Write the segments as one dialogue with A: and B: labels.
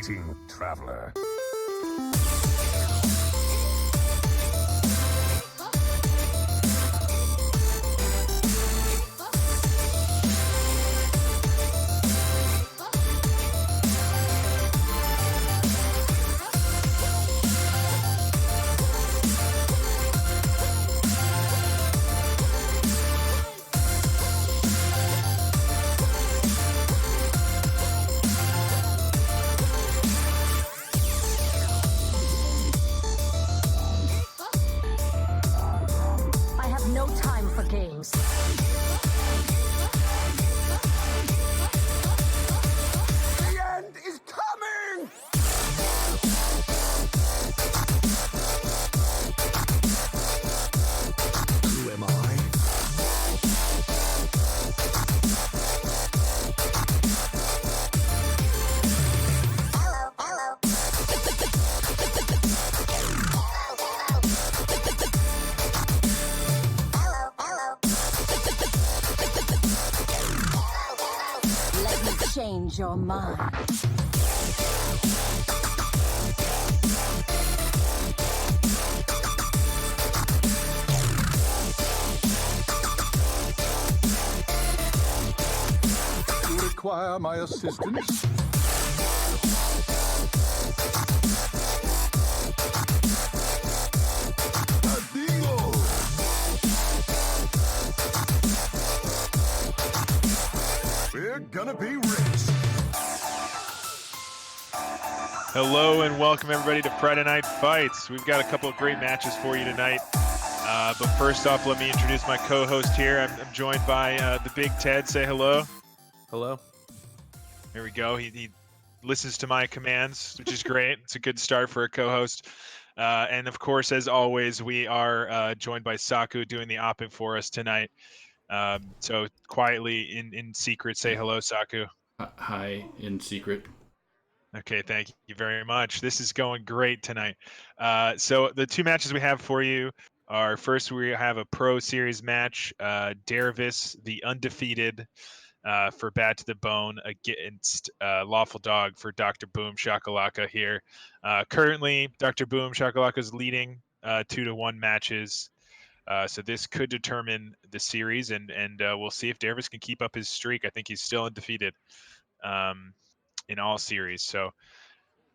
A: Greeting, traveler.
B: Games.
A: The end is coming! Who am I?
B: Change your mind.
A: You require my assistance? We're gonna be rich.
C: Hello and welcome everybody to Friday Night Fights. We've got a couple of great matches for you tonight. But first off, let me introduce my co-host here. I'm joined by the Big Ted. Say hello.
D: Hello.
C: There we go. He listens to my commands, which is great. It's a good start for a co-host. And of course, as always, we are joined by Saku doing the opping for us tonight. So quietly in secret, say hello, Saku.
D: Hi, in secret.
C: Okay, thank you very much. This is going great tonight. So the two matches we have for you are, first we have a Pro Series match, Derivus, the undefeated, for Bad to the Bone against Lawfuldog for Dr. BOOMSHAKALAKA here. Currently, Dr. BOOMSHAKALAKA is leading 2-1 matches. So this could determine the series, and we'll see if Derivus can keep up his streak. I think he's still undefeated in all series. So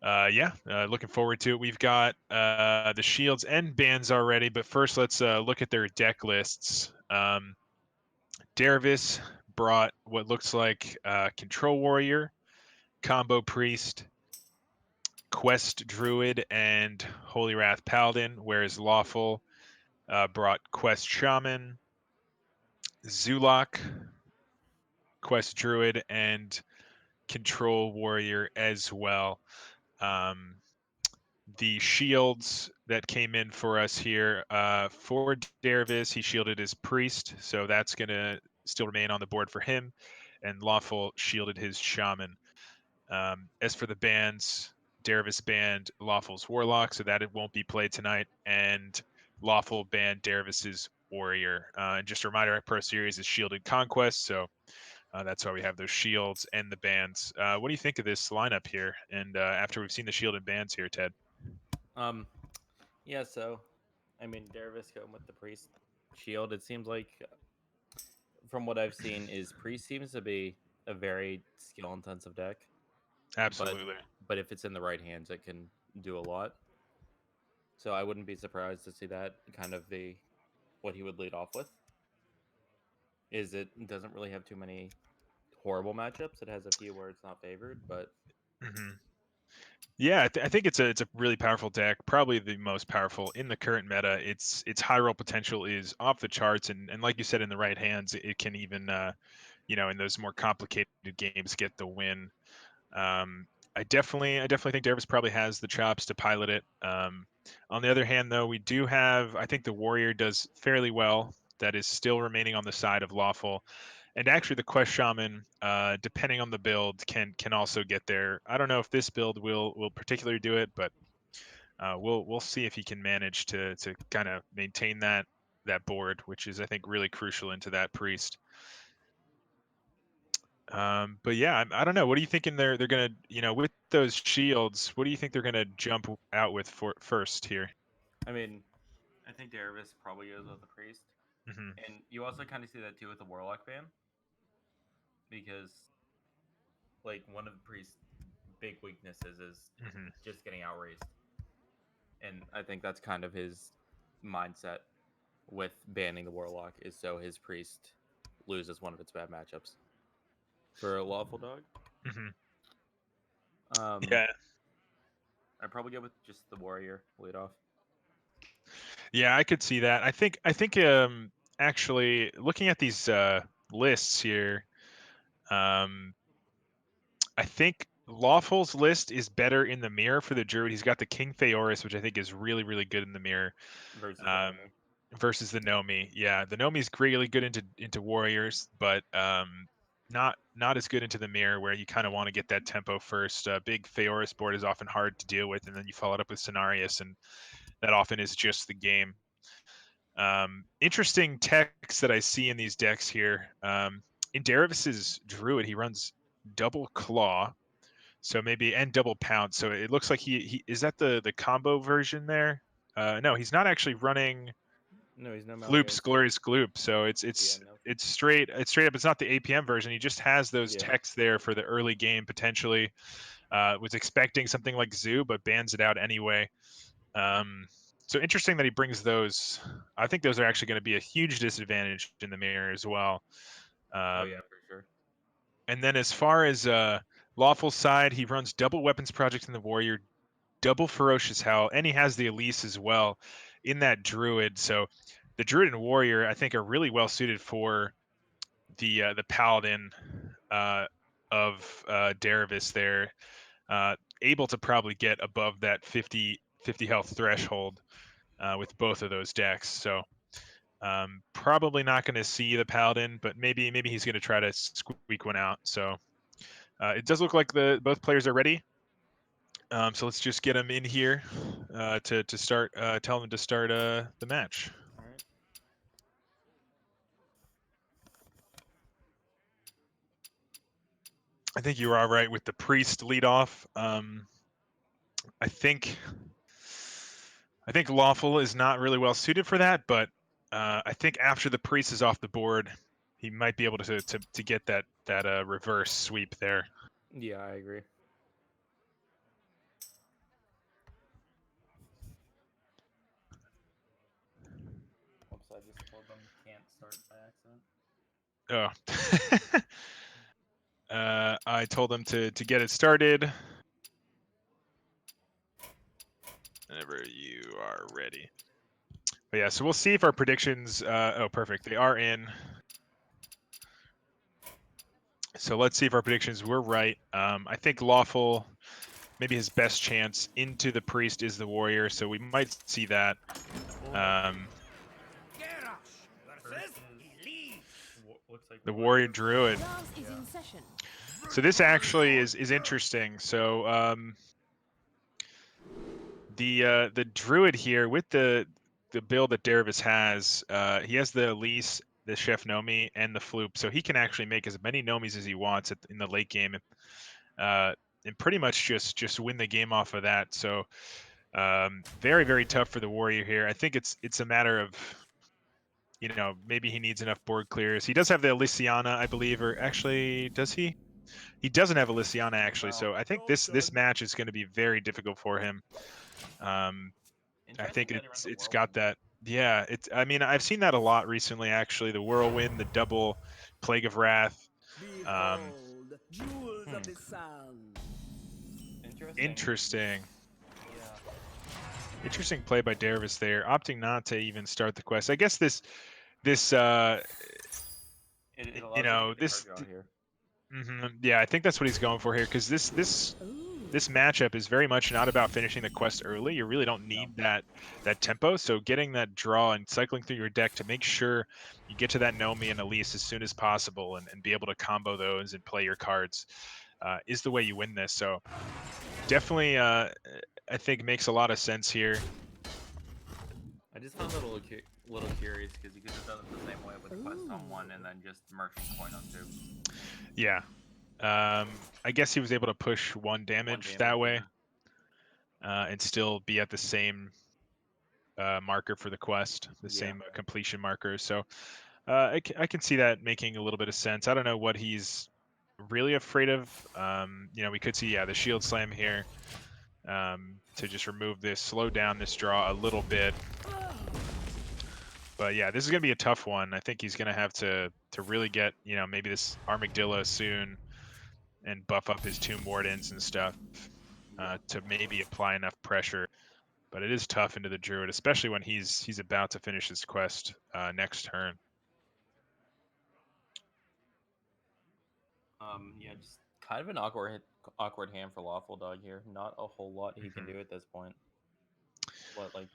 C: looking forward to it. We've got the shields and bans already, but first let's look at their deck lists. Derivus brought what looks like Control Warrior, Combo Priest, Quest Druid, and Holy Wrath Paladin, whereas Lawful brought Quest Shaman, Zulak, Quest Druid, and Control Warrior as well. The shields that came in for us here, for Derivus, he shielded his Priest, so that's going to still remain on the board for him, and Lawful shielded his Shaman. As for the bans, Derivus banned Lawful's Warlock, so that it won't be played tonight, and Lawful banned Derivus's Warrior. And just a reminder, our Pro Series is Shielded Conquest, so that's why we have those shields and the bans. What do you think of this lineup here? And after we've seen the shielded bans here, Ted?
E: Yeah, so, I mean, Derivus going with the Priest shield, it seems like, from what I've seen, is Priest seems to be a very skill-intensive deck.
C: Absolutely.
E: But if it's in the right hands, it can do a lot. So I wouldn't be surprised to see that kind of be what he would lead off with. Is it doesn't really have too many horrible matchups. It has a few where it's not favored, but...
C: Mm-hmm. Yeah, I think it's a really powerful deck, probably the most powerful in the current meta. Its high roll potential is off the charts, and like you said, in the right hands, it can even in those more complicated games get the win. I definitely think Derivus probably has the chops to pilot it. On the other hand, though, we do have, I think the Warrior does fairly well. That is still remaining on the side of Lawful. And actually, the Quest Shaman, depending on the build, can also get there. I don't know if this build will particularly do it, but we'll see if he can manage to kind of maintain that board, which is, I think, really crucial into that Priest. But yeah, I don't know. What are you thinking? They're gonna, with those shields. What do you think they're gonna jump out with for first here?
E: I mean, I think Derivus probably goes with the priest,
C: Hmm.
E: and you also kind of see that too with the warlock ban, because like one of the priest's big weaknesses is
C: Hmm.
E: just getting outraised, and I think that's kind of his mindset with banning the warlock is so his priest loses one of its bad matchups. For a Lawfuldog,
C: Hmm.
E: um,
C: Yeah,
E: I'd probably go with just the warrior lead off.
C: yeah, I could see that. I think actually looking at these lists here, um, I think Lawful's list is better in the mirror for the druid. He's got the King Theoris, which I think is really, really good in the mirror.
E: Versus
C: Um,
E: Nomi.
C: versus the Nomi. Yeah, the Nomi's really good into warriors, but not as good into the mirror where you kind of want to get that tempo first. Big Theoris board is often hard to deal with, and then you follow it up with Cenarius, and that often is just the game. Interesting text that I see in these decks here. In Derivus's Druid, he runs double claw, so maybe and double pound. So it looks like he is that the combo version there. No, he's not actually running
E: No, he's no
C: Gloop's
E: Malleus.
C: Glorious Gloop. So
E: Yeah,
C: it's
E: no.
C: it's straight up. It's not the APM version. He just has those
E: Yeah.
C: texts there for the early game potentially. Was expecting something like Zoo, but bans it out anyway. Um, so interesting that he brings those. I think those are actually going to be a huge disadvantage in the mirror as well.
E: Oh yeah,
C: Um,
E: for sure.
C: and then as far as Lawful side, he runs double weapons project in the warrior, double ferocious howl, and he has the Elise as well in that druid. So the druid and warrior, I think, are really well suited for the paladin of Derivus there, able to probably get above that 50 health threshold with both of those decks. So probably not going to see the paladin, but maybe he's going to try to squeak one out. So it does look like both players are ready. So let's just get them in here to start. Tell them to start the match.
E: All right.
C: I think you were all right with the priest lead off. I think Lawful is not really well suited for that, but I think after the priest is off the board, he might be able to get that reverse sweep there.
E: Yeah, I agree. Oops, I just told them can't start by accident.
C: Oh. I told them to get it started whenever you are ready. But yeah, so we'll see if our predictions. Oh, perfect. They are in. So let's see if our predictions were right. I think Lawful, maybe his best chance into the priest is the warrior, so we might see that.
E: Looks like
C: The warrior druid.
B: Class is in session.
C: So this actually is interesting. So the druid here with the build that Derivus has, he has the Elise, the Chef Nomi, and the Floop, so he can actually make as many Nomis as he wants in the late game, and pretty much just win the game off of that. So very, very tough for the warrior here. I think it's a matter of, maybe he needs enough board clears. He does have the Elysiana, I believe, or actually, does he? He doesn't have Elysiana actually, so I think this match is going to be very difficult for him. I think
E: Interesting that he runs a
C: it's got
E: whirlwind.
C: that. Yeah, it's. I mean, I've seen that a lot recently. Actually, the whirlwind, the double plague of wrath. Um,
F: Behold, jewels of the sun.
C: interesting,
E: Yeah.
C: interesting play by Dervis there, opting not to even start the quest. I guess this
E: It allows
C: you
E: you to
C: know
E: get the
C: this.
E: card draw here.
C: Yeah, I think that's what he's going for here because this matchup is very much not about finishing the quest early. You really don't need that tempo. So getting that draw and cycling through your deck to make sure you get to that Nomi and Elise as soon as possible and be able to combo those and play your cards is the way you win this. So definitely, I think makes a lot of sense here.
E: I just found that a little curious because you could have done it the same way with quest on 1 and then just merchant coin on 2.
C: Yeah, I guess he was able to push one damage that way, and still be at the same marker for the quest, the same completion marker. So I can see that making a little bit of sense. I don't know what he's really afraid of. We could see, the shield slam here to just remove this, slow down this draw a little bit. But yeah, this is going to be a tough one. I think he's going to have to really get, maybe this Armadillo soon and buff up his Tomb Wardens and stuff to maybe apply enough pressure. But it is tough into the Druid, especially when he's about to finish his quest next turn.
E: Yeah, just kind of an awkward hand for Lawfuldog here. Not a whole lot he can do at this point. What, like,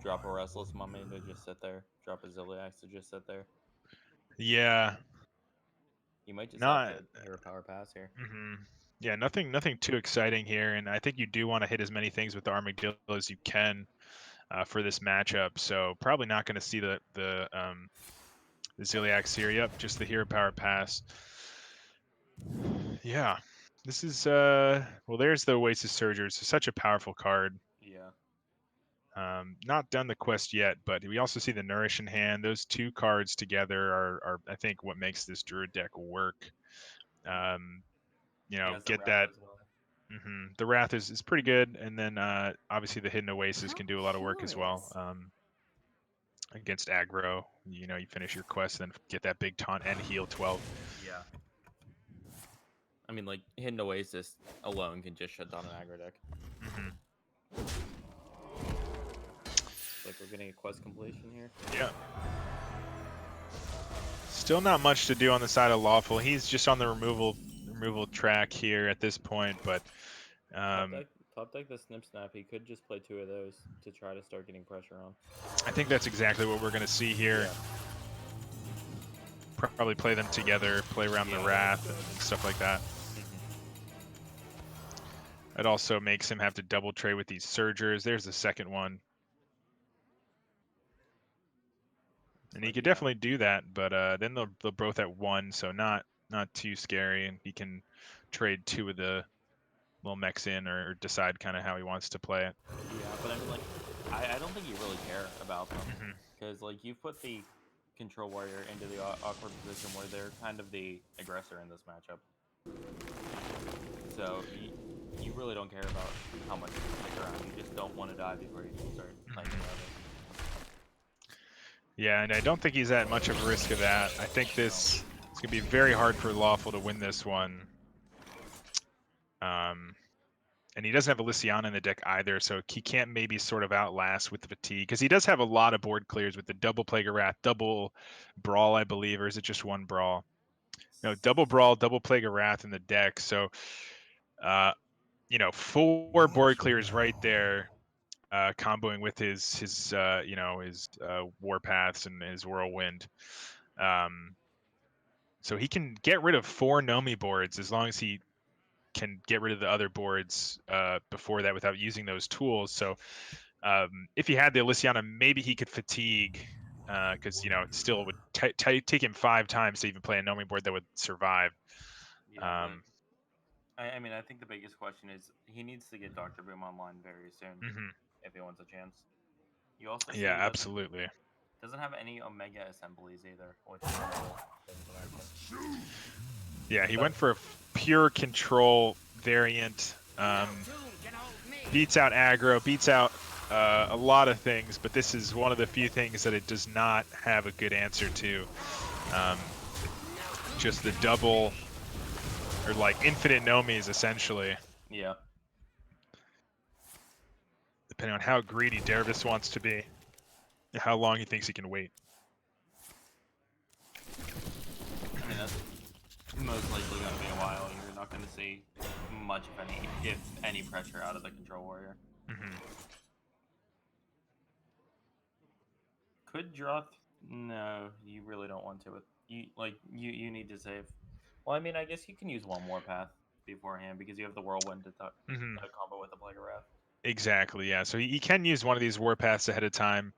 E: drop a Restless Mummy to just sit there? Drop a Ziliax to just sit there?
C: Yeah.
E: You might just
C: Not.
E: have to hero power pass here.
C: Yeah, nothing too exciting here, and I think you do want to hit as many things with the Armadillo as you can for this matchup. So probably not going to see the Ziliax here. Yep, just the hero power pass. Yeah, this is well. There's the Oasis Surgers. Such a powerful card.
E: Yeah.
C: Not done the quest yet, but we also see the Nourish in hand. Those two cards together are I think what makes this Druid deck work. Get that. The Wrath is pretty good, and then obviously the Hidden Oasis can do a lot of work as well. Against aggro, you finish your quest, then get that big taunt and heal 12.
E: Yeah. I mean, like, Hidden Oasis alone can just shut down an aggro deck. Like, we're getting a quest completion here.
C: Yeah. Still not much to do on the side of Lawful. He's just on the removal track here at this point, but
E: Top deck the Snip Snap. He could just play 2 of those to try to start getting pressure on.
C: I think that's exactly what we're going to see here.
E: Yeah.
C: Probably play them together, play around the Wrath and stuff like that. It also makes him have to double trade with these Surgers. There's the second one. And he could definitely do that, but then they'll both at 1, so not too scary, and he can trade 2 of the little mechs in or decide kind of how he wants to play it.
E: Yeah, but I mean, like, I don't think you really care about them because, like, you've put the Control Warrior into the awkward position where they're kind of the aggressor in this matchup. So you really don't care about how much you can stick around. You just don't want to die before you start playing around it.
C: Yeah, and I don't think he's at much of a risk of that. I think it's going to be very hard for Lawful to win this one. And he doesn't have a Lysiana in the deck either, so he can't maybe sort of outlast with the fatigue, because he does have a lot of board clears with the double Plague of Wrath, double Brawl, I believe, or is it just one Brawl? No, double Brawl, double Plague of Wrath in the deck. So, 4 board clears right there, comboing with his Warpaths and his Whirlwind. So he can get rid of 4 Nomi boards as long as he can get rid of the other boards before that without using those tools. So if he had the Elysiana, maybe he could fatigue, because it still would take him 5 times to even play a Nomi board that would survive.
E: Yeah, I mean, I think the biggest question is he needs to get Dr. Boom online very soon if he wants a chance. You also see
C: absolutely.
E: Doesn't have any Omega assemblies either. Which
C: yeah, he went for a pure control variant. Beats out aggro, beats out a lot of things, but this is one of the few things that it does not have a good answer to. Just the double, or like infinite Nomis, essentially.
E: Yeah.
C: Depending on how greedy Derivus wants to be, and how long he thinks he can wait.
E: I mean, that's most likely going to be a while. You're not going to see much of any, if any, pressure out of the Control Warrior. Could draw? No, you really don't want to. You need to save. Well, I mean, I guess you can use one more path beforehand because you have the Whirlwind to combo with the Plague of Wrath.
C: Exactly, yeah. So he can use one of these warpaths ahead of time.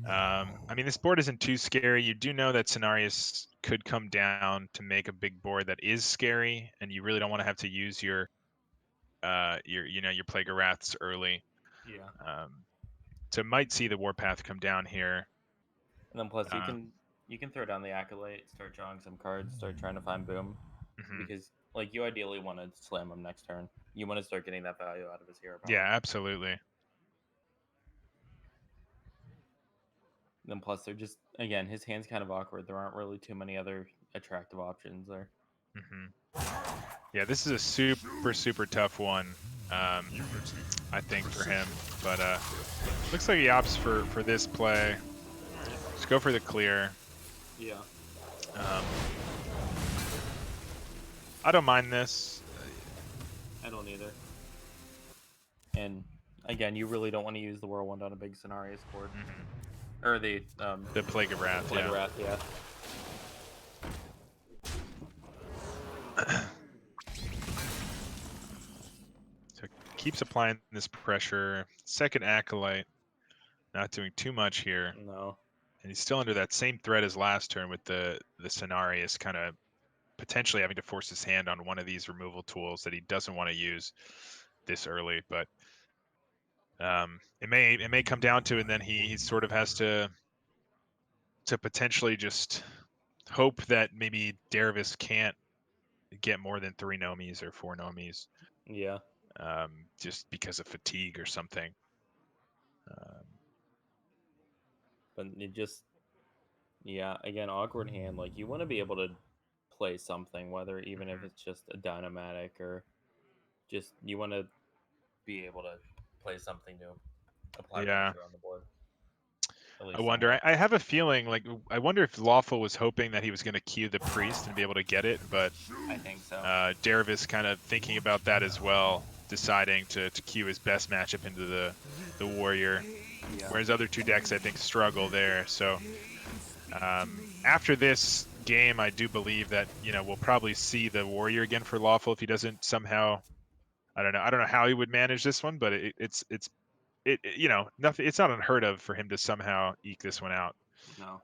C: I mean, this board isn't too scary. You do know that Cenarius could come down to make a big board that is scary, and you really don't want to have to use your Plague of Wraths early.
E: Yeah.
C: So might see the warpath come down here.
E: And then plus
C: Uh,
E: you can throw down the Acolyte, start drawing some cards, start trying to find Boom.
C: mhm.
E: Because like you ideally want to slam him next turn. You want to start getting that value out of his hero power.
C: Yeah, absolutely.
E: Then plus they're just again his hand's kind of awkward. There aren't really too many other attractive options there.
C: Yeah, this is a super tough one. I think for him, but looks like he opts for this play. Just go for the clear.
E: Yeah.
C: I don't mind this.
E: I don't either. And again, you really don't want to use the Whirlwind on a big Cenarius board. Or the
C: Plague of Wrath.
E: Plague of Wrath, yeah.
C: So keeps applying this pressure. Second Acolyte, not doing too much here.
E: No.
C: And he's still under that same threat as last turn with the Cenarius kind of potentially having to force his hand on one of these removal tools that he doesn't want to use this early. But it may come down to, and then he sort of has to potentially just hope that maybe Derivus can't get more than 3 Nomis or 4 Nomis.
E: Yeah.
C: Just because of fatigue or something.
E: But it just, yeah, again, awkward hand. Like you want to be able to play something, whether even if it's just a Dynamatic or just you want to be able to play something to apply
C: Yeah.
E: pressure on the board.
C: I wonder. I have a feeling like I wonder if Lawful was hoping that he was going to queue the priest and be able to get it, but
E: I think so.
C: Derivus kind of thinking about that as well, deciding to queue his best matchup into the warrior, whereas other two decks I think struggle there. So after this game, I do believe that we'll probably see the warrior again for Lawful if he doesn't somehow. I don't know how he would manage this one, but it's nothing. It's not unheard of for him to somehow eke this one out.
E: No.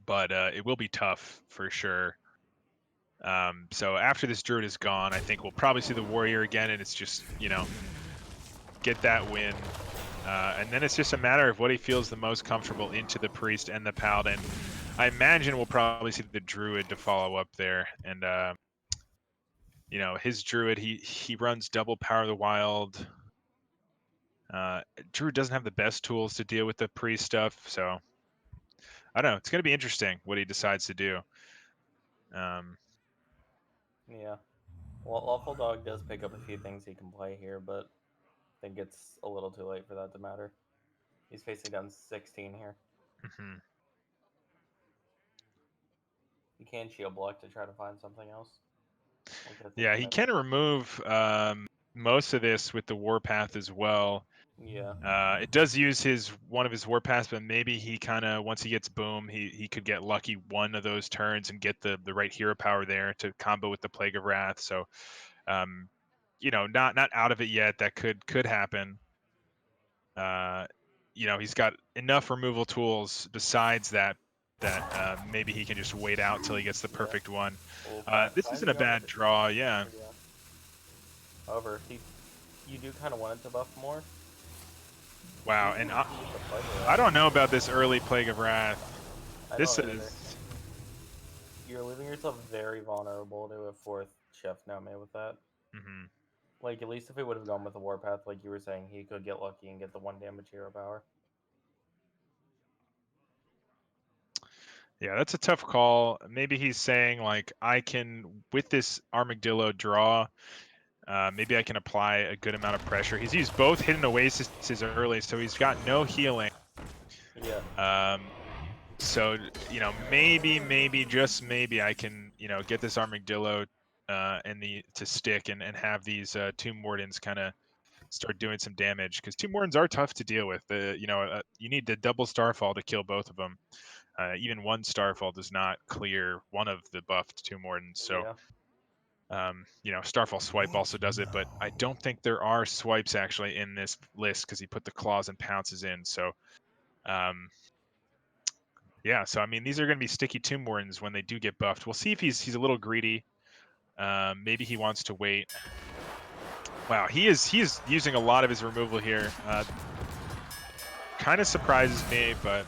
C: But it will be tough for sure. So after this druid is gone, I think we'll probably see the warrior again, and it's just get that win, and then it's just a matter of what he feels the most comfortable into the priest and the paladin. I imagine we'll probably see the druid to follow up there, and his druid he runs double power of the wild. Druid doesn't have the best tools to deal with the priest stuff, so I don't know. It's going to be interesting what he decides to do.
E: Yeah. Well, Lawfuldog does pick up a few things he can play here, but I think it's a little too late for that to matter. He's facing down 16 here. You can shield block to try to find something else.
C: Yeah, he can remove most of this with the warpath as well.
E: Yeah.
C: It does use one of his warpaths, but maybe he kind of once he gets boom, he could get lucky one of those turns and get the right hero power there to combo with the Plague of Wrath. So, not out of it yet. That could happen. He's got enough removal tools besides that maybe he can just wait out till he gets the perfect one. This isn't a bad draw, yeah.
E: However, you do kind of want it to buff more.
C: Wow, and I don't know about this early Plague of Wrath. This is...
E: You're leaving yourself very vulnerable to a 4th Chef Nome with that. Like, at least if he would have gone with the Warpath, like you were saying, he could get lucky and get the 1 damage hero power.
C: Yeah, that's a tough call. Maybe he's saying, like, I can, with this Armadillo draw, maybe I can apply a good amount of pressure. He's used both Hidden Oases early, so he's got no healing.
E: Yeah.
C: So, maybe, just maybe I can, get this Armadillo to stick and have these Tomb Wardens kind of start doing some damage, because Tomb Wardens are tough to deal with. You need the double Starfall to kill both of them. Even one Starfall does not clear one of the buffed Tomb Wardens. So, Starfall Swipe also does it, but I don't think there are swipes actually in this list because he put the claws and pounces in. So, yeah. So I mean, these are going to be sticky Tomb Wardens when they do get buffed. We'll see if he's a little greedy. Maybe he wants to wait. Wow, he is using a lot of his removal here. Kind of surprises me, but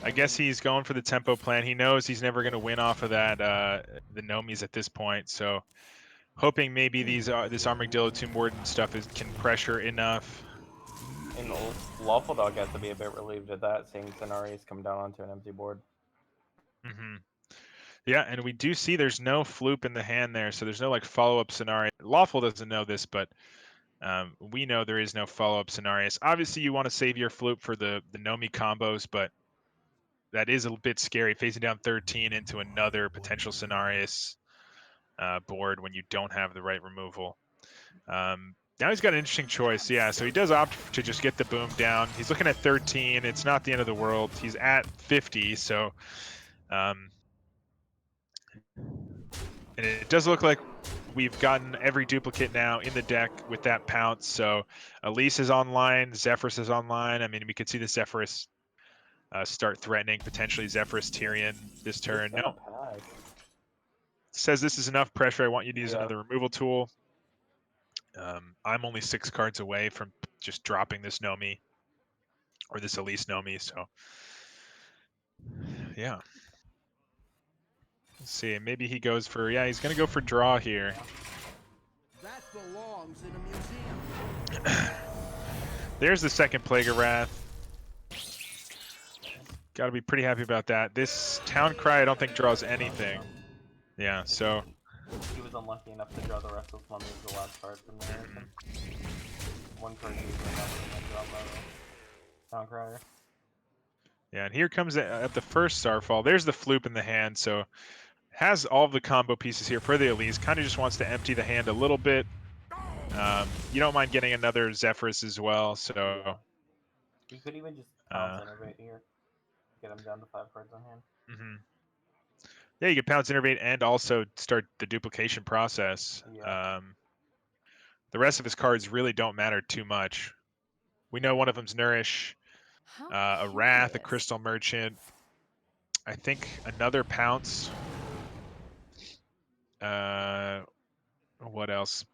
C: I guess he's going for the tempo plan. He knows he's never going to win off of that the Nomis at this point. So hoping maybe this Armadillo Tomb Warden stuff can pressure enough.
E: And Lawfuldog has to be a bit relieved at that, seeing Cenarius come down onto an empty board.
C: Mm-hmm. Yeah, and we do see there's no floop in the hand there, so there's no like follow-up scenario. Lawful doesn't know this, but we know there is no follow-up scenarios. Obviously, you want to save your floop for the Nomi combos, but that is a bit scary, facing down 13 into another potential scenarios board when you don't have the right removal. Now he's got an interesting choice. Yeah, so he does opt to just get the boom down. He's looking at 13. It's not the end of the world. He's at 50, so and it does look like we've gotten every duplicate now in the deck with that pounce. So Elise is online, Zephyrus is online. I mean, we could see the Zephyrus start threatening potentially Zephyrus Tyrion this turn. No. Says this is enough pressure. I want you to use another removal tool. I'm only 6 cards away from just dropping this Nomi or this Elise Nomi. So yeah. Let's see. Maybe he goes for, yeah, he's going to go for draw here.
F: That belongs in a museum.
C: There's the second Plague of Wrath. Got to be pretty happy about that. This Town Cry I don't think draws anything. Yeah, so...
E: He was unlucky enough to draw the rest of his mummy as the last card from the narration. One card usually and draw the Town Crier.
C: Yeah, and here comes at the first Starfall. There's the floop in the hand, so has all of the combo pieces here for the Elise. Kind of just wants to empty the hand a little bit. You don't mind getting another Zephyrus as well, so...
E: Yeah. You could even just pounce Innervate here. Get him down to 5 cards on hand.
C: Mm-hmm. Yeah, you could pounce Innervate and also start the duplication process.
E: Yeah.
C: The rest of his cards really don't matter too much. We know one of them's Nourish, a Wrath, a Crystal Merchant. I think another Pounce. What else?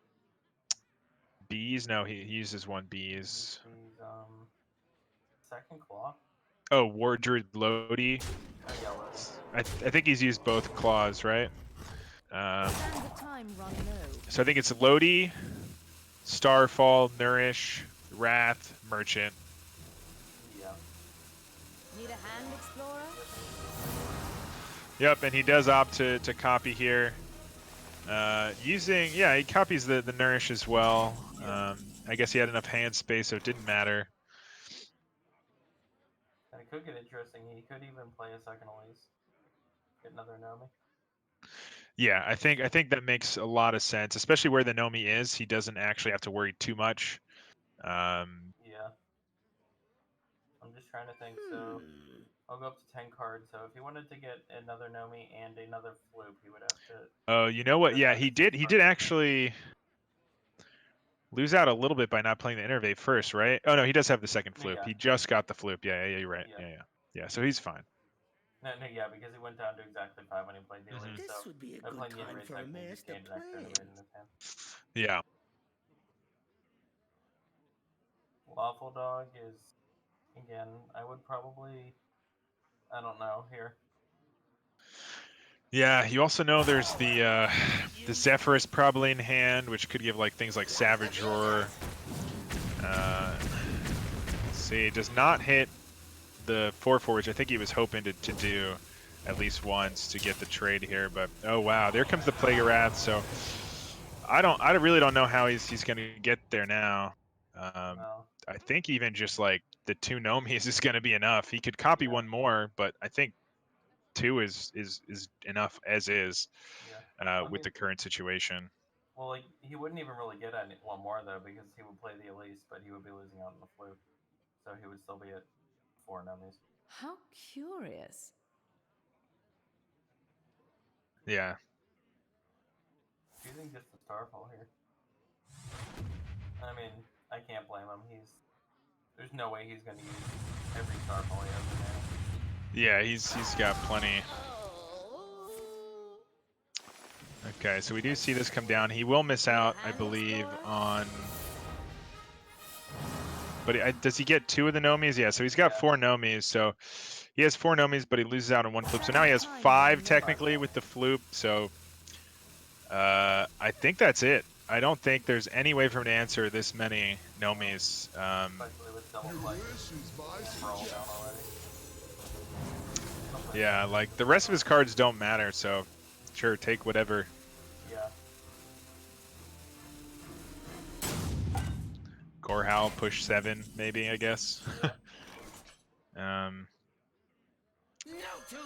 C: Bees? No, he uses one Bees.
E: Second Claw.
C: Oh, Wardred Lodi.
E: Oh, yeah, Lodi.
C: I think he's used both claws, right? So I think it's Lodi, Starfall, Nourish, Wrath, Merchant.
E: Yeah.
B: Need a hand, Explorer?
C: Yep, and he does opt to copy here. He copies the Nourish as well. I guess he had enough hand space, so it didn't matter.
E: And it could get interesting. He could even play a second Elise. Get another Nomi.
C: Yeah, I think that makes a lot of sense, especially where the Nomi is. He doesn't actually have to worry too much.
E: Yeah. I'm just trying to think. So I'll go up to 10 cards. So if he wanted to get another Nomi and another Floop, he would have to.
C: Oh, you know what? Yeah, he did actually lose out a little bit by not playing the Innervate first, right? Oh no, he does have the second Floop.
E: Yeah.
C: He just got the Floop. Yeah, you're right. Yeah, so he's fine.
E: No, yeah, because he went down to exactly 5 when he played the Elite.
F: This would be a good time for a master plan.
C: Yeah.
E: Lawfuldog is, again, I would probably, I don't know, here.
C: Yeah, you also know there's the Zephyrus probably in hand, which could give like things like Savage Roar. Let's see, it does not hit the 4/4, which I think he was hoping to do at least once to get the trade here. But oh wow, there comes the Plague of Wrath. So I really don't know how he's gonna get there now.
E: No.
C: I think even just like the 2 Nomis is gonna be enough. He could copy one more, but I think 2 is enough as is with the current situation.
E: Well, like, he wouldn't even really get one more though, because he would play the Elise, but he would be losing out on the Fluke, so he would still be at 4 Nomis.
B: How curious.
C: Yeah.
E: Choosing just the Starfall here. I mean, I can't blame him. There's no way he's gonna use every Starfall he has in there.
C: Yeah, he's got plenty. Okay, so we do see this come down. He will miss out, I believe, on. But does he get 2 of the Nomis? Yeah, so he's got 4 Nomis. So he has 4 Nomis, but he loses out on 1 floop. So now he has 5 technically with the floop. So I think that's it. I don't think there's any way for him to answer this many Nomis.
E: Especially with double
A: Your
E: play.
A: wish is my
E: Roll
A: suggestion.
E: down already.
C: Yeah, like the rest of his cards don't matter. So sure, take whatever.
E: Yeah.
C: Gorhal push 7, maybe, I guess.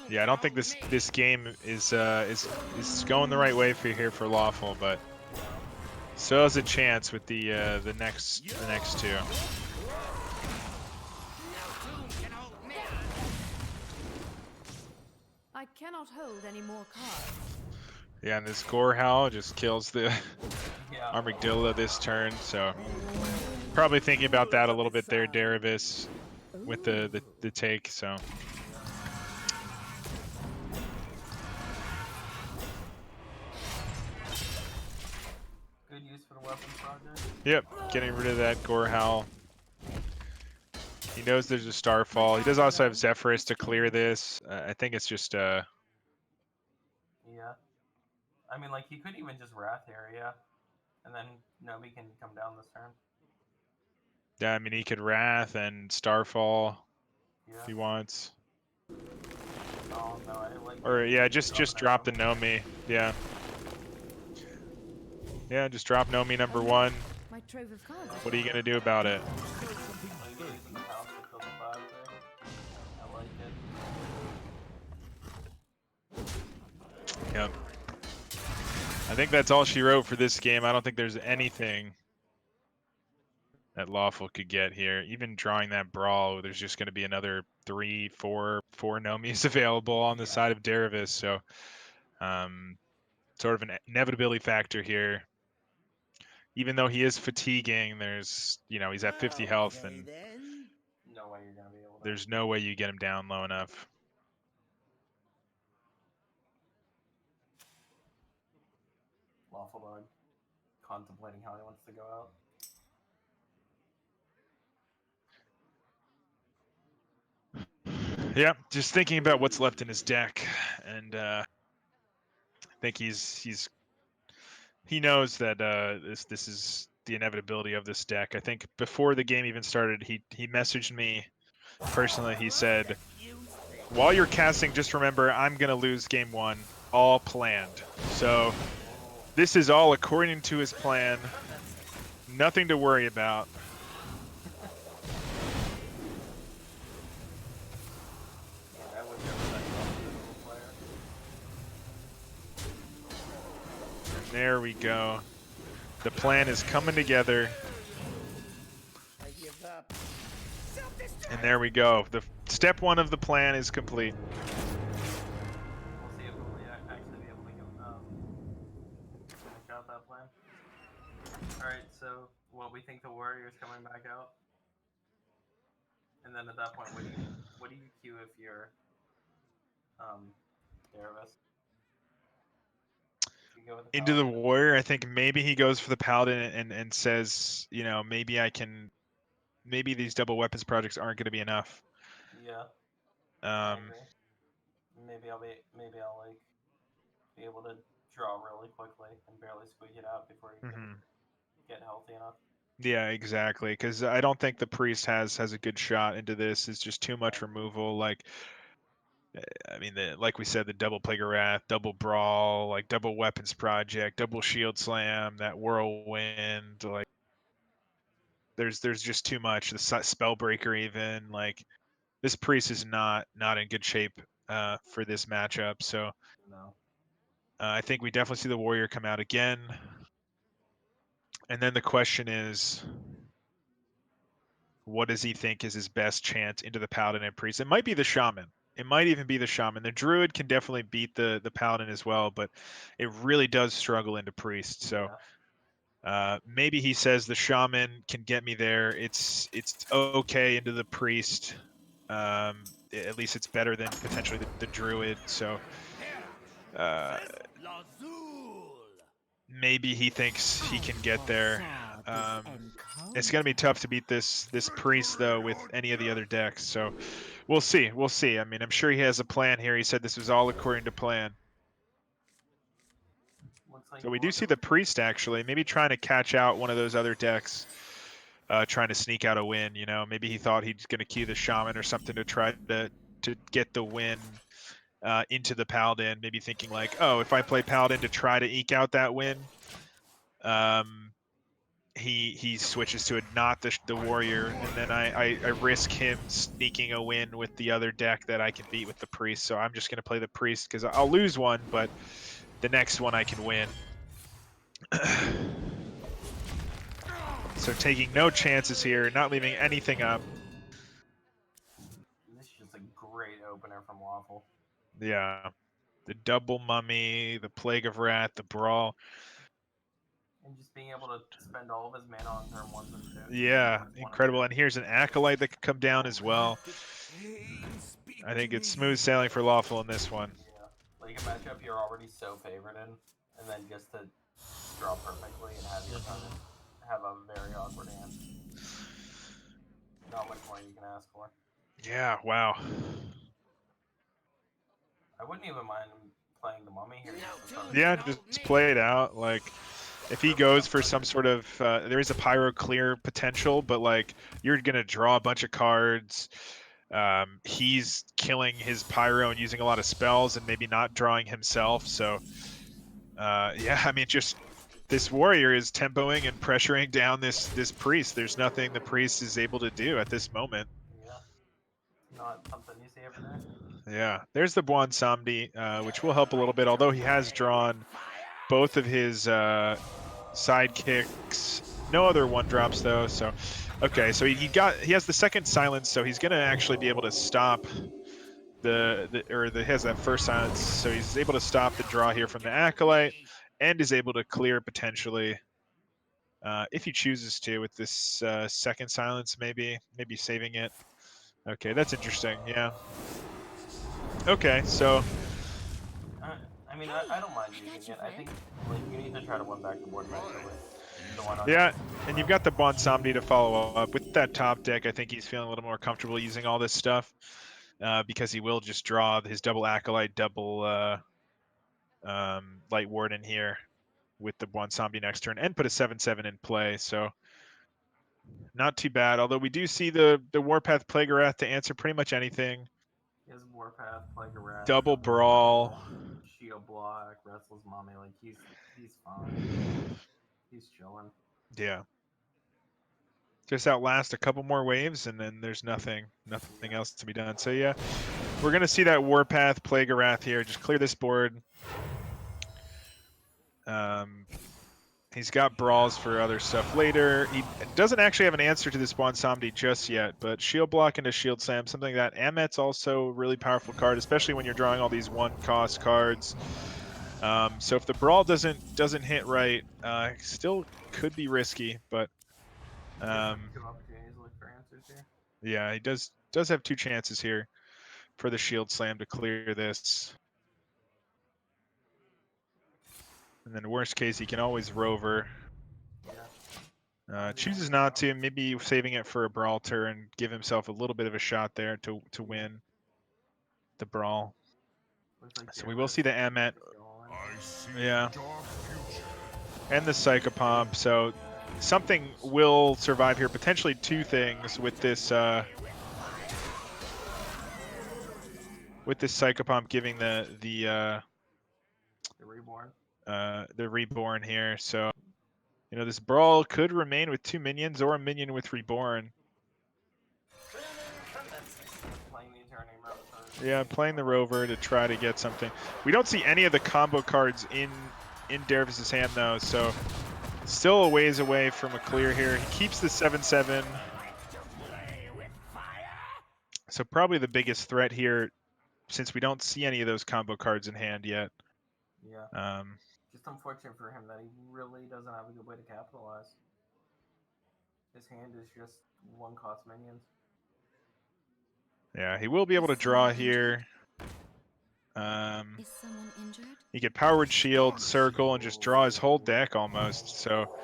C: Yeah, I don't think this game is going the right way for here for Lawful, but still has a chance with the next 2.
B: I cannot hold any more cards.
C: Yeah, and this Gorhal just kills the
E: Yeah.
C: Armadillo this turn, so probably thinking about that a little bit there, Derivus, with the take, so.
E: Good use for the weapons project.
C: Yep, getting rid of that Gorhal. He knows there's a Starfall. He does also have Zephyrus to clear this. I think it's just
E: Yeah. I mean, like, he could even just Wrath here, yeah. And then Nomi can come down this turn.
C: yeah, I mean he could Wrath and Starfall
E: Yeah.
C: if he wants.
E: Oh, no, I like...
C: Or yeah, just drop the Nomi. Yeah. Yeah, just drop Nomi number 1.
B: My trove of cards.
C: What are you gonna do about it?
E: Like, using the house to kill the 5 there. I like it.
C: Yep. I think that's all she wrote for this game. I don't think there's anything that Lawful could get here. Even drawing that Brawl, there's just going to be another 3, 4 Nomis available on the side of Derivus. So, sort of an inevitability factor here. Even though he is fatiguing, there's, he's at 50 health, and
E: No way you're gonna be able to...
C: there's no way you get him down low enough.
E: Lawfuldog contemplating how he wants to go out.
C: Yeah, just thinking about what's left in his deck, and I think he knows that this is the inevitability of this deck. I think before the game even started, he messaged me personally. He said, "While you're casting, just remember I'm gonna lose game 1, all planned." So this is all according to his plan. Nothing to worry about.
E: That would never let go of the player.
C: There we go. The plan is coming together.
F: I give up.
C: And there we go. The step 1 of the plan is complete.
E: We'll see if we'll actually be able to finish out that plan. Alright, so what we think the Warrior's coming back out. And then at that point, what do you queue if you're Derivus? You go with the
C: Into the
E: Paladin?
C: Warrior, I think maybe he goes for the Paladin and says, maybe these double weapons projects aren't going to be enough.
E: Yeah, I
C: Um,
E: agree. Maybe I'll like be able to draw really quickly and barely squeak it out before you can get healthy enough.
C: yeah, exactly. Because I don't think the Priest has a good shot into this. It's just too much removal. Like, I mean, like we said, the double Plague of Wrath, double Brawl, like double Weapons Project, double Shield Slam, that Whirlwind, like there's just too much. The Spellbreaker even, like this Priest is not in good shape for this matchup. So
E: No.
C: I think we definitely see the Warrior come out again. And then the question is, what does he think is his best chance into the Paladin and Priest? It might be the Shaman. It might even be the shaman. The druid can definitely beat the paladin as well, but it really does struggle into priest. So maybe he says the shaman can get me there. It's okay into the priest. At least it's better than potentially the druid. So maybe he thinks he can get there. It's gonna be tough to beat this priest though with any of the other decks. So we'll see. We'll see. I mean, I'm sure he has a plan here. He said this was all according to plan. So we do see the priest actually, maybe trying to catch out one of those other decks, trying to sneak out a win. You know, maybe he thought he's going to key the shaman or something to try to get the win into the paladin. Maybe thinking like, oh, if I play paladin to try to eke out that win, he switches to not the warrior, and then I risk him sneaking a win with the other deck that I can beat with the priest. So I'm just going to play the priest because I'll lose one, but the next one I can win. So taking no chances here, not leaving anything up.
G: This is just a great opener from Lawful.
C: Yeah. The double mummy, the plague of wrath, the brawl.
G: And just being able to spend all of his mana on turn 1s and 2s.
C: Yeah, incredible. And here's an acolyte that could come down as well. I think it's smooth sailing for Lawful in this one.
G: Yeah. Like a matchup you're already so favored in, and then just to draw perfectly and have your opponent have a very awkward hand. Not much more you can ask for.
C: Yeah, wow.
G: I wouldn't even mind playing the mummy here.
C: Yeah, just play it out. Like, if he goes for some sort of, there is a pyro clear potential, but like, you're gonna draw a bunch of cards. He's killing his pyro and using a lot of spells and maybe not drawing himself. So, yeah, I mean, just this warrior is tempoing and pressuring down this priest. There's nothing the priest is able to do at this moment.
G: Yeah. Not something you see every day.
C: Yeah, there's the Buon Samdi, which will help a little bit, although he has drawn both of his sidekicks. No other one drops though, so okay, so he has the second silence, so he's gonna actually be able to stop he has that first silence, so he's able to stop the draw here from the acolyte and is able to clear potentially if he chooses to with this second silence, maybe saving it. Okay, that's interesting. Yeah. Okay, so
G: I mean, I don't mind using it. I think like you need to try to win back the board eventually.
C: yeah, and you've got the Bon Samdi to follow up with that top deck. I think he's feeling a little more comfortable using all this stuff because he will just draw his double acolyte, double light warden here with the Bon Samdi next turn and put a 7/7 in play. So not too bad. Although we do see the Warpath Plague of Wrath to answer pretty much anything.
G: He has Warpath, Plague of Wrath,
C: Double Brawl.
G: Shield Block, Restless Mommy, like he's fine. He's chilling.
C: Yeah. Just outlast a couple more waves and then there's nothing else to be done. So yeah, we're gonna see that Warpath Plague of Wrath here. Just clear this board. He's got brawls for other stuff later. He doesn't actually have an answer to this Buon Samdi just yet, but shield block into shield slam, something like that. Amet's also a really powerful card, especially when you're drawing all these one-cost cards. So if the brawl doesn't hit right, still could be risky, but
G: Two opportunities to look for answers here.
C: yeah, he does have two chances here for the shield slam to clear this. And then worst case, he can always rover.
G: Yeah.
C: Chooses not to, maybe saving it for a brawl turn, give himself a little bit of a shot there to win the brawl.
G: Like
C: So we will see the Amet.
A: I
C: Yeah. And the Psychopomp. So something will survive here. Potentially two things with this Psychopomp giving the
G: Reborn.
C: The Reborn here. So, you know, this brawl could remain with two minions or a minion with Reborn.
G: Playing the Eternity Rover.
C: Yeah, playing the Rover to try to get something. We don't see any of the combo cards in Derivus' hand though, so still a ways away from a clear here. He keeps the 7/7. So probably the biggest threat here since we don't see any of those combo cards in hand yet.
G: Yeah.
C: Um,
G: Just unfortunate for him that he really doesn't have a good way to capitalize. His hand is just one cost minions.
C: yeah, he will be able to
B: Is
C: draw
B: someone
C: here.
B: Is someone injured?
C: He could powered shield, circle, and just draw his whole deck almost. So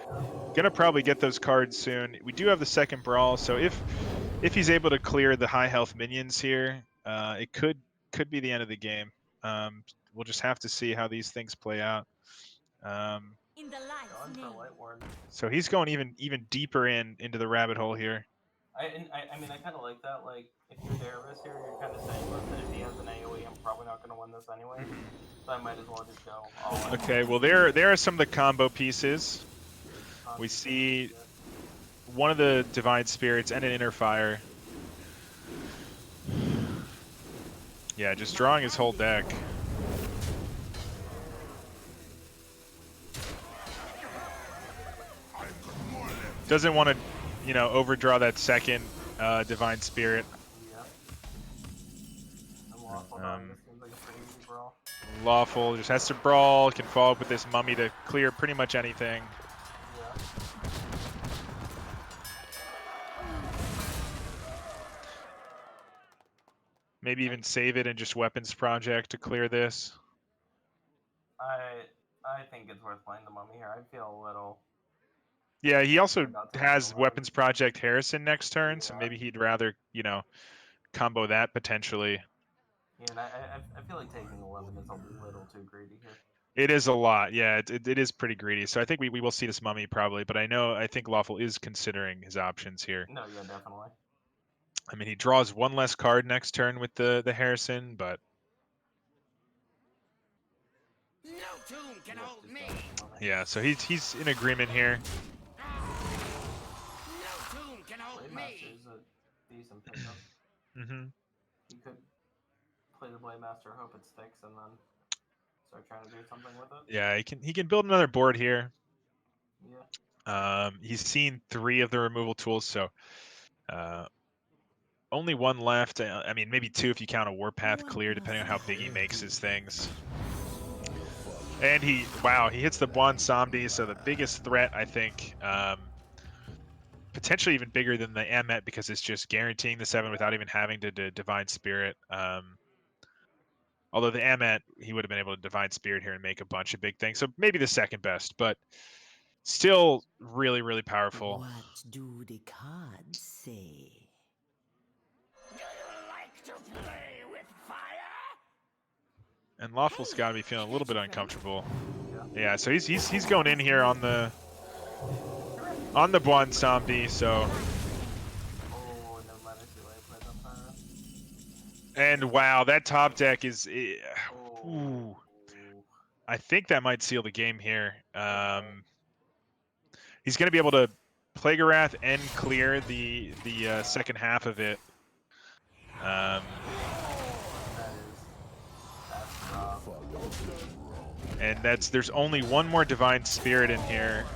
C: gonna probably get those cards soon. We do have the second brawl, so if he's able to clear the high health minions here, it could be the end of the game. We'll just have to see how these things play out.
B: In the light's
G: Going for
B: name.
G: Light Ward.
C: So he's going even deeper into the rabbit hole here.
G: I mean, I kind of like that. Like, if you're Derivus here, you're kind of saying, listen, if he has an AoE, I'm probably not going to win this anyway. So I might as well just go all in.
C: Okay, well there are some of the combo pieces. We see one of the Divine Spirits and an Inner Fire. Yeah, just drawing his whole deck. Doesn't want to, overdraw that second Divine Spirit.
G: Yeah. And Lawfuldog, this seems like a pretty easy brawl.
C: Lawful just has to brawl, can follow up with this mummy to clear pretty much anything.
G: Yeah.
C: Maybe even save it and just Weapons Project to clear this.
G: I think it's worth playing the mummy here. I feel a little.
C: Yeah, he also
G: about taking
C: has
G: 11.
C: Weapons Project Harrison next turn, so
G: Yeah.
C: maybe he'd rather, combo that potentially.
G: Yeah, and I feel like taking 11 is a little too greedy here.
C: It is a lot, yeah. It is pretty greedy. So I think we will see this mummy probably, but I think Lawful is considering his options here.
G: No, yeah, definitely.
C: I mean, he draws one less card next turn with the Harrison, but
F: No tomb can
G: Yeah,
F: hold
G: just
F: me.
G: go with the mummy.
C: yeah. So he's in agreement here.
F: No tomb can hold
G: Blade
F: me.
G: Master is a decent pickup.
C: Hmm.
G: You could play the Blade Master, hope it sticks, and then start trying to do something with it.
C: Yeah, he can build another board here.
G: Yeah.
C: He's seen 3 of the removal tools, so only 1 left. I mean, maybe 2 if you count a Warpath clear, depending on how big he makes his things. And he hits the Bwonsamdi, so the biggest threat, I think, potentially even bigger than the Amet because it's just guaranteeing the 7 without even having to Divine Spirit. Although the Amet, he would have been able to Divine Spirit here and make a bunch of big things. So maybe the second best, but still really, really powerful.
H: What do the cards say?
F: Do you like to play with fire?
C: And Lawful's got to be feeling a little bit
B: That's right.
C: uncomfortable. Yeah, so he's going in here on the Bwonsamdi, so.
G: Oh, no matter too late, play the fire.
C: And wow, that top deck is.
G: Oh.
C: Ooh, I think that might seal the game here. He's going to be able to Plagueorath and clear the second half of it.
G: That's rough.
C: And there's only one more Divine Spirit in here.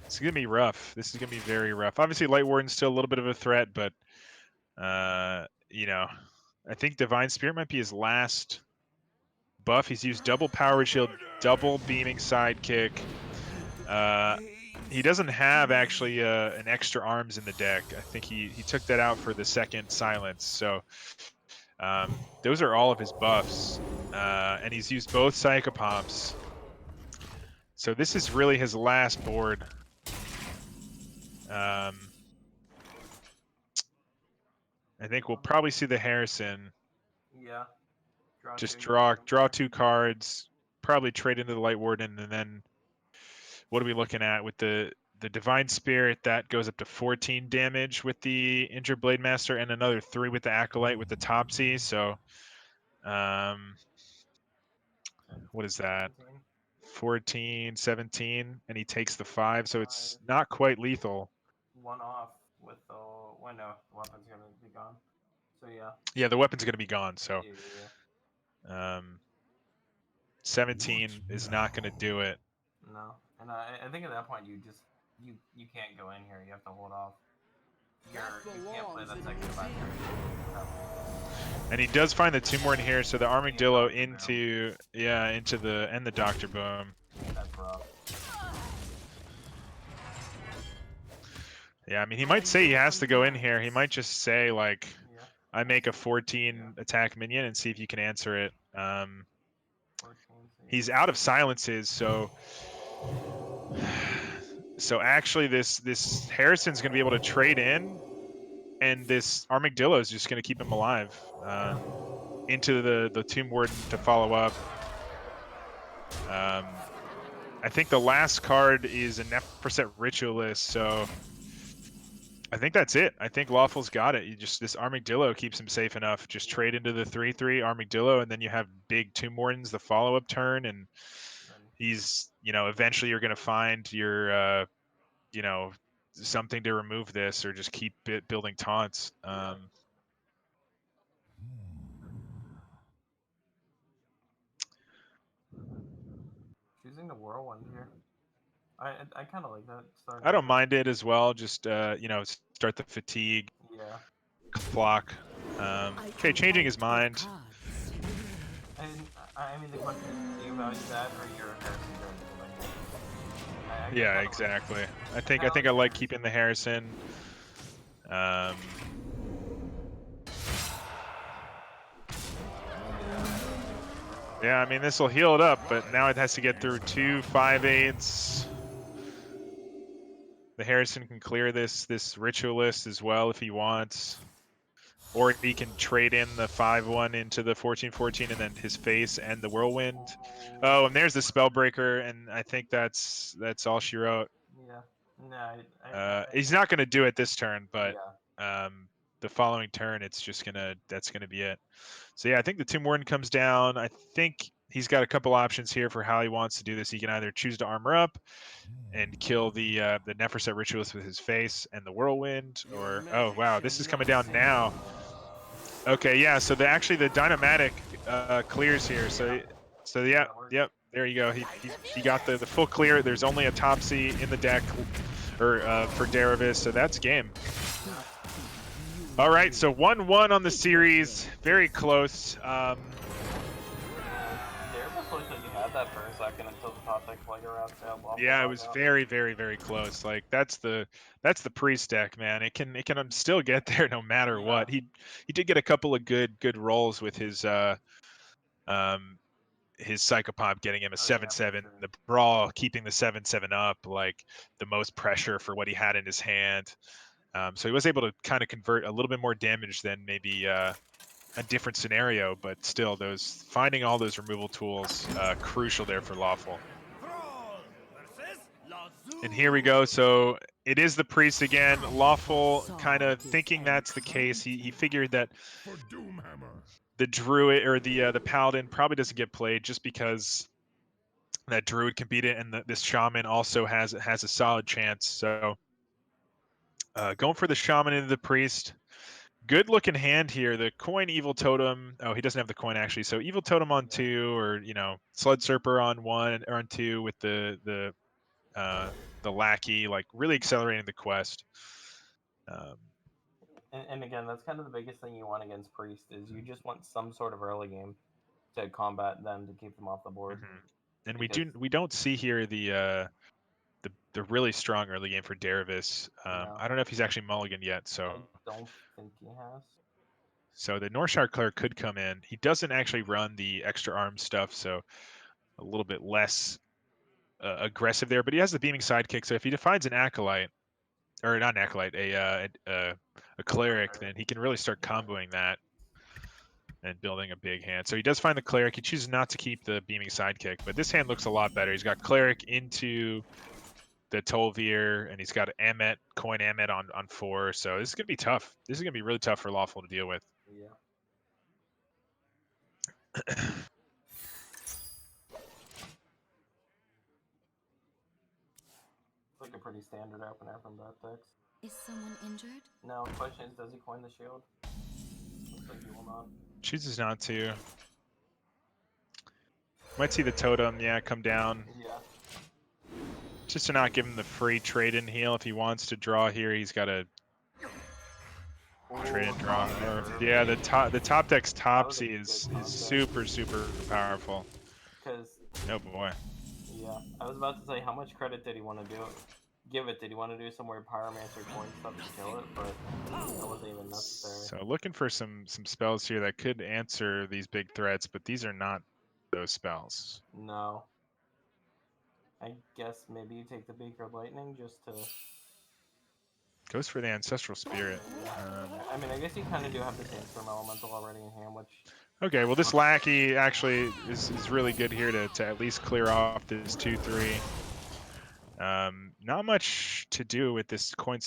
C: It's gonna be rough. This is gonna be very rough. Obviously, Light Warden's still a little bit of a threat, but I think Divine Spirit might be his last buff. He's used double Power Shield, double Beaming Sidekick. He doesn't have actually an extra arms in the deck. I think he took that out for the second Silence. So those are all of his buffs, and he's used both Psychopomps. So this is really his last board. I think we'll probably see the Harrison.
G: Yeah.
C: Just
G: two,
C: draw 2 cards, probably trade into the Light Warden, and then what are we looking at with the Divine Spirit? That goes up to 14 damage with the Injured Blade Master, and another 3 with the Acolyte with the Topsy. So, what is that?
G: 17.
C: 14, 17, and he takes the 5, so it's not quite lethal.
G: One off with the. Well, no, the weapon's gonna be gone. So yeah.
C: Yeah, the weapon's going to be gone, so
G: Yeah.
C: 17 is not going to do it.
G: No, and I think at that point you can't go in here. You have to hold off. you can't play that second back.
C: And he does find the two more in here, so the Armadillo into the Dr. Boom.
G: That's rough.
C: Yeah, I mean he might say he has to go in here. He might just say like,
G: Yeah.
C: I make a 14 attack minion and see if you can answer it.
G: 14,
C: He's out of silences, so actually this Harrison's gonna be able to trade in, and this Armadillo is just gonna keep him alive. Into the Tomb Warden to follow up. I think the last card is a Neferset Ritualist, so I think that's it. I think Lawful's got it. This Armadillo keeps him safe enough. Just trade into the 3/3 Armadillo, and then you have big Tomb Wardens the follow-up turn, and he's, eventually you're gonna find your something to remove this, or just keep building taunts.
G: Choosing the Whirlwind here. I kind of like that.
C: I don't mind it as well. Just start the fatigue clock. Okay, changing his mind.
G: I mean, the question is, do you value that or your Harrison Jones?
C: Yeah, exactly. I think I like keeping the Harrison. Yeah, I mean this will heal it up, but now it has to get through 2 5/8s. The Harrison can clear this Ritualist as well if he wants. Or he can trade in the 5/1 into the 14/14 and then his face and the Whirlwind. Oh, and there's the Spellbreaker, and I think that's all she wrote.
G: Yeah. No,
C: he's not going to do it this turn, but the following turn that's gonna be it. So yeah, I think the Tomb Warden comes down. I think he's got a couple options here for how he wants to do this. He can either choose to armor up and kill the Neferset Ritualist with his face and the Whirlwind, or oh wow, this is coming down now. Okay, yeah. So the Dynamatic clears here. So yeah, yep. There you go. He got the full clear. There's only a Topsy in the deck, or for Derivus. So that's game. All right. So 1-1 on the series. Very close.
G: Derivus looked like he had that for a second until the top deck played around.
C: Yeah, it was very, very, very close. Like that's the priest deck, man. It can still get there no matter what. He did get a couple of good rolls with his Psychopomp getting him a 7/7, the Brawl keeping the 7/7 up, like the most pressure for what he had in his hand. So he was able to kind of convert a little bit more damage than maybe a different scenario, but still finding all those removal tools crucial there for Lawful. And here we go. So it is the priest again. Lawful kind of thinking that's the case. He figured that the druid or the paladin probably doesn't get played just because that druid can beat it, and this shaman also has a solid chance. So going for the shaman into the priest. Good looking hand here. The coin Evil Totem. Oh, he doesn't have the coin actually. So Evil Totem on 2, or Slud Serper on 1 or on 2 with the lackey, like really accelerating the quest.
G: And again, that's kind of the biggest thing you want against priest is you just want some sort of early game to combat them to keep them off the board.
C: And we don't see here the really strong early game for Derivus. I don't know if he's actually mulliganed yet, so
G: I don't think he has.
C: So the Northshire Cleric could come in. He doesn't actually run the extra arm stuff, so a little bit less aggressive there. But he has the Beaming Sidekick, so if he defines an Acolyte, or not an Acolyte, a Cleric, then he can really start comboing that and building a big hand. So he does find the Cleric. He chooses not to keep the Beaming Sidekick, but this hand looks a lot better. He's got Cleric into the Tolvir, and he's got Emmet, coin Emmet on 4. So this is going to be tough. This is going to be really tough for Lawful to deal with.
G: Yeah. It's like a pretty standard opener from that text.
B: Is someone injured?
G: No, the question is, does he coin the shield? Looks like he will not.
C: Chooses not to. Might see the totem, yeah, come down.
G: Yeah.
C: Just to not give him the free trade-in heal. If he wants to draw here, he's got to Trade and draw. Or,
G: Curve.
C: yeah, the top deck's
G: That was a
C: Topsy
G: good
C: is
G: concept.
C: super powerful.
G: Because,
C: Oh boy.
G: yeah, I was about to say, how much credit did he want to give it? Did he want to do some weird Pyromancer coin stuff to kill it? But that wasn't even necessary.
C: So looking for some spells here that could answer these big threats, but these are not those spells.
G: No. I guess maybe you take the Beaker Lightning just to...
C: Goes for the Ancestral Spirit.
G: I mean, I guess you kind of do have the Sandstorm Elemental already in hand, which...
C: Okay, well this Lackey actually is really good here to at least clear off this 2/3. Not much to do with this coin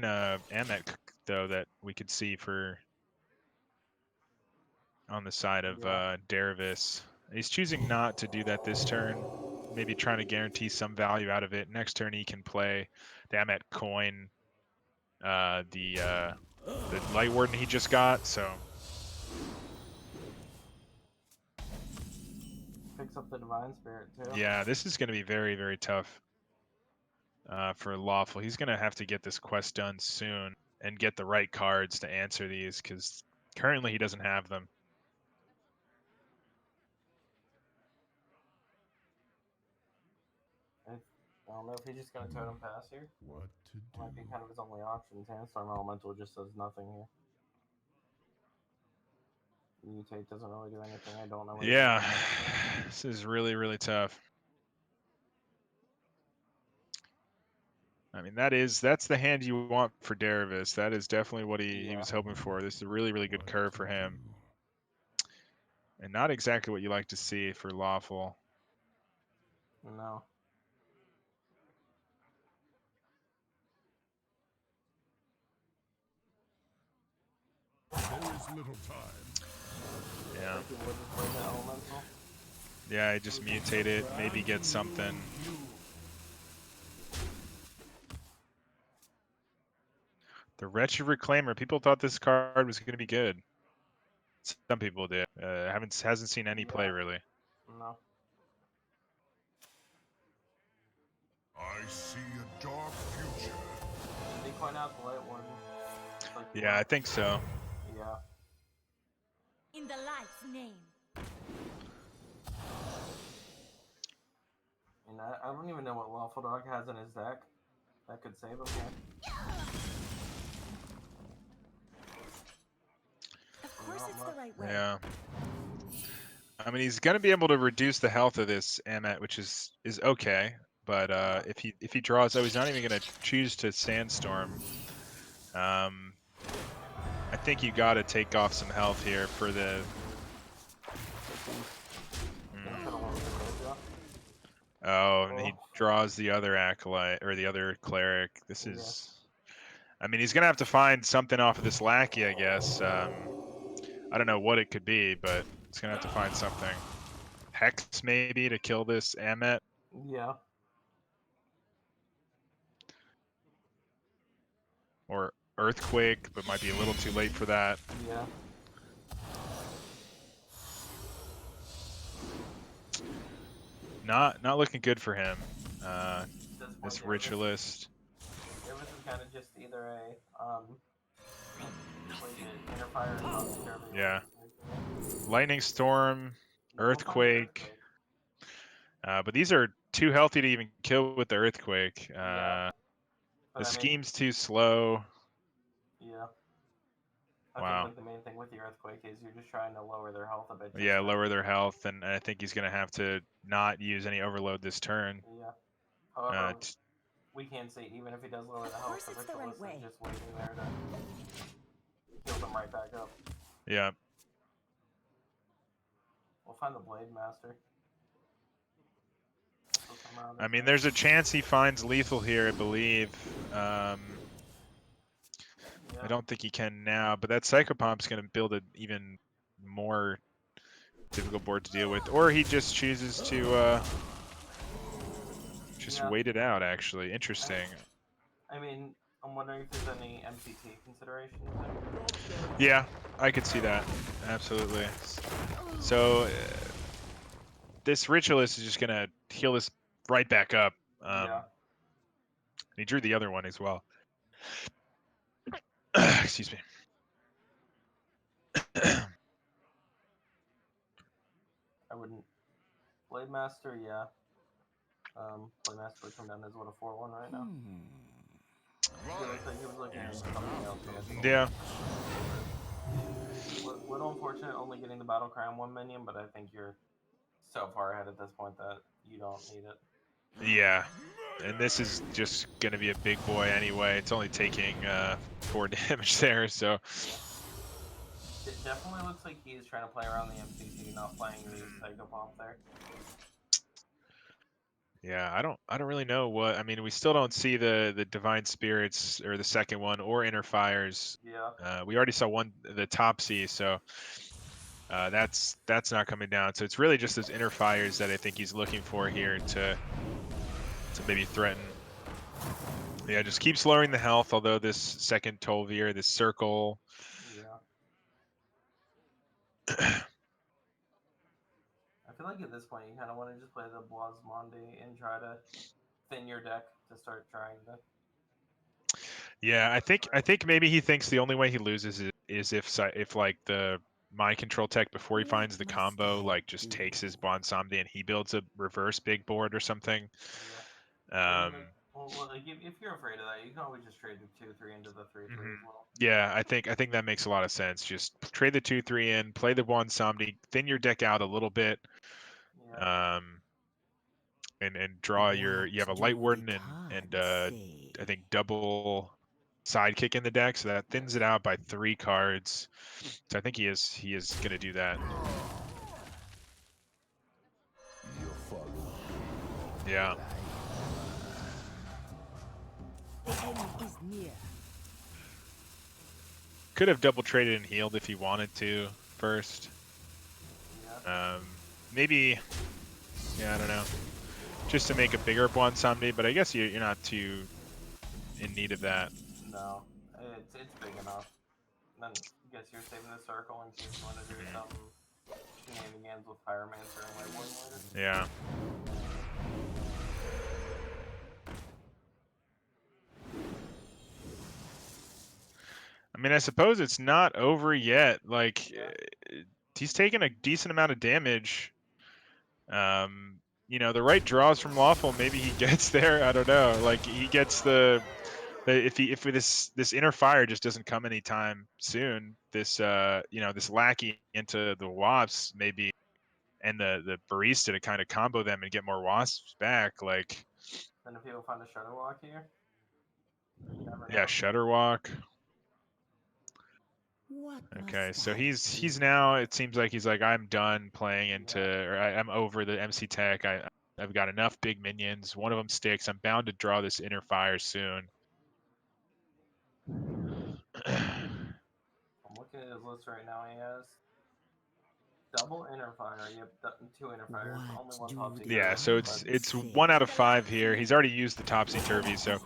C: Amet though that we could see for on the side of Derivus. He's choosing not to do that this turn. Maybe trying to guarantee some value out of it. Next turn he can play the Amet coin, the Light Warden he just got. So
G: Picks up the Divine Spirit, too.
C: yeah, this is going to be very tough for Lawful. He's going to have to get this quest done soon and get the right cards to answer these because currently he doesn't have them.
G: I don't know if he's just going to Totem Pass here.
A: What to do?
G: Might be kind of his only option. Sandstorm Elemental just does nothing here. Mutate doesn't really do anything. I don't know. What
C: Yeah, this is really tough. I mean, that's the hand you want for Derivus. That is definitely what he was hoping for. This is a really good curve for him. And not exactly what you like to see for Lawful.
G: No.
A: There is little time.
C: Yeah.
G: Like he would just play the Elemental.
C: Yeah, I just mutate it, maybe get something. The Wretched Reclaimer. People thought this card was going to be good. Some people did. Hasn't seen any play really.
G: No.
A: I see a dark future.
G: Did he point out the Light Warden? Like,
C: Yeah, I think so.
G: Yeah.
B: In the light's name.
G: And I don't even know what Lawfuldog has in his deck that could save him here.
B: Of course it's the right way.
C: Yeah. I mean, he's going to be able to reduce the health of this Amet, which is okay. But if he draws, he's not even going to choose to Sandstorm. I think you got to take off some health here for the. Oh, and he draws the other Acolyte or the other Cleric. This is. I mean, he's going to have to find something off of this Lackey, I guess. I don't know what it could be, but it's going to have to find something. Hex, maybe, to kill this Amet.
G: Yeah.
C: Or Earthquake, but might be a little too late for that.
G: Yeah.
C: Not looking good for him. This Ritualist.
G: Derivus is kind of just either a inner fire or
C: Yeah. Lightning Storm, Earthquake. But these are too healthy to even kill with the Earthquake. The scheme's too slow.
G: Yeah. I
C: Wow.
G: think like the main thing with the Earthquake is you're just trying to lower their health a bit.
C: Yeah, lower their health, and I think he's going to have to not use any Overload this turn.
G: Yeah. However, we can see even if he does lower the health, the Ritualist is just waiting there to heal them right back up.
C: Yeah.
G: We'll find the Blade Master.
C: I mean, there's a chance he finds lethal here, I believe. I don't think he can now, but that Psychopomp's going to build an even more difficult board to deal with. Or he just chooses to wait it out, actually. Interesting.
G: I mean, I'm wondering if there's any MCT considerations there.
C: Yeah, I could see that. Absolutely. So, this Ritualist is just going to heal this right back up. He drew the other one as well. Excuse me.
G: I wouldn't. Blade Master, yeah. Blade Master would come down as what, a 4-1 right now? He looked like he was looking at something else. When I told him.
C: Yeah.
G: Little unfortunate only getting the Battle Crown 1 minion, but I think you're so far ahead at this point that you don't need it.
C: Yeah. And this is just going to be a big boy anyway. It's only taking 4 damage there, so.
G: It definitely looks like he is trying to play around the MCT, not playing the Psycho Bomb there.
C: Yeah, I don't really know what. I mean, we still don't see the Divine Spirits or the second one or Inner Fires.
G: Yeah.
C: We already saw the Topsy, so that's not coming down. So it's really just those Inner Fires that I think he's looking for here to maybe threaten. Yeah, just keeps lowering the health. Although this second Tolvir, this circle.
G: Yeah. I feel like at this point you kind of want to just play the Blasmondi and try to thin your deck to start trying to.
C: Yeah, I think maybe he thinks the only way he loses is if like the mind control tech before he finds the
H: What must
C: combo
H: I
C: like just
H: do?
C: takes his Bonsomdi and he builds a reverse big board or something.
G: Yeah. I mean,
C: Um,
G: like if you're afraid of that, you can always just trade the 2-3 into the 3-3 as well.
C: yeah, I think that makes a lot of sense. Just trade the 2/3 in, play the Bonsomdi, thin your deck out a little bit.
G: Yeah.
C: And draw you have a Light Warden and I think double sidekick in the deck, so that thins it out by 3 cards. So I think he is gonna do that. Yeah.
H: The end is near.
C: Could have double traded and healed if he wanted to first.
G: Yeah.
C: Maybe, yeah, I don't know. Just to make a bigger Bonsomdi, but I guess you're not too in need of that.
G: No, it's big enough. Then I guess you're saving the circle in case you want to do some shenanigans with Pyromancer and Light Warden later.
C: Yeah. I mean, I suppose it's not over yet. Like, he's taken a decent amount of damage. You know, the right draws from Lawful, maybe he gets there. I don't know. Like, he gets if this Inner Fire just doesn't come anytime soon, this this lackey into the Wasps maybe, and the Barista to kind of combo them and get more Wasps back. Like,
G: Then if he'll find a Shutterwalk here, you never know.
C: yeah, Shutterwalk.
H: What
C: Okay,
H: must
C: so
H: I
C: he's
H: do?
C: now, it seems like he's like, I'm done playing into, or I'm over the MC tech. I've got enough big minions. One of them sticks. I'm bound to draw this Inner Fire soon.
G: I'm looking at his list right now. He has double Inner Fire. Yep, 2 Inner Fires.
H: What
G: Only 1
H: do
G: Topsy.
H: the
C: Yeah, so
H: gods
C: it's
H: say?
C: 1 out of 5 here. He's already used the Topsy Turvy, so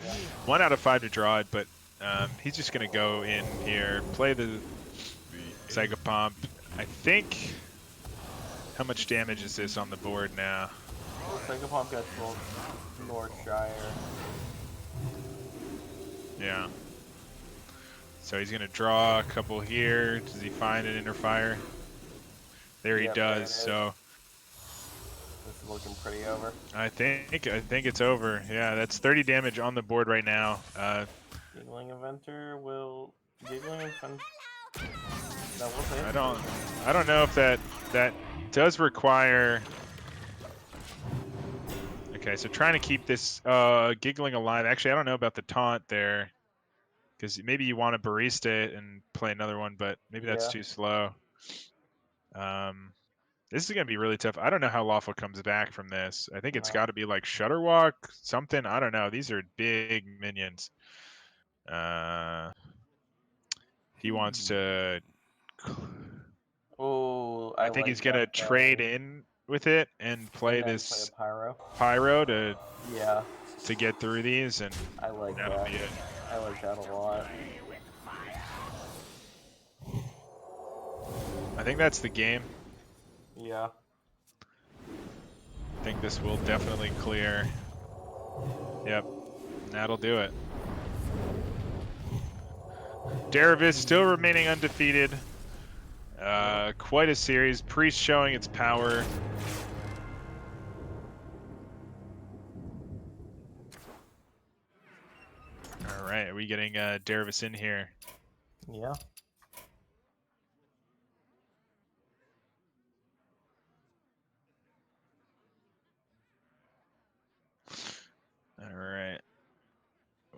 C: 1 out of 5 to draw it, but he's just gonna go in here, play the Psychopomp. I think, how much damage is this on the board now?
G: Psychopomp gets both Northshire.
C: Yeah. So he's gonna draw a couple here. Does he find an Inner Fire? There he
G: Yep, there it
C: does.
G: is.
C: So
G: This is looking pretty over.
C: I think it's over. Yeah, that's 30 damage on the board right now.
G: Giggling Inventor will Giggling Inventor. No, we'll see.
C: I don't know if that does require. Okay, so trying to keep this Giggling alive. Actually, I don't know about the taunt there, because maybe you want to Barista it and play another one, but maybe that's
G: Yeah.
C: too slow. This is gonna be really tough. I don't know how Lawful comes back from this. I think it's got to be like Shutterwalk, something. I don't know. These are big minions. He wants to.
G: Oh,
C: I think he's gonna trade in with it and play this
G: Play a
C: Pyro to
G: Yeah,
C: get through these, and
G: I like
C: that'll
G: that.
C: be it.
G: I like that a lot.
C: I think that's the game.
G: Yeah.
C: I think this will definitely clear. Yep, that'll do it. Derivus still remaining undefeated. Quite a series. Priest showing its power. All right, are we getting Derivus in here?
G: Yeah.
C: All right.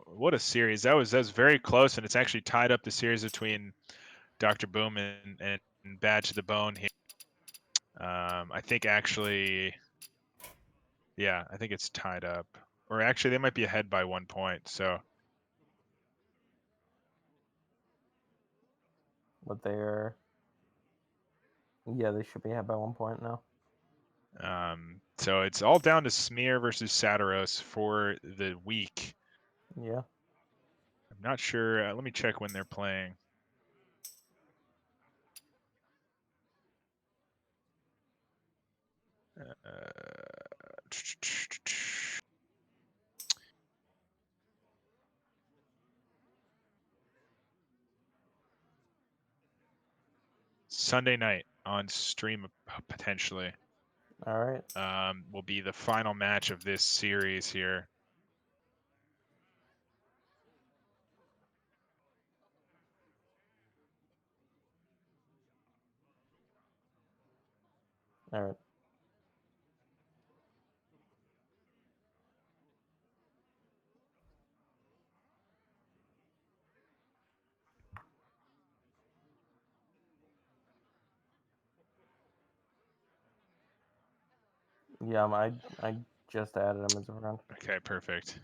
C: What a series. That was very close, and it's actually tied up the series between Dr. Boom and Bad to the Bone here. I think actually, yeah, I think it's tied up. Or actually, they might be ahead by 1 point. So,
G: But they're. Yeah, they should be ahead by 1 point now.
C: so it's all down to Smear versus Satiros for the week.
G: Yeah.
C: I'm not sure. Let me check when they're playing. Sunday night on stream potentially.
G: All right.
C: Will be the final match of this series here.
G: All right. Yeah, I just added him as a friend.
C: Okay, perfect.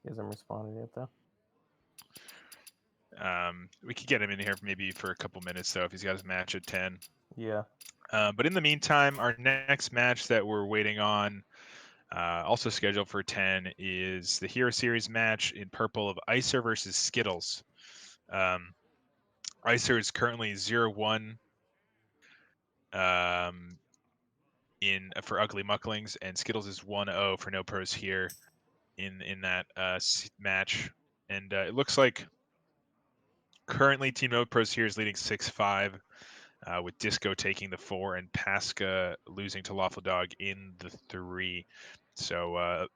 G: He hasn't responded yet though.
C: We could get him in here maybe for a couple minutes though if he's got his match at 10.
G: Yeah.
C: But in the meantime, our next match that we're waiting on, also scheduled for 10, is the Hero Series match in purple of Icer versus Skittles. Icer is currently 0-1 for Ugly Mucklings, and Skittles is 1-0 for No Pros here in that match. And it looks like currently Team No Pros here is leading 6-5. With Disco taking the 4 and Pasca losing to Lawfuldog in the 3. So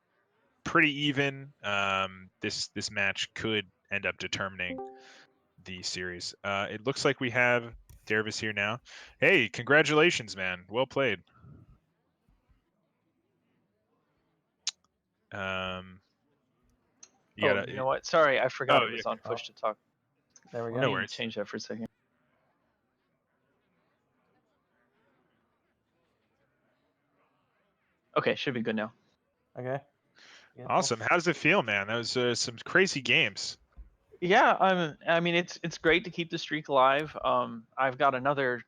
C: pretty even. This match could end up determining the series. It looks like we have Derivus here now. Hey, congratulations, man. Well played. You
I: Oh,
C: gotta,
I: you know what? Sorry, I forgot
C: oh,
I: it was on push to talk.
G: There we
I: Let
G: go.
C: No
I: me
C: worries.
I: change that for a second. Okay, should be good now.
G: Okay. Yeah,
C: Awesome. How does it feel, man? That was some crazy games.
I: Yeah, I mean, it's great to keep the streak alive. I've got another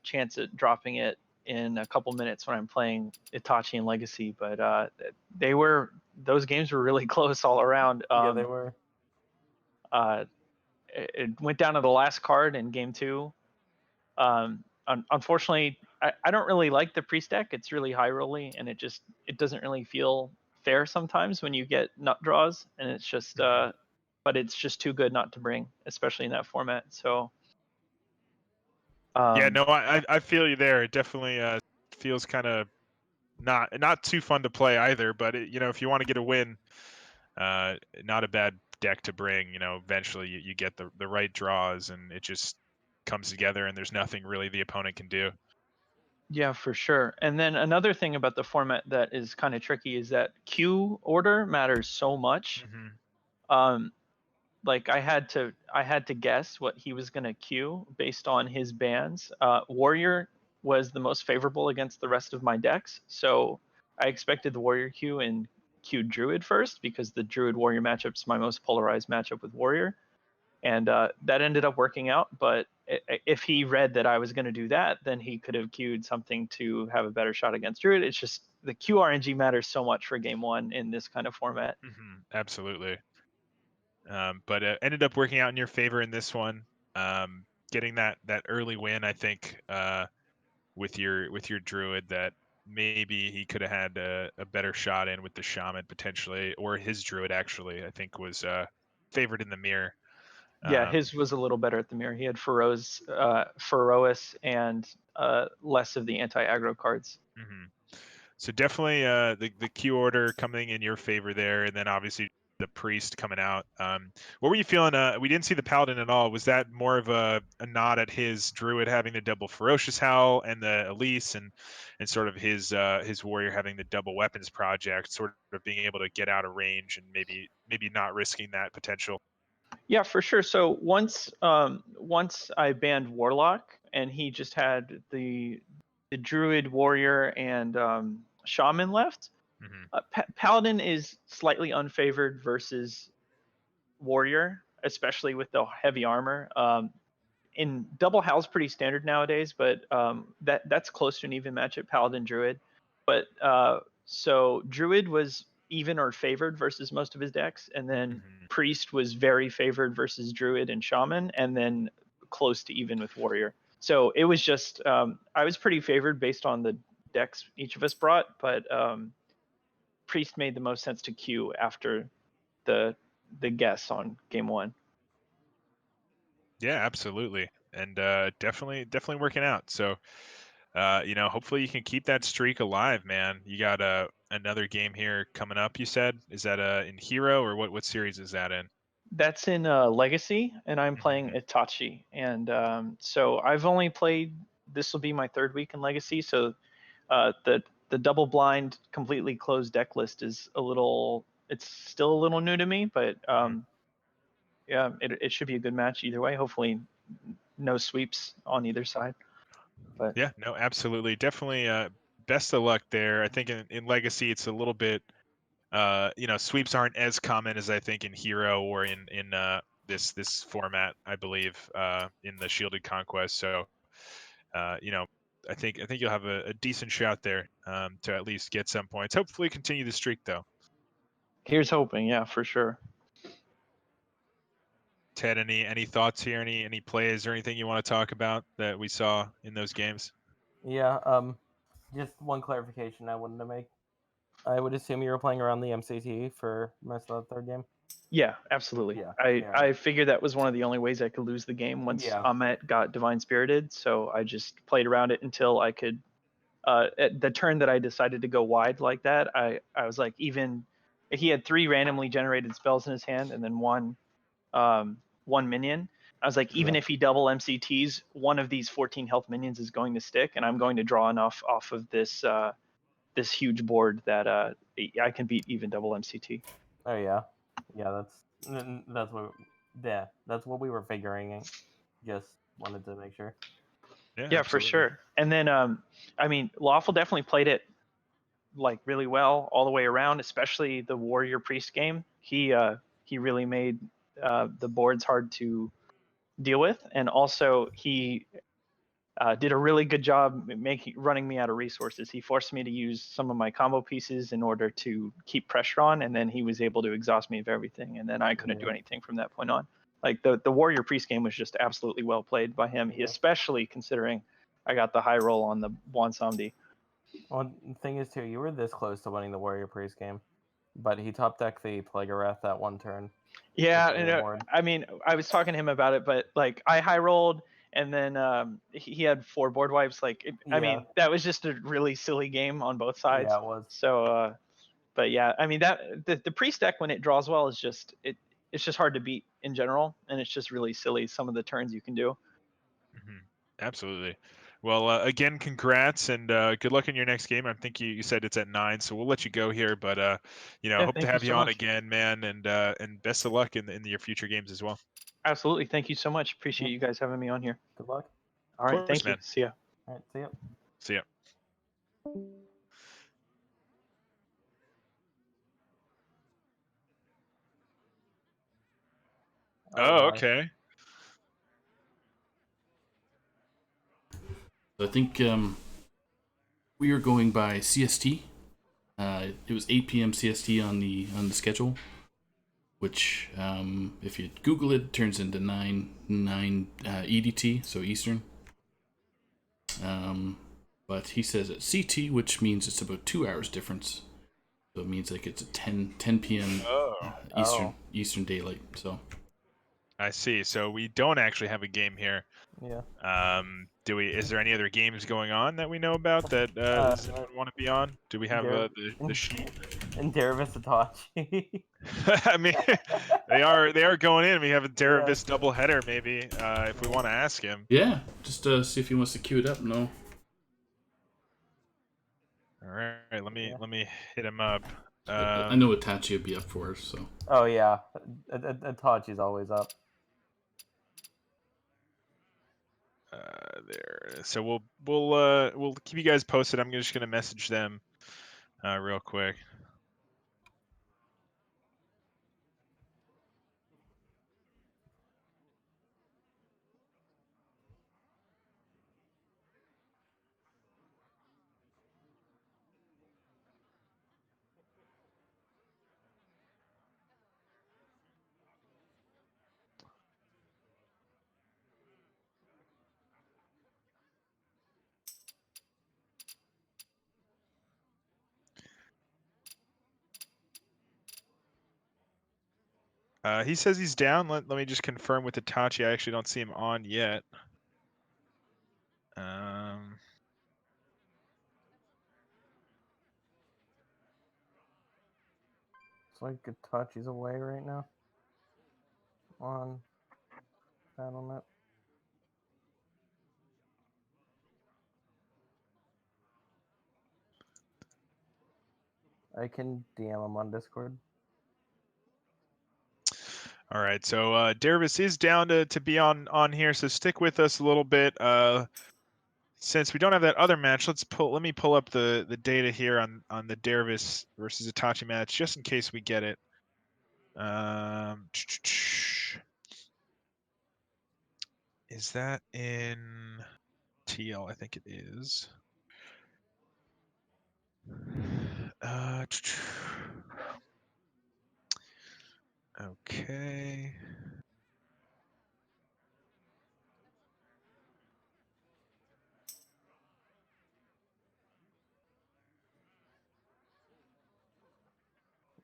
I: chance at dropping it in a couple minutes when I'm playing Itachi and Legacy, but those games were really close all around.
G: Yeah, they were.
I: It went down to the last card in game 2. Unfortunately, I don't really like the priest deck. It's really high rolly, and it doesn't really feel fair sometimes when you get nut draws, and it's just but it's just too good not to bring, especially in that format. So
C: Yeah, no, I feel you there. It definitely feels kind of not too fun to play either. But if you want to get a win, not a bad deck to bring. Eventually you get the right draws, and it just comes together, and there's nothing really the opponent can do.
I: yeah, for sure. And then another thing about the format that is kind of tricky is that queue order matters so much.
C: Mm-hmm.
I: Like I had to guess what he was going to queue based on his bans. Warrior was the most favorable against the rest of my decks, so I expected the Warrior queue and queued Druid first because the Druid Warrior matchup's my most polarized matchup with Warrior, and that ended up working out. But if he read that I was going to do that, then he could have queued something to have a better shot against Druid. It's just the QRNG matters so much for game 1 in this kind of format.
C: Mm-hmm. Absolutely. But it ended up working out in your favor in this one. Getting that early win, I think, with your Druid that maybe he could have had a better shot in with the shaman potentially, or his druid actually, I think was favored in the mirror.
I: Yeah, his was a little better at the mirror. He had Ferois and less of the anti-aggro cards.
C: Mhm. So definitely the Q order coming in your favor there, and then obviously the priest coming out. What were you feeling? We didn't see the paladin at all. Was that more of a nod at his druid having the double ferocious howl and the Elise, and sort of his warrior having the double weapons project, sort of being able to get out of range and maybe not risking that potential?
I: Yeah, for sure. So once I banned Warlock and he just had the Druid, Warrior, and Shaman left,
C: Hmm.
I: Paladin is slightly unfavored versus Warrior, especially with the heavy armor. In double howl's pretty standard nowadays, but that's close to an even matchup, Paladin Druid. But so Druid was even or favored versus most of his decks, and then
C: Hmm.
I: Priest was very favored versus Druid and Shaman, and then close to even with Warrior. So it was just I was pretty favored based on the decks each of us brought, but Priest made the most sense to queue after the guess on game one.
C: Yeah, absolutely, and definitely working out. So hopefully you can keep that streak alive, man. You got another game here coming up. You said, is that in Hero, or what series is that in?
I: That's in Legacy, and I'm playing
C: Mhm.
I: Itachi. And so I've only played. This will be my third week in Legacy. So the double blind, completely closed deck list is a little. It's still a little new to me, but
C: Mhm.
I: yeah, it should be a good match either way. Hopefully, no sweeps on either side. But
C: Yeah, no, absolutely, definitely. Best of luck there. I think in Legacy it's a little bit. Sweeps aren't as common as I think in Hero or in this format. I believe in the Shielded Conquest. So uh, you know, I think you'll have a decent shot there to at least get some points. Hopefully, continue the streak though.
I: here's hoping, yeah, for sure.
C: Ted, any thoughts here? Any plays or anything you want to talk about that we saw in those games?
G: Yeah. Just one clarification I wanted to make. I would assume you were playing around the MCT for most of the third game.
I: Yeah, absolutely.
G: Yeah,
I: I
G: yeah.
I: I figured that was one of the only ways I could lose the game once
G: Yeah.
I: Ahmet got Divine Spirited. So I just played around it until I could. At the turn that I decided to go wide like that, I was like, even he had 3 randomly generated spells in his hand and then one minion. I was like, even
G: Yeah.
I: if he double MCTs, one of these 14 health minions is going to stick, and I'm going to draw enough off of this huge board that I can beat even double MCT.
G: Oh yeah. Yeah. That's what. Yeah. That's what we were figuring. Just wanted to make sure.
C: Yeah,
I: Yeah, for
C: absolutely.
I: sure. And then I mean, Lawful definitely played it like really well all the way around, especially the Warrior Priest game. He really made the boards hard to deal with, and also he did a really good job running me out of resources. He forced me to use some of my combo pieces in order to keep pressure on, and then he was able to exhaust me of everything, and then I couldn't do
G: Yeah.
I: anything from that point on. Like the Warrior Priest game was just absolutely well played by him. He,
G: Yeah.
I: especially considering I got the high roll on the Wansamdi.
G: Well, the thing is too, you were this close to winning the Warrior Priest game, but he top decked the Plaguearath that one turn.
I: Yeah,
G: Took away
I: and,
G: the board.
I: I mean, I was talking to him about it, but like I high rolled, and then he had 4 board wipes. Like, I
G: Yeah.
I: mean, that was just a really silly game on both sides.
G: Yeah, it was.
I: So, but yeah, I mean that the priest deck when it draws well is just it's just hard to beat in general, and it's just really silly some of the turns you can do.
C: Hmm. Absolutely. Well, again, congrats and good luck in your next game. I think you said it's at 9, so we'll let you go here. But
I: Yeah,
C: hope to
I: thank you
C: have
I: so
C: you on
I: much.
C: again, man. And best of luck in your future games as well.
I: Absolutely, thank you so much. Appreciate
G: Yep.
I: you guys having me on here.
G: Good luck.
I: All
C: Of
I: right,
C: course,
I: thank you.
C: man.
I: See ya.
G: All right. See ya.
C: See ya.
G: Oh
C: Oh,
G: my.
C: okay.
D: I think we are going by CST. It was 8 p.m. CST on the schedule, which if you Google it, turns into 9 EDT, so Eastern. But he says at CT, which means it's about 2 hours difference. So it means like it's a 10 p.m.
C: Oh,
D: Eastern daylight. So
C: I see. So we don't actually have a game here.
G: Yeah.
C: Do we? Is there any other games going on that we know about that does anyone want to be on? Do we have the sheet?
G: And Derivus Itachi.
C: I mean, they are going in. We have a
G: Yeah.
C: Derivus doubleheader maybe if we want to ask him.
D: yeah, just see if he wants to queue it up. No.
C: All right, let me hit him up.
D: I know Itachi would be up for it, so.
G: Oh yeah, Itachi's always up.
C: There. So we'll keep you guys posted. I'm just gonna message them real quick. He says he's down. Let me just confirm with Itachi. I actually don't see him on yet.
G: It's like Itachi's away right now. On BattleNet. I can DM him on Discord.
C: All right, so Derivus is down to be on here, so stick with us a little bit. Since we don't have that other match, let me pull up the data here on the Derivus versus Itachi match, just in case we get it. Is that in TL? I think it is. Okay.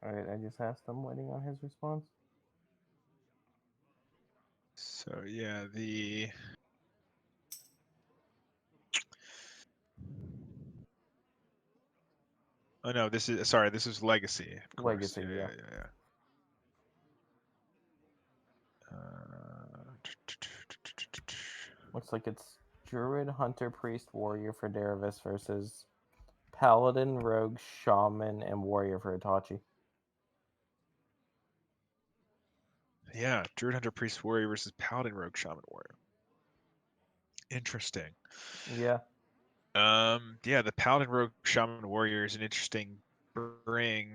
G: Alright, I just asked him, waiting on his response.
C: So yeah, the oh no, this is Legacy, of course.
G: Legacy, yeah.
C: Yeah.
G: Looks like it's Druid, Hunter, Priest, Warrior for Derivus versus Paladin, Rogue, Shaman, and Warrior for Itachi.
C: Yeah, Druid Hunter Priest Warrior versus Paladin Rogue Shaman Warrior. Interesting.
G: Yeah.
C: Yeah, the Paladin Rogue Shaman Warrior is an interesting bring.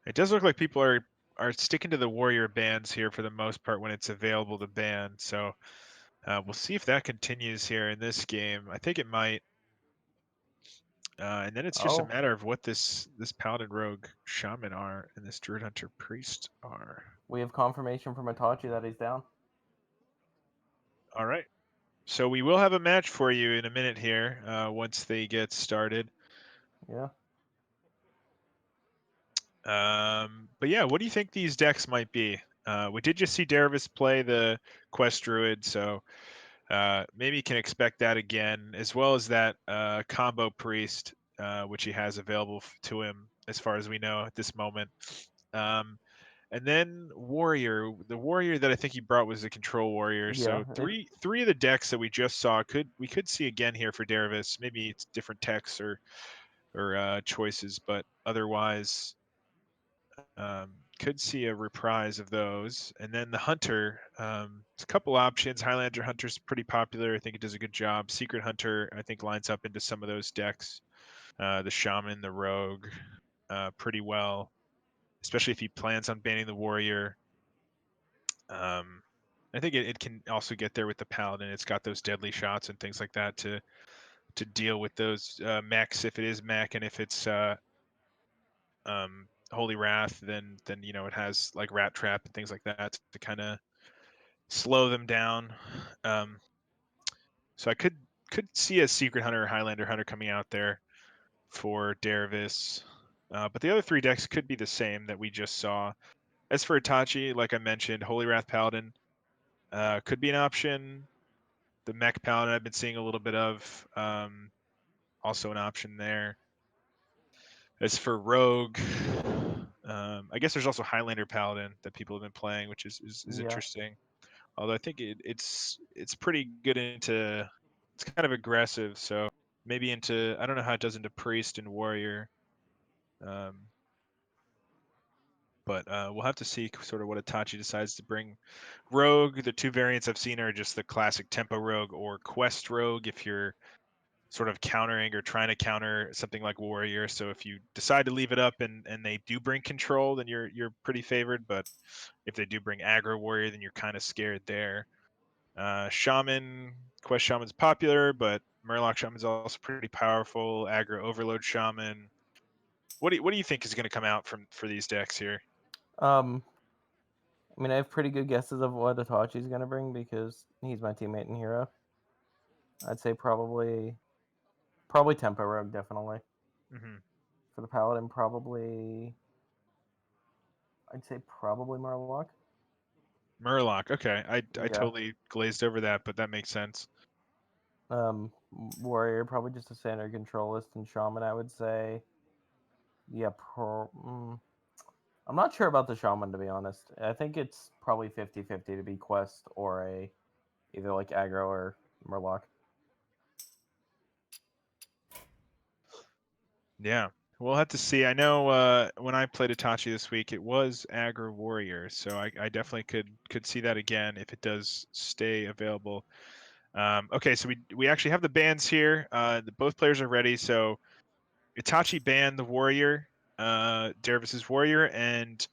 C: It does look like people are sticking to the Warrior bans here for the most part when it's available to ban. So we'll see if that continues here in this game. I think it might. And then it's just a matter of what this Paladin Rogue Shaman are and this Druid Hunter Priest are.
G: We have confirmation from Itachi that he's down.
C: All right. So we will have a match for you in a minute here once they get started.
G: Yeah.
C: But yeah, what do you think these decks might be? We did just see Derivus play the Quest Druid, so maybe you can expect that again, as well as that combo Priest, which he has available to him, as far as we know at this moment. And then Warrior, the Warrior that I think he brought was the Control Warrior. So three of the decks that we just saw we could see again here for Derivus. Maybe it's different techs or choices, but otherwise could see a reprise of those. And then the Hunter, a couple options. Highlander Hunter's pretty popular. I think it does a good job. Secret Hunter, I think, lines up into some of those decks. The Shaman, the Rogue, pretty well, especially if he plans on banning the Warrior. I think it can also get there with the Paladin. It's got those deadly shots and things like that to deal with those mechs if it is mech, and if it's Holy Wrath, then it has like Rat Trap and things like that to kind of slow them down. So I could see a Secret Hunter or Highlander Hunter coming out there for Derivus. But the other 3 decks could be the same that we just saw. As for Itachi, like I mentioned, Holy Wrath Paladin could be an option. The Mech Paladin I've been seeing a little bit of, also an option there. As for Rogue, I guess there's also Highlander Paladin that people have been playing, which is
G: Yeah.
C: interesting. Although I think it's pretty good into, it's kind of aggressive, so maybe into, I don't know how it does into Priest and Warrior. But we'll have to see sort of what Itachi decides to bring. Rogue, the 2 variants I've seen are just the classic Tempo Rogue or Quest Rogue if you're sort of countering or trying to counter something like Warrior. So if you decide to leave it up and they do bring control, then you're pretty favored. But if they do bring aggro Warrior, then you're kind of scared there. Shaman, Quest Shaman's popular, but Murloc Shaman's also pretty powerful. Aggro Overload Shaman. What do you think is going to come out for these decks here?
G: I mean, I have pretty good guesses of what Itachi's gonna bring because he's my teammate in Hero. I'd say probably Tempo Rogue, definitely.
C: Mm-hmm.
G: For the Paladin, probably I'd say probably Murloc.
C: Murloc. Okay, I
G: Yeah.
C: totally glazed over that, but that makes sense.
G: Warrior, probably just a standard control list, and Shaman, I would say. Yeah, I'm not sure about the Shaman, to be honest. I think it's probably 50-50 to be Quest or either like aggro or Murloc.
C: Yeah, we'll have to see. I know when I played Itachi this week, it was aggro Warrior, so I definitely could see that again if it does stay available. Okay, so we actually have the bans here. Both players are ready. So Itachi banned the Warrior, Derivus' Warrior, and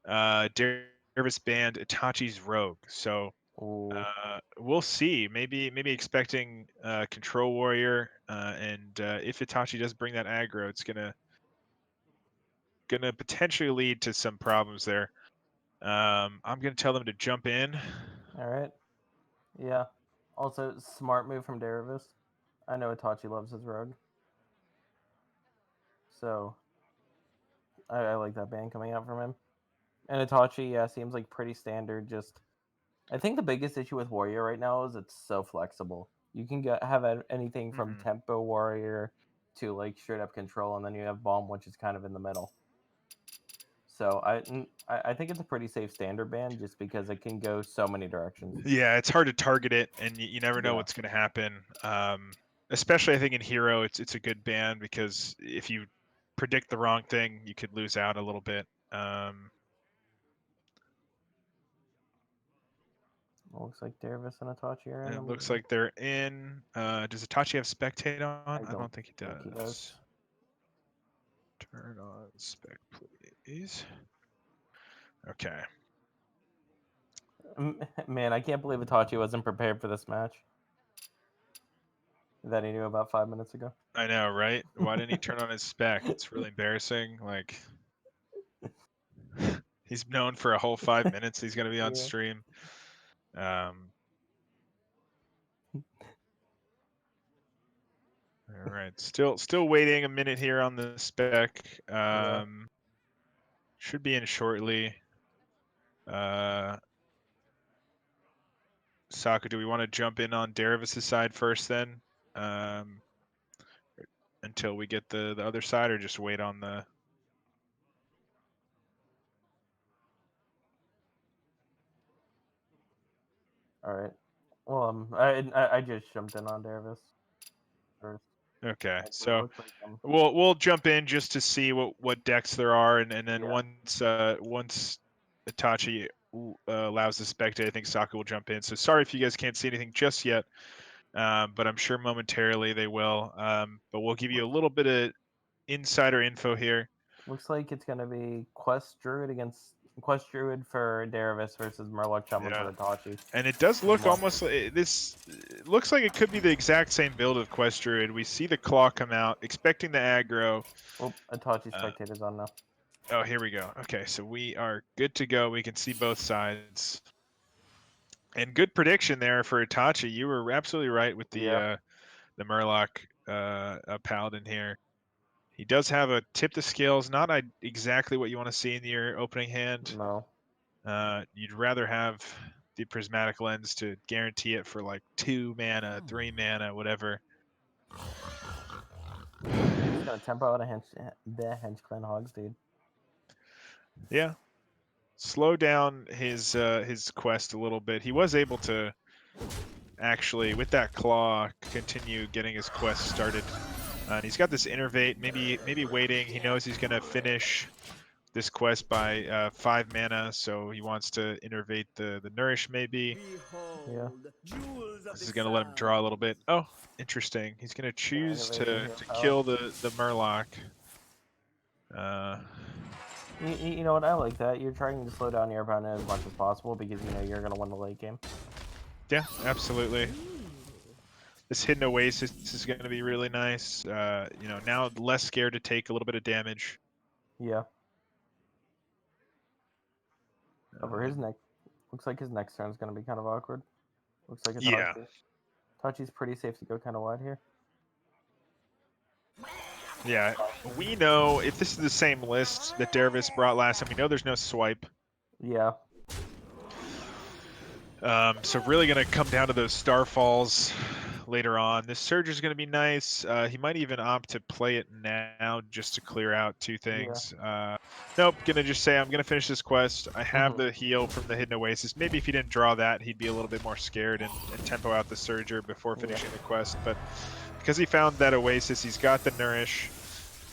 C: Derivus banned Itachi's Rogue. So
G: Ooh.
C: we'll see. Maybe expecting Control Warrior, and if Itachi does bring that aggro, it's gonna potentially lead to some problems there. I'm gonna tell them to jump in.
G: All right. Yeah. Also, smart move from Derivus. I know Itachi loves his Rogue. So, I like that ban coming out from him. And Itachi, yeah, seems like pretty standard. Just, I think the biggest issue with Warrior right now is it's so flexible. You can have anything from
C: Mhm.
G: Tempo Warrior to like straight up Control, and then you have Bomb, which is kind of in the middle. So I think it's a pretty safe standard ban just because it can go so many directions.
C: Yeah, it's hard to target it, and you never know
G: Yeah.
C: what's gonna happen. Especially I think in Hero, it's a good ban because if you predict the wrong thing, you could lose out a little bit.
G: Looks like Derivus and Itachi are in.
C: And it looks like they're in. Does Itachi have Spectate on? I don't think he does.
G: He does.
C: Turn on spec, please. Okay.
G: Man, I can't believe Itachi wasn't prepared for this match. That he knew about 5 minutes ago.
C: I know, right? Why didn't he turn on his spec? It's really embarrassing. Like, he's known for a whole 5 minutes. He's gonna be on
G: Yeah.
C: stream. All right, still waiting a minute here on the spec. Should be in shortly. Saka, do we want to jump in on Derivus' side first then? Until we get the other side, or just wait on the...
G: All right. Well, I just jumped in on Derivus first.
C: Okay,
G: It
C: so
G: looks like,
C: we'll jump in just to see what decks there are, and then
G: Yeah.
C: once Itachi allows the spectate, I think Saka will jump in. So sorry if you guys can't see anything just yet, but I'm sure momentarily they will. But we'll give you a little bit of insider info here.
G: Looks like it's gonna be Quest Druid for Derivus versus Murloc Shaman
C: Yeah.
G: for Itachi.
C: And it does look almost like this. It looks like it could be the exact same build of Quest Druid. We see the claw come out, expecting the aggro.
G: Oh, Itachi spectator's on now.
C: Oh, here we go. Okay, so we are good to go. We can see both sides. And good prediction there for Itachi. You were absolutely right with the Murloc paladin here. He does have a tip the scales, not exactly what you want to see in your opening hand.
G: No.
C: You'd rather have the prismatic lens to guarantee it for like 2 mana, 3 mana, whatever.
G: He's gonna tempo out the hench clan hogs, dude.
C: Yeah, slow down his quest a little bit. He was able to actually, with that claw, continue getting his quest started. And he's got this innervate, maybe waiting. He knows he's gonna finish this quest by 5 mana, so he wants to innervate the nourish maybe.
G: Yeah.
C: This is gonna let him draw a little bit. Oh, interesting. He's gonna choose
G: innervate
C: to
G: and heal power.
C: kill the Murloc.
G: You know what? I like that. You're trying to slow down your opponent as much as possible because you know you're gonna win the late game.
C: Yeah, absolutely. This hidden oasis is going to be really nice. You know, now less scared to take a little bit of damage.
G: Yeah. Over his neck. Looks like his next turn's gonna be kind of awkward. Looks like
C: Yeah.
G: Itachi's pretty safe to go kind of wide here.
C: Yeah, we know if this is the same list that Derivus brought last time, we know there's no swipe.
G: Yeah.
C: So really going to come down to those starfalls later on. This Surge is going to be nice. He might even opt to play it now just to clear out 2 things. Nope, going to just say I'm going to finish this quest. I have the heal from the Hidden Oasis. Maybe if he didn't draw that, he'd be a little bit more scared and tempo out the Surger before finishing the quest. But because he found that Oasis, he's got the Nourish.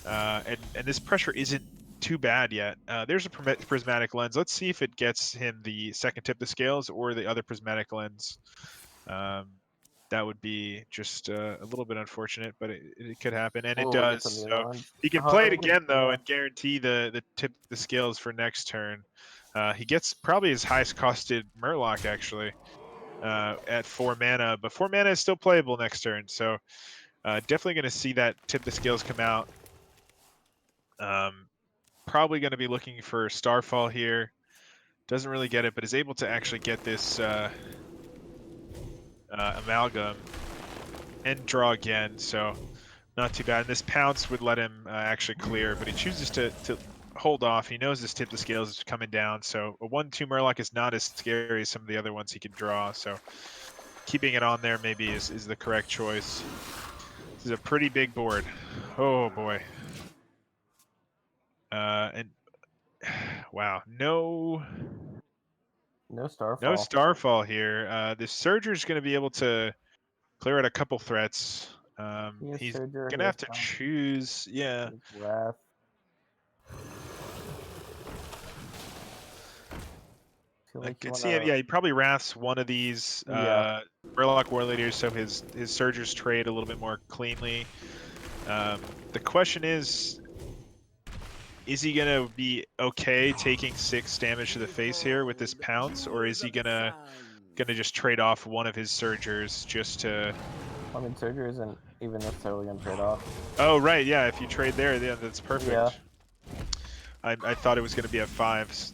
C: And this pressure isn't too bad yet. There's a prismatic lens. Let's see if it gets him the second tip the scales or the other prismatic lens. That would be just a little bit unfortunate, but it could happen, and it does. So he can play it again though and guarantee the tip the scales for next turn. He gets probably his highest costed Murloc actually at 4 mana, but 4 mana is still playable next turn. So definitely going to see that tip the scales come out. Probably going to be looking for Starfall here. Doesn't really get it, but is able to actually get this Amalgam and draw again, so not too bad. And this Pounce would let him actually clear, but he chooses to hold off. He knows this tip the scales is coming down, so a 1/2 Murloc is not as scary as some of the other ones he can draw, so keeping it on there maybe is the correct choice. This is a pretty big board. Oh boy. And wow, no
G: Starfall.
C: No Starfall here. This Surger's going to be able to clear out a couple threats. He's
G: Surger,
C: going to have to choose. Yeah.
G: Wrath.
C: I can see him. Yeah, he probably Wraths one of these Murloc War Leaders, so his Surgers trade a little bit more cleanly. The question is he going to be okay taking 6 damage to the face here with this Pounce, or is he gonna just trade off one of his Surgers just to...
G: I mean, Surger isn't even necessarily gonna trade off.
C: Oh, right, yeah, if you trade there, yeah, that's perfect.
G: Yeah.
C: I thought it was going to be at 5s.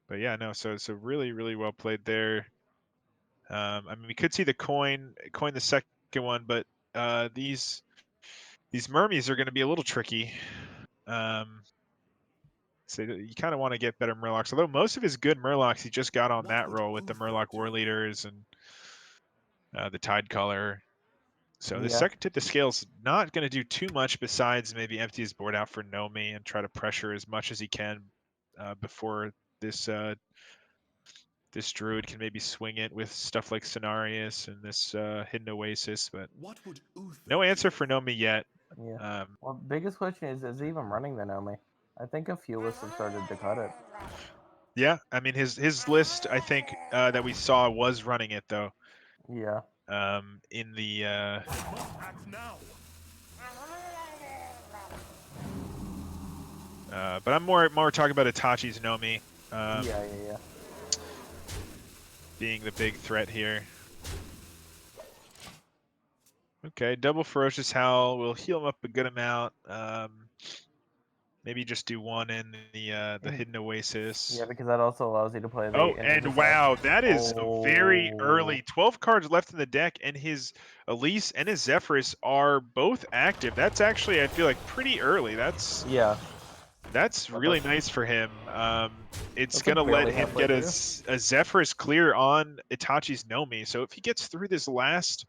C: But yeah, no, so really, really well played there. I mean, we could see the coin the second one, but these Mermies are going to be a little tricky. So you kind of want to get better Murlocs. Although most of his good Murlocs, he just got on that roll with the Murloc War Leaders and the Tide Color. So the second tip the scale's not going to do too much besides maybe empty his board out for Nomi and try to pressure as much as he can before this this Druid can maybe swing it with stuff like Cenarius and this Hidden Oasis. But no answer for Nomi yet.
G: Yeah. Well, biggest question is he even running the Nomi? I think a few lists have started to cut it.
C: Yeah, I mean his list, I think that we saw was running it though.
G: Yeah.
C: In the but I'm more talking about Itachi's Nomi.
G: Yeah.
C: Being the big threat here. Okay, double Ferocious Howl will heal him up a good amount. Maybe just do one in the hidden oasis.
G: Yeah, because that also allows you to play the.
C: Oh,
G: internet
C: and
G: attack.
C: wow, that is a very
G: Oh.
C: early 12 cards left in the deck, and his Elise and his Zephyrus are both active. That's actually, I feel like, pretty early. That's
G: Yeah.
C: really nice for him. It's
G: That's, like,
C: gonna let
G: barely
C: him
G: halfway
C: get
G: through.
C: a Zephyrus clear on Itachi's Nomi. So if he gets through this last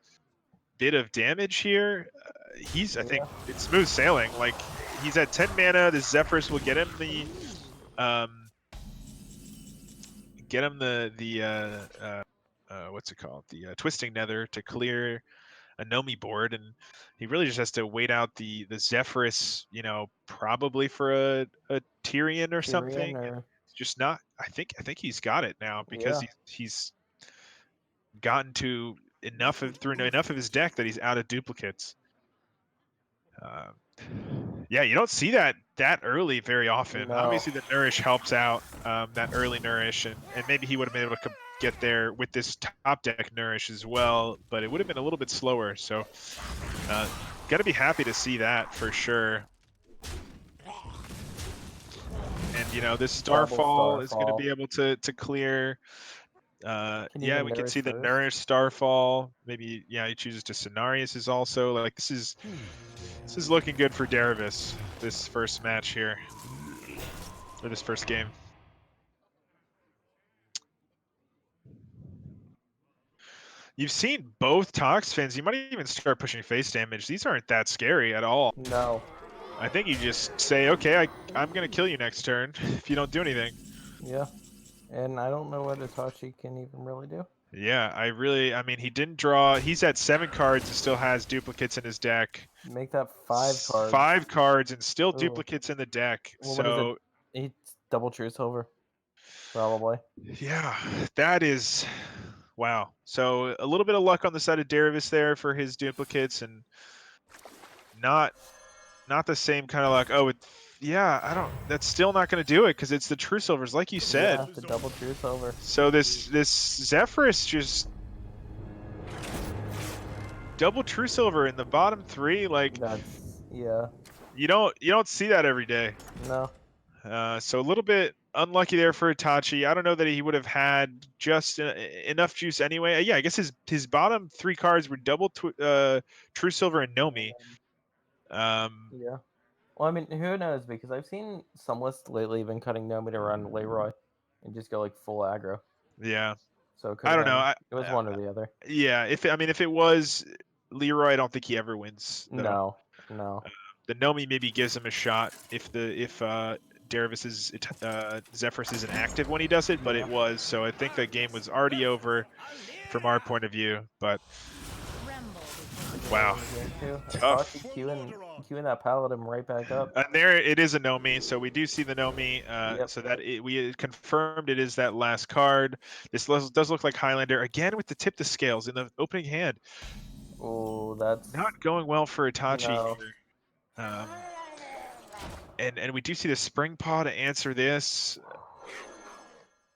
C: bit of damage here, he's, I think, it's smooth sailing. Like, he's at 10 mana. This Zephyrus will get him the what's it called? The Twisting Nether to clear a Nomi board, and he really just has to wait out the Zephyrus, you know, probably for a Tyrion or something.
G: Or...
C: It's just not. I think he's got it now because he's gotten to enough of his deck that he's out of duplicates. Yeah, you don't see that early very often.
G: No.
C: Obviously, the Nourish helps out, that early Nourish, and maybe he would have been able to get there with this top deck Nourish as well, but it would have been a little bit slower. So, got to be happy to see that for sure. And you know, this Starfall is going to be able to clear. Yeah, we can see the Nourish Starfall. Maybe, yeah, he chooses to Cenarius is also like this is looking good for Derivus, this first match here, or this first game. You've seen both Toxfins. You might even start pushing face damage. These aren't that scary at all.
G: No.
C: I think you just say, okay, I'm going to kill you next turn if you don't do anything.
G: Yeah. And I don't know what Itachi can even really do.
C: Yeah, I mean, he didn't draw. He's at 7 cards and still has duplicates in his deck.
G: Make that 5 cards.
C: 5 cards and still duplicates in the deck.
G: Well,
C: so
G: what is it? It's double true silver. Probably.
C: Yeah, that is wow. So a little bit of luck on the side of Derivus there for his duplicates, and not the same kind of luck. Oh, yeah, I don't. That's still not going to do it because it's the true silvers, like you said.
G: Yeah, the double true silver.
C: So this Zephyrus just double true silver in the bottom 3. Like,
G: that's you
C: don't see that every day.
G: No.
C: So a little bit unlucky there for Itachi. I don't know that he would have had just enough juice anyway. Yeah, I guess his bottom 3 cards were double true silver and Nomi.
G: Yeah. Well, I mean, who knows? Because I've seen some lists lately been cutting Nomi to run Leroy and just go like full aggro.
C: Yeah.
G: So
C: I don't know.
G: It was one or the other.
C: Yeah. If it was Leroy, I don't think he ever wins.
G: Though. No.
C: The Nomi maybe gives him a shot if Derivus's Zephyrus isn't active when he does it, but it was. So I think the game was already over from our point of view. But wow, tough.
G: Queuing that Paladin right back up.
C: And there it is a Nomi. So we do see the Nomi. So that we confirmed it is that last card. This does look like Highlander again with the tip the scales in the opening hand.
G: Oh, that's
C: not going well for Itachi
G: No.
C: here. And we do see the Spring Paw to answer this.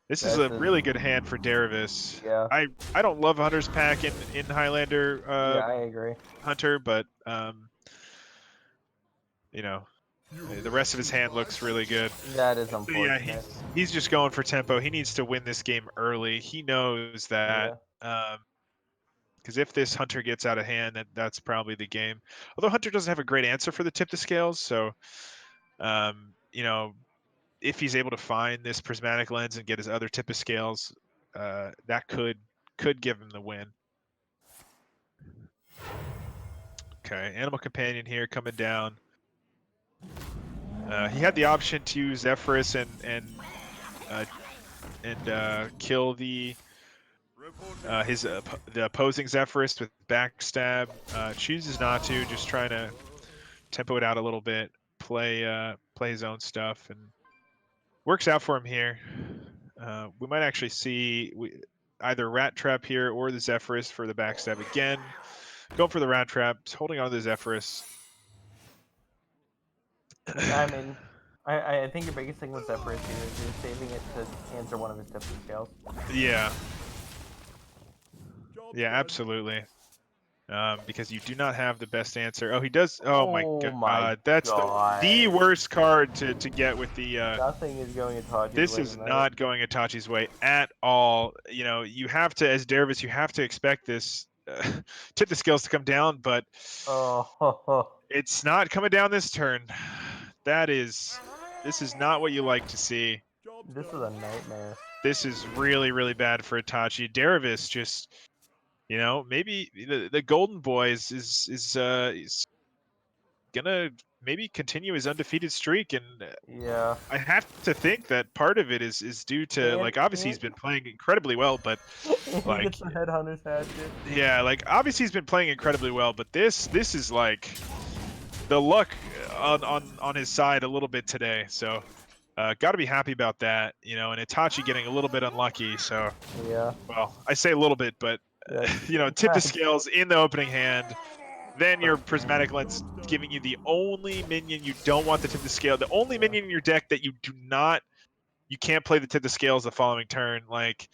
C: This is a really good hand for Derivus.
G: Yeah.
C: I don't love Hunter's pack in Highlander.
G: Yeah, I agree.
C: Hunter, but you know, the rest of his hand looks really good.
G: That is unfortunate.
C: Yeah, he's just going for tempo. He needs to win this game early. He knows that. Because if this Hunter gets out of hand, that's probably the game. Although Hunter doesn't have a great answer for the tip the scales, so you know, if he's able to find this prismatic lens and get his other tip of scales, that could give him the win. Okay, Animal Companion here coming down. He had the option to use Zephyrus and kill the opposing Zephyrus with backstab. Chooses not to, just trying to tempo it out a little bit, play his own stuff, and works out for him here. We might actually see either Rat Trap here or the Zephyrus for the backstab again. Going for the Rat Trap, holding on to the Zephyrus.
G: I mean, I think your biggest thing with Zephyrus here is you're saving it to answer one of his tips and scales.
C: Yeah. Yeah, absolutely. because you do not have the best answer. Oh, he does. Oh my god, that's
G: God.
C: the worst card to get with the.
G: Nothing is going Itachi's
C: This
G: way
C: is
G: tonight.
C: not going Itachi's way at all. You know, you have to, as Derivus, you have to expect this tip the scales to come down, but
G: Oh,
C: it's not coming down this turn. This is not what you like to see.
G: this is a nightmare.
C: This is really, really bad for Itachi. Derivus just, you know, maybe the Golden Boys is gonna maybe continue his undefeated streak, and
G: Yeah.
C: I have to think that part of it is due to
G: And-
C: like obviously he's been playing incredibly well, but
G: he
C: like
G: gets the headhunter's hatchet.
C: yeah, like obviously he's been playing incredibly well, but this is like the luck on his side a little bit today. So got to be happy about that, you know. And Itachi getting a little bit unlucky. So
G: Yeah.
C: well, I say a little bit, but
G: That's-
C: you know, tip the scales in the opening hand. Then your prismatic lens giving you the only minion you don't want the tip the scale, the only minion in your deck that you can't play the tip the scales the following turn. Like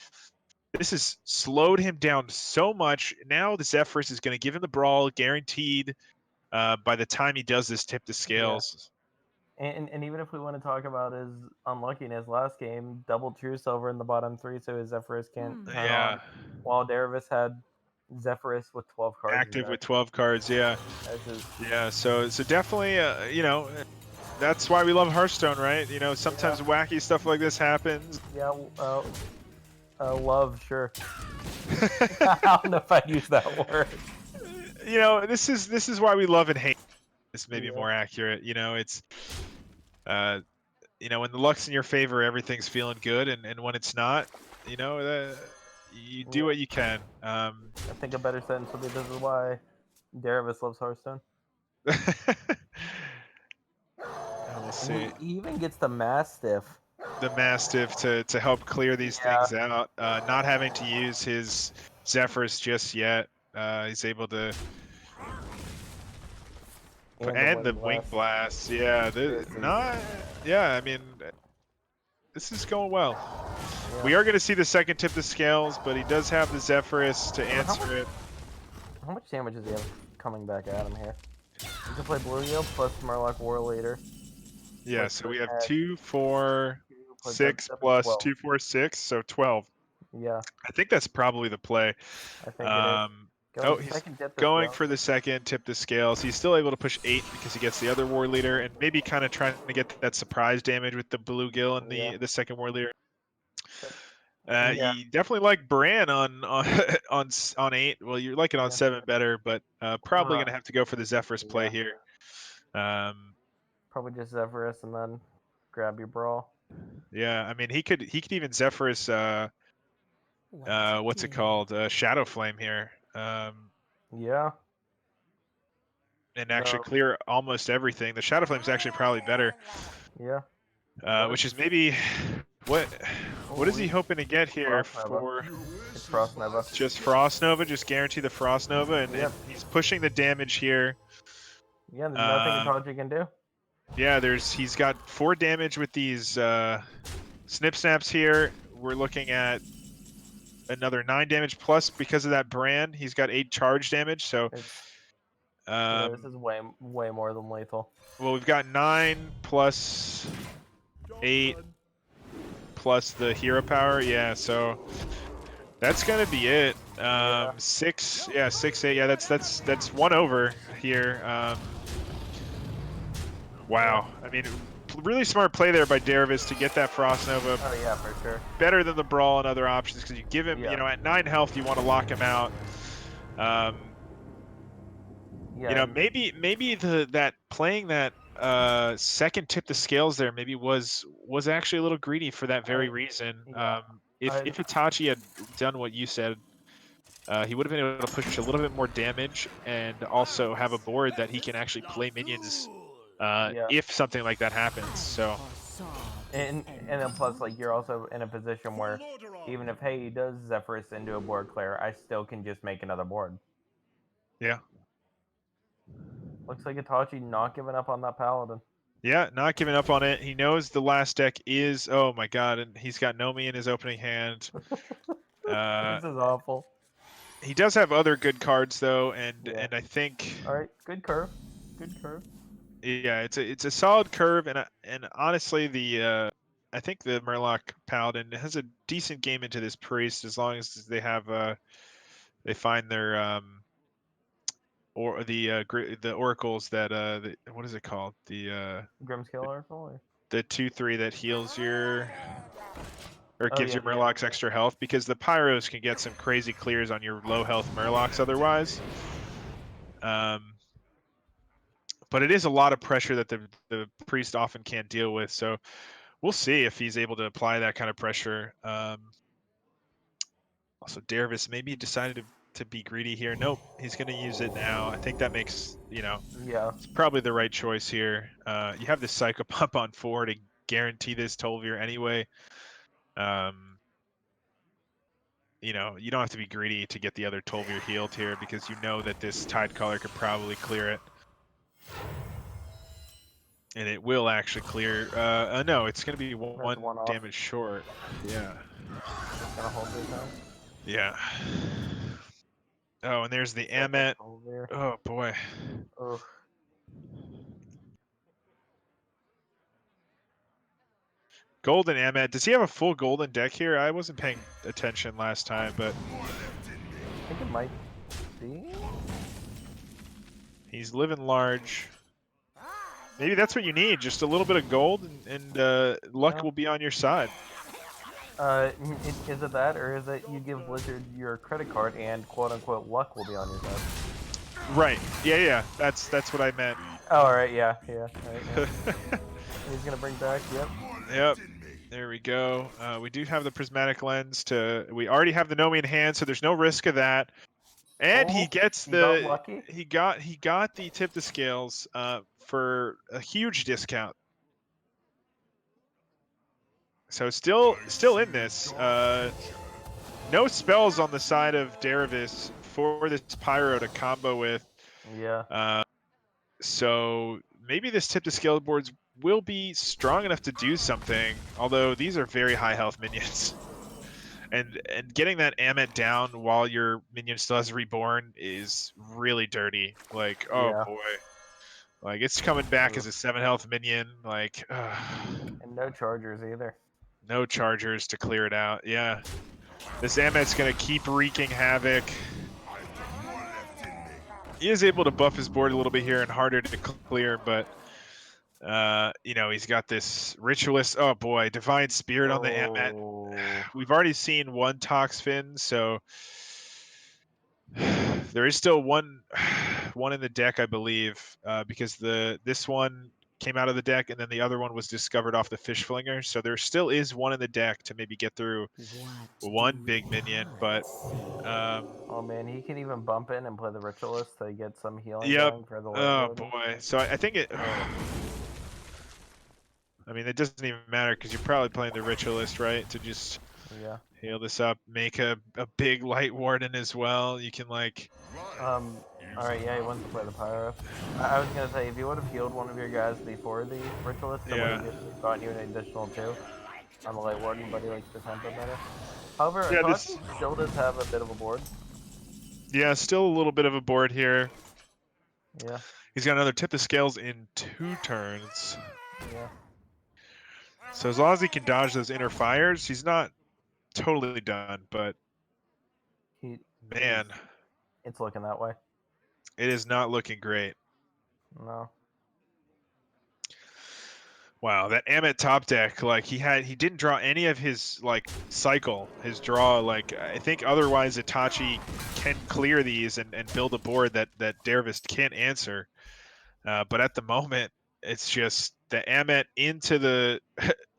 C: this has slowed him down so much. Now the Zephyrus is going to give him the brawl guaranteed by the time he does this tip the scales.
G: And even if we want to talk about his unluckiness last game, double True Silver in the bottom 3, so his Zephyrus can't turn
C: Yeah.
G: on. While Derivus had Zephyrus with 12 cards.
C: Active with 12 cards, yeah. Yeah, so definitely, you know, that's why we love Hearthstone, right? You know, sometimes wacky stuff like this happens.
G: Yeah, love, sure. I don't know if I'd use that word.
C: You know, this is why we love and hate. This may be more accurate. You know, it's, you know, when the luck's in your favor, everything's feeling good, and when it's not, you know, you do what you can.
G: I think a better sentence would be, this is why Derivus loves Hearthstone.
C: Let's see.
G: He even gets the Mastiff.
C: The Mastiff to help clear these things out. Not having to use his Zephyrus just yet. He's able to. And the Wing Blast. Yeah, yeah, I mean, this is going well. Yeah. We are going to see the second tip the scales, but he does have the Zephyrus to answer it.
G: How much damage does he have coming back at him here? You can play Blue Yield plus Murloc War Leader.
C: Yeah, so we have 2, 4, 6 plus 12. 2, 4, 6, so 12.
G: Yeah.
C: I think that's probably the play.
G: I think it is.
C: He's going for the second tip the scales. He's still able to push 8 because he gets the other war leader, and maybe kind of trying to get that surprise damage with the bluegill and the second war leader. You definitely like Bran on 8. Well, you like it on 7 better, but probably gonna have to go for the Zephyrus play here.
G: Probably just Zephyrus and then grab your brawl.
C: Yeah, I mean he could even Zephyrus. What's it called? Shadow Flame here.
G: Yeah.
C: And actually clear almost everything. The Shadow Flame is actually probably better.
G: Yeah.
C: Which is maybe what is he hoping to get here for?
G: It's Frost Nova.
C: Just Frost Nova, just guarantee the Frost Nova, and he's pushing the damage here.
G: Yeah, there's nothing Itachi can do.
C: Yeah, he's got 4 damage with these snip snaps here. We're looking at another 9 damage plus because of that brand. He's got 8 charge damage, so
G: this is way more than lethal.
C: Well, we've got 9 plus 8 plus the hero power. Yeah, so that's gonna be it. 6, 6, 8. Yeah, that's 1 over here. Wow. I mean, really smart play there by Derivus to get that Frost Nova.
G: Oh yeah, for sure.
C: Better than the brawl and other options because you give him, you know, at 9 health, you want to lock him out. You know, maybe that playing that second tip the scales there maybe was actually a little greedy for that very reason. If Itachi had done what you said, he would have been able to push a little bit more damage and also have a board that he can actually play minions if something like that happens. So.
G: And then plus, like, you're also in a position where even if he does Zephyrus into a board clear, I still can just make another board.
C: Yeah.
G: Looks like Itachi not giving up on that Paladin.
C: Yeah, not giving up on it. He knows the last deck is, oh my god, and he's got Nomi in his opening hand.
G: This is awful.
C: He does have other good cards though, and
G: Yeah.
C: I think
G: All right, good curve. Good curve.
C: yeah, it's a solid curve, and honestly I think the Murloc Paladin has a decent game into this priest as long as they have they find their or the oracles that what is it called,
G: Grimscale Oracle. Or...
C: the 2/3 that heals your or
G: Oh
C: gives
G: yeah,
C: your Murlocs extra health, because the Pyros can get some crazy clears on your low health Murlocs otherwise. But it is a lot of pressure that the priest often can't deal with, so we'll see if he's able to apply that kind of pressure. Also, Derivus maybe decided to be greedy here. Nope, he's going to use it now. I think that makes,
G: Yeah.
C: it's probably the right choice here. You have this Psycho Pump on 4 to guarantee this Tolvir anyway. You don't have to be greedy to get the other Tolvir healed here, because you know that this Tidecaller could probably clear it. And it will actually clear. No, it's going to be one
G: one-off.
C: damage short. Yeah.
G: Just gonna hold this down.
C: Yeah. Oh, and there's the
G: Got
C: Amet.
G: that hold there.
C: Oh, boy.
G: Ugh.
C: Golden Amet. Does he have a full golden deck here? I wasn't paying attention last time, but
G: I think it might be.
C: he's living large. Maybe that's what you need. Just a little bit of gold, and luck
G: Yeah.
C: will be on your side.
G: Is it that, or is it you give Blizzard your credit card and quote-unquote luck will be on your side?
C: Right. Yeah. That's what I meant.
G: Oh, all right. Yeah. All right, yeah. He's gonna bring back. Yep.
C: Yep. There we go. We do have the prismatic lens we already have the Nomi in hand, so there's no risk of that. And he gets
G: he got lucky.
C: he got the tip the scales for a huge discount. So still in this. No spells on the side of Derivus for this Pyro to combo with.
G: Yeah.
C: So maybe this tip to scale boards will be strong enough to do something, although these are very high health minions. And getting that Amet down while your minion still has Reborn is really dirty. Like, oh
G: Yeah.
C: boy. Like, it's coming back as a 7 health minion. Like,
G: and no chargers either.
C: No chargers to clear it out. Yeah. This Amet's going to keep wreaking havoc. He is able to buff his board a little bit here and harder to clear, but he's got this Ritualist. Oh boy, Divine Spirit on the Amet. We've already seen one Toxfin, so there is still one in the deck, I believe, because this one came out of the deck and then the other one was discovered off the Fish Flinger. So there still is one in the deck to maybe get through one big minion, but
G: oh man, he can even bump in and play the Ritualist to get some healing
C: yep.
G: going for the late
C: Oh
G: load.
C: boy. So I think it. I mean, it doesn't even matter because you're probably playing the Ritualist, right? To just heal this up, make a big Light Warden as well. You can like.
G: All right, yeah, he wants to play the Pyro. I was gonna say if you would have healed one of your guys before the Ritualist, it would have gotten you an additional 2 on the Light Warden, but he likes the tempo better. However, Itachi still does have a bit of a board.
C: Yeah, still a little bit of a board here.
G: Yeah.
C: He's got another Tip the Scales in 2 turns.
G: Yeah.
C: So as long as he can dodge those inner fires, he's not totally done, but man,
G: it's looking that way.
C: It is not looking great.
G: No.
C: Wow, that Amet top deck, like he didn't draw any of his like cycle, his draw. Like I think otherwise Itachi can clear these and build a board that Derivus can't answer. But at the moment, it's just the Amet into the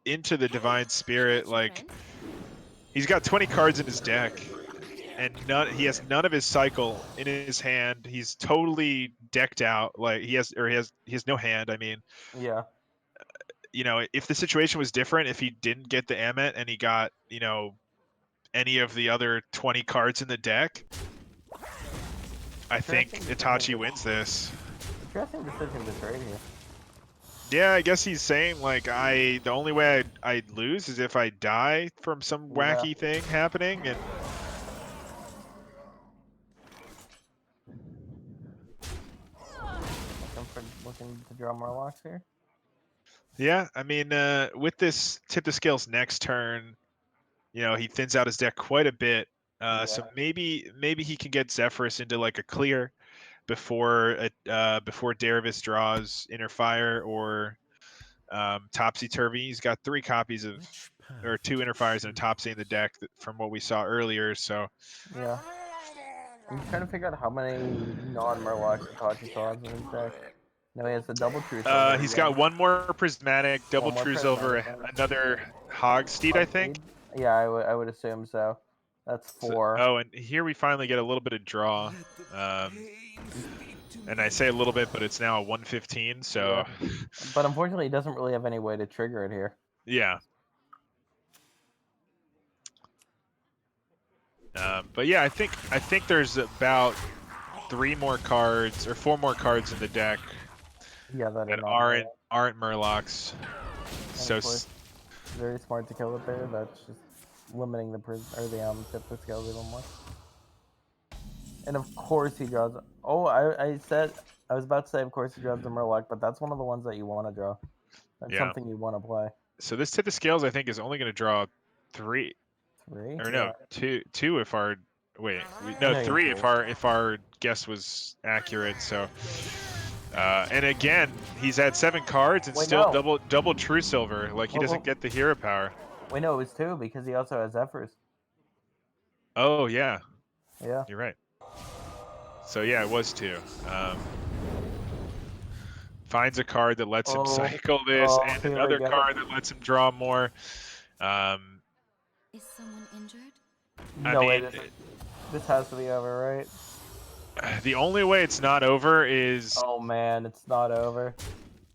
C: into the Divine Spirit. Like he's got 20 cards in his deck, and he has none of his cycle in his hand. He's totally decked out. Like he has no hand. I mean,
G: yeah.
C: If the situation was different, if he didn't get the Amet and he got, any of the other 20 cards in the deck, I think Itachi wins this.
G: Interesting decision to trade here.
C: Yeah, I guess he's saying like the only way I'd lose is if I die from some wacky thing happening, and
G: looking to draw more locks here.
C: Yeah, I mean, with this tip the scales next turn, he thins out his deck quite a bit. So maybe he can get Zephyrus into like a clear before Derivus draws Inner Fire or Topsy Turvy. He's got 3 copies of or 2 Inner Fires and a Topsy in the deck from what we saw earlier. So
G: Yeah. I'm trying to figure out how many non-Murlocs Itachi still has in his deck. No, he has the double True Silver.
C: he's
G: again.
C: got 1 more Prismatic, double
G: One more
C: True Silver,
G: Prismatic.
C: another Hogsteed, I think.
G: Yeah, I would assume so. That's 4.
C: Oh, and here we finally get a little bit of draw. And I say a little bit, but it's now a 115, so...
G: Yeah. But unfortunately, he doesn't really have any way to trigger it here.
C: Yeah. But yeah, I think there's about 3 more cards or 4 more cards in the deck
G: Yeah, that
C: aren't Murlocs. So
G: very smart to kill it there. That's just limiting the tip the scales even more. And of course he draws. Oh, I was about to say of course he draws the Murloc, but that's one of the ones that you want to draw. That's something you want to play.
C: So this tip of scales I think is only going to draw 3.
G: 3?
C: Or no, 2 if our 3 if our guess was accurate. So and again, he's had 7 cards and double True Silver. Like he doesn't get the hero power.
G: Wait, no, it was 2 because he also has Zephyrus.
C: Oh yeah.
G: Yeah.
C: You're right. So yeah, it was 2. Finds a card that lets him cycle this, and another card that lets him draw more.
B: Is someone injured?
G: No way. This has to be over, right?
C: The only way it's not over is...
G: Oh man, it's not over.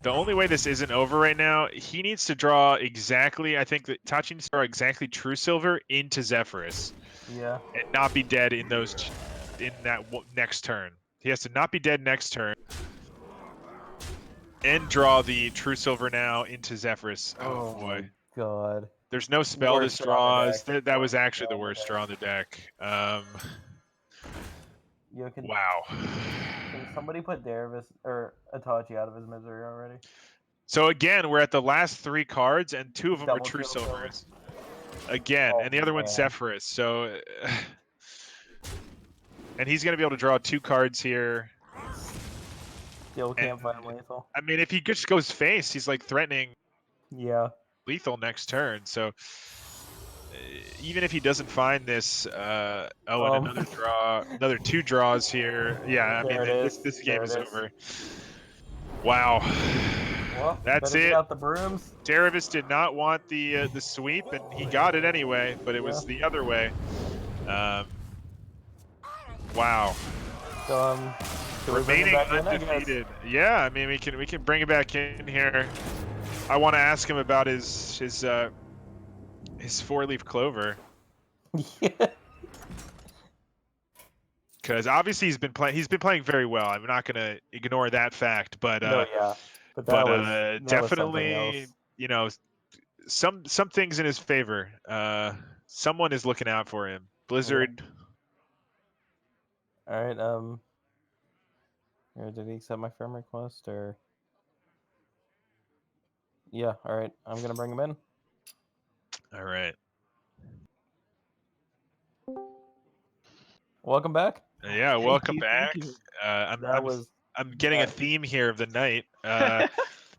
C: The only way this isn't over right now, he needs to draw exactly... I think that Itachi needs to draw exactly True Silver into Zephyrus.
G: Yeah.
C: And not be dead in that next turn. He has to not be dead next turn. And draw the True Silver now into Zephyrus. Oh boy.
G: My god.
C: There's no spell this draws. That was actually the worst draw on the deck. Wow.
G: Can somebody put Derivus or Itachi out of his misery already?
C: So again, we're at the last 3 cards, and 2 of them are True Silvers. Again, and the other one's Zephyrus. So, and he's going to be able to draw 2 cards here.
G: Still can't find lethal.
C: I mean, if he just goes face, he's like threatening.
G: Yeah.
C: Lethal next turn. So even if he doesn't find this, and another draw, another 2 draws here. Yeah, I mean, this game is over. Wow.
G: Well,
C: that's it.
G: Out the brooms.
C: Derivus did not want the sweep, and he got it anyway, but it was the other way. Wow.
G: So,
C: remaining undefeated. Yeah, I mean, we can bring it back in here. I want to ask him about his 4-leaf clover.
G: Yeah.
C: Because obviously he's been playing very well. I'm not going to ignore that fact, but
G: that
C: definitely, some things in his favor. Someone is looking out for him. Blizzard.
G: All right. Did he accept my friend request or? Yeah. All right. I'm gonna bring him in.
C: All right.
G: Welcome back.
C: Yeah, welcome back. I'm getting a theme here of the night.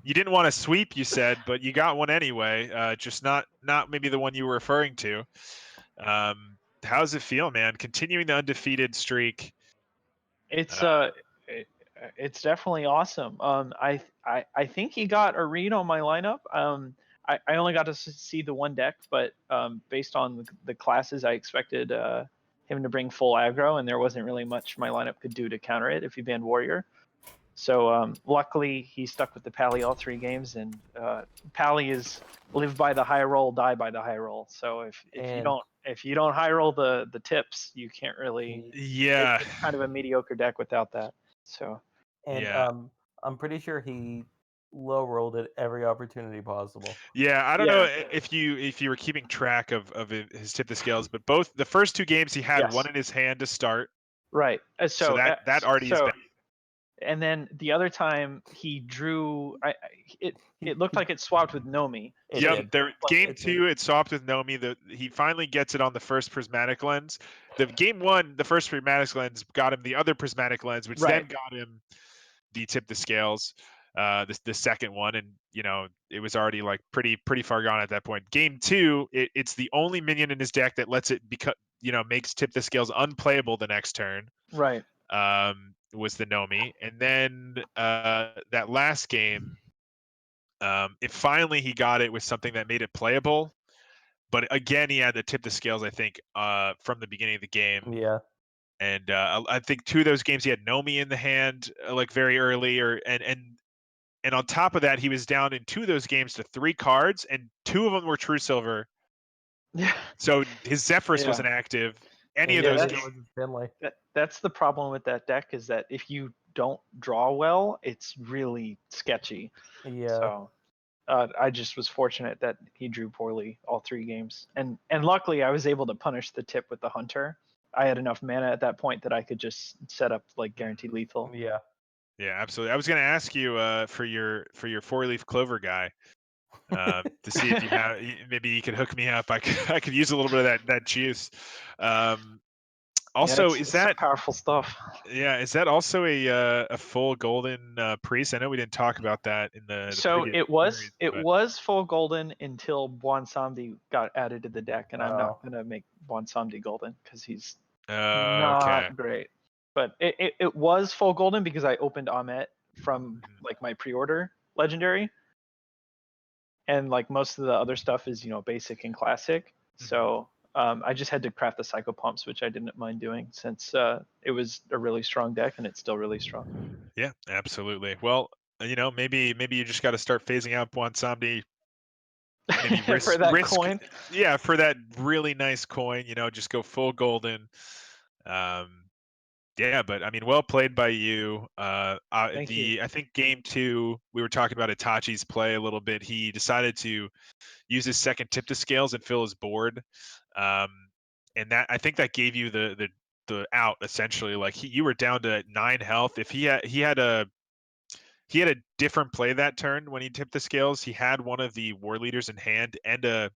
C: You didn't want to sweep, you said, but you got one anyway. Just not maybe the one you were referring to. How's it feel, man? Continuing the undefeated streak.
I: It's definitely awesome. I think he got a read on my lineup. I only got to see the one deck, but based on the classes, I expected him to bring full aggro, and there wasn't really much my lineup could do to counter it if he banned Warrior. So luckily, he stuck with the Pally all 3 games, and Pally is live by the high roll, die by the high roll. So if you don't high roll the tips, you can't really.
C: Yeah.
I: It's kind of a mediocre deck without that. So.
G: And I'm pretty sure he low rolled at every opportunity possible.
C: Yeah, I don't know if you were keeping track of his tip the scales, but both the first 2 games he had one in his hand to start.
I: Right.
C: So that already is bad.
I: and then the other time he drew. It looked like it swapped with Nomi.
G: It
I: So
C: Yep,
G: did.
C: there.
I: Like,
C: Game
G: it did.
C: 2, it swapped with Nomi. He finally gets it on the first prismatic lens. The game 1, the first prismatic lens got him the other prismatic lens, which then
I: Right.
C: got him the tip the scales. The second one, and it was already like pretty far gone at that point. Game 2, it's the only minion in his deck that lets it makes tip the scales unplayable the next turn.
I: Right.
C: Was the Nomi, and then that last game. It finally he got it with something that made it playable, but again he had to tip the scales. I think from the beginning of the game,
G: Yeah.
C: and I think 2 of those games he had Nomi in the hand like very early, and on top of that he was down in 2 of those games to 3 cards, and 2 of them were True Silver.
I: Yeah.
C: So his Zephyrus
I: Yeah.
C: wasn't active. Any
G: And
C: of
G: yeah,
C: those
G: neither
C: games.
G: was his Finlay.
I: That's the problem with that deck, is that if you don't draw well, it's really sketchy.
G: Yeah.
I: So I just was fortunate that he drew poorly all 3 games, and luckily I was able to punish the tip with the Hunter. I had enough mana at that point that I could just set up like guaranteed lethal.
G: Yeah.
C: Yeah, absolutely. I was going to ask you for your 4-leaf clover guy to see if you have maybe you could hook me up. I could use a little bit of that juice. Also,
I: Yeah,
C: is
I: some
C: that
I: powerful stuff?
C: is that also a full golden priest? I know we didn't talk about that in the
I: So
C: previous series,
I: it
C: but
I: was full golden until Bwansamdi got added to the deck, and I'm
G: Oh.
I: not gonna make Bwansamdi golden because he's
C: okay.
I: not great. But it was full golden because I opened Ahmet from
C: Mhm.
I: like my pre-order legendary, and like most of the other stuff is basic and classic. So I just had to craft the psycho pumps, which I didn't mind doing since it was a really strong deck and it's still really strong.
C: Yeah, absolutely. Well, maybe you just got to start phasing out Bwansamdi. Maybe
I: For that coin.
C: Yeah, for that really nice coin. Just go full golden. Yeah, but I mean, well played by you.
I: Thank you.
C: I think game 2, we were talking about Itachi's play a little bit. He decided to use his second tip to scales and fill his board, and that I think that gave you the out essentially. Like you were down to 9 health. If he had a different play that turn when he tipped the scales. He had one of the war leaders in hand and a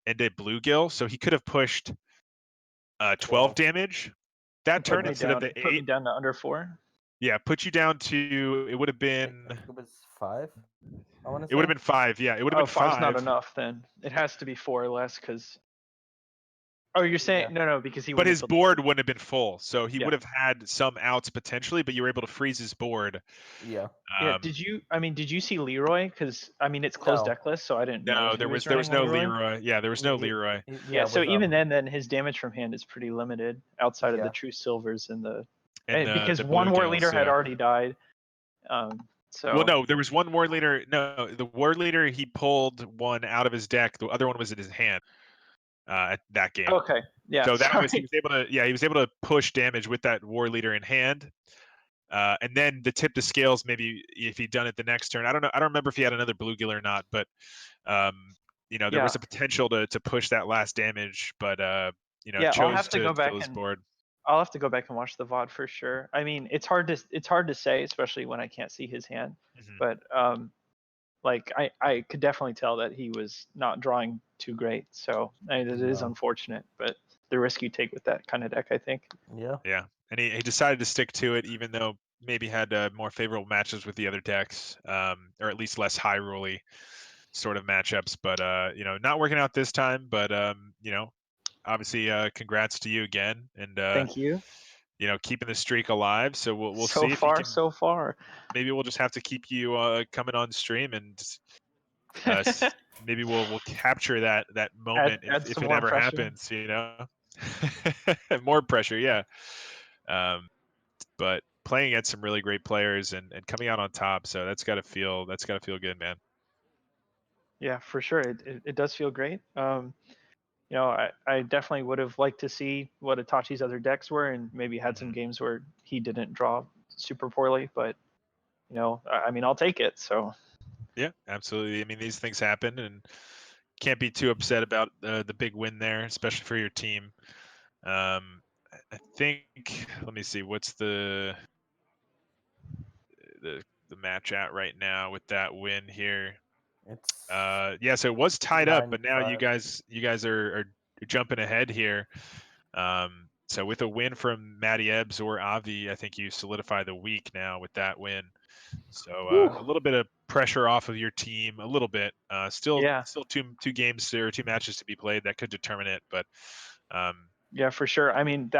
C: bluegill, so he could have pushed 12 damage that
G: Put
C: turn
G: me
C: instead of the
I: Put me
C: 8.
I: down to under 4.
C: Yeah, put you down to, it would have
G: I
C: been
G: think it was 5. I want to say.
C: it would have been 5. Yeah, it would have
I: Oh,
C: been
I: 5's
C: 5.
I: not enough then. It has to be 4 or less because. Oh, you're saying
G: Yeah.
I: no, because he.
C: But
I: wouldn't
C: his
I: have
C: board wouldn't have been full, so he
I: Yeah.
C: would have had some outs potentially, but you were able to freeze his board.
G: Yeah.
I: Yeah. Did you see Leroy? Because it's closed
G: No.
I: deck list, so I didn't know
C: No,
I: if he
C: there
I: was
C: was no
I: running
C: Leroy. Yeah, there was no Leroy.
I: Yeah, so
G: it was,
I: even then his damage from hand is pretty limited outside of the
G: Yeah.
I: true silvers and
C: And
I: because
C: the
I: one war leader
C: bluegills,
I: had
C: yeah.
I: already died. So
C: Well, no, there was one war leader. No, the war leader, he pulled one out of his deck. The other one was in his hand at that game.
I: Okay, yeah.
C: So that was
I: sorry.
C: he was able to push damage with that war leader in hand. And then the tip to scales, maybe if he'd done it the next turn. I don't know. I don't remember if he had another bluegill or not, but there
I: Yeah.
C: was a potential to push that last damage, but
I: Yeah, I'll
C: chose
I: have to go back
C: fill his
I: and
C: board.
I: I'll have to go back and watch the VOD for sure. I mean, it's hard to say, especially when I can't see his hand.
C: Mhm.
I: But like I could definitely tell that he was not drawing too great. So it is
G: No.
I: unfortunate, but the risk you take with that kind of deck, I think.
G: Yeah.
C: Yeah, and he decided to stick to it, even though maybe had more favorable matches with the other decks, or at least less high rolly sort of matchups. But not working out this time. But obviously, congrats to you again, and
I: Thank you.
C: keeping the streak alive. So we'll
I: So
C: see if you
I: far,
C: can.
I: so far.
C: Maybe we'll just have to keep you coming on stream, and maybe we'll capture that moment
I: add
C: if
I: some
C: it
I: more
C: ever
I: pressure.
C: happens. More pressure, yeah. But playing against some really great players and coming out on top, so that's got to feel good, man.
I: Yeah, for sure. It does feel great. I definitely would have liked to see what Itachi's other decks were, and maybe had some games where he didn't draw super poorly. But I mean, I'll take it. So
C: Yeah, absolutely. I mean, these things happen, and can't be too upset about the big win there, especially for your team. I think. Let me see. What's the the match at right now with that win here.
G: It's
C: Yeah, so it was tied up, but now
G: 9-5.
C: you guys are jumping ahead here. So with a win from Matty Ebbs or Avi, I think you solidify the week now with that win. So a little bit of pressure off of your team, a little bit. Still
I: Yeah.
C: two games or 2 matches to be played that could determine it, but
I: Yeah, for sure. I mean,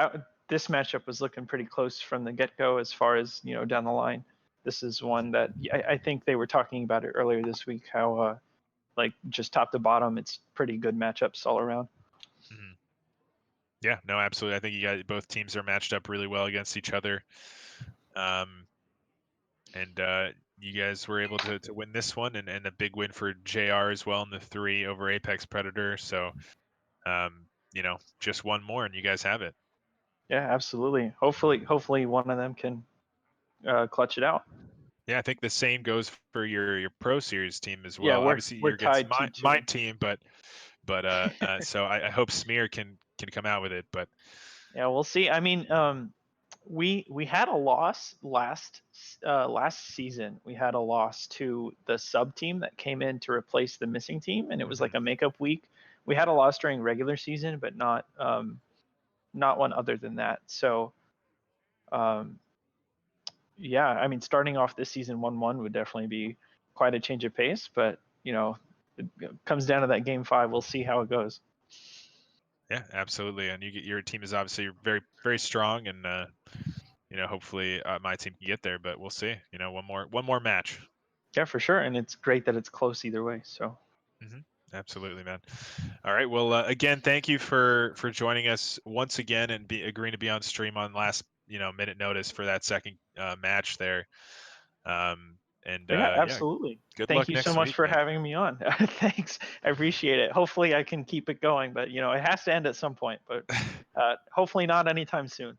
I: this matchup was looking pretty close from the get-go as far as, down the line. This is one that I think they were talking about it earlier this week, how like just top to bottom, it's pretty good matchups all around.
C: mhm. Yeah, no, absolutely. I think you guys, both teams are matched up really well against each other. And you guys were able to win this one, and a big win for JR as well in the 3 over Apex Predator. So, just one more and you guys have it.
I: Yeah, absolutely. Hopefully one of them can clutch it out.
C: Yeah, I think the same goes for your Pro Series team as
I: Yeah,
C: well. Obviously,
I: we're
C: you're against
I: tied 2-2.
C: my team, but so I hope Smear can come out with it. But
I: Yeah, we'll see. I mean, we had a loss last season. We had a loss to the sub team that came in to replace the missing team, and it was like a makeup week. We had a loss during regular season, but not one other than that. So, yeah, I mean, starting off this season 1-1 would definitely be quite a change of pace. But it comes down to that game 5. We'll see how it goes.
C: yeah, absolutely. And your team is obviously very very strong, and hopefully my team can get there. But we'll see. One more match.
I: Yeah, for sure. And it's great that it's close either way. So.
C: Absolutely, man. All right. Well, again, thank you for joining us once again and agreeing to be on stream on last minute notice for that second match there.
I: Yeah, absolutely.
C: Good
I: Thank
C: luck
I: you so
C: next
I: much
C: week,
I: for
C: man.
I: having me on. Thanks. I appreciate it. Hopefully I can keep it going, but it has to end at some point, but hopefully not anytime soon.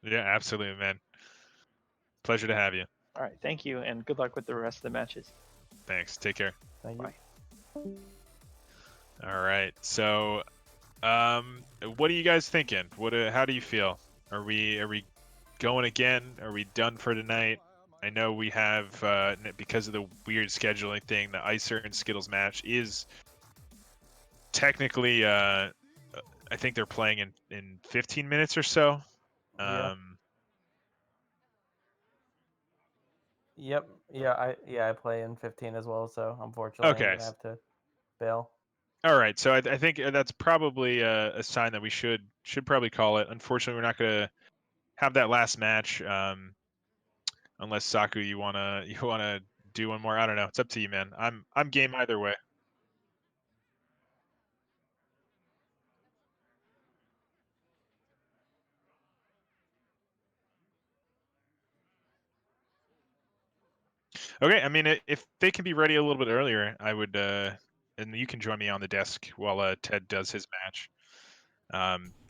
C: Yeah, absolutely, man. Pleasure to have you.
I: All right. Thank you. And good luck with the rest of the matches.
C: Thanks. Take care.
G: Thank you.
I: Bye.
C: All right. So, what are you guys thinking? How do you feel? Are we going again? Are we done for tonight? I know we have, because of the weird scheduling thing, the Icer and Skittles match is technically, I think they're playing in 15 minutes or so.
G: Yeah. Yep. Yeah. I play in 15 as well. So unfortunately,
C: Okay.
G: I'm gonna have to bail.
C: All right. So I think that's probably a sign that we should probably call it. Unfortunately, we're not going to have that last match. Unless Saku, you wanna do one more. I don't know. It's up to you, man. I'm game either way. Okay. I mean, if they can be ready a little bit earlier, I would. And you can join me on the desk while Ted does his match.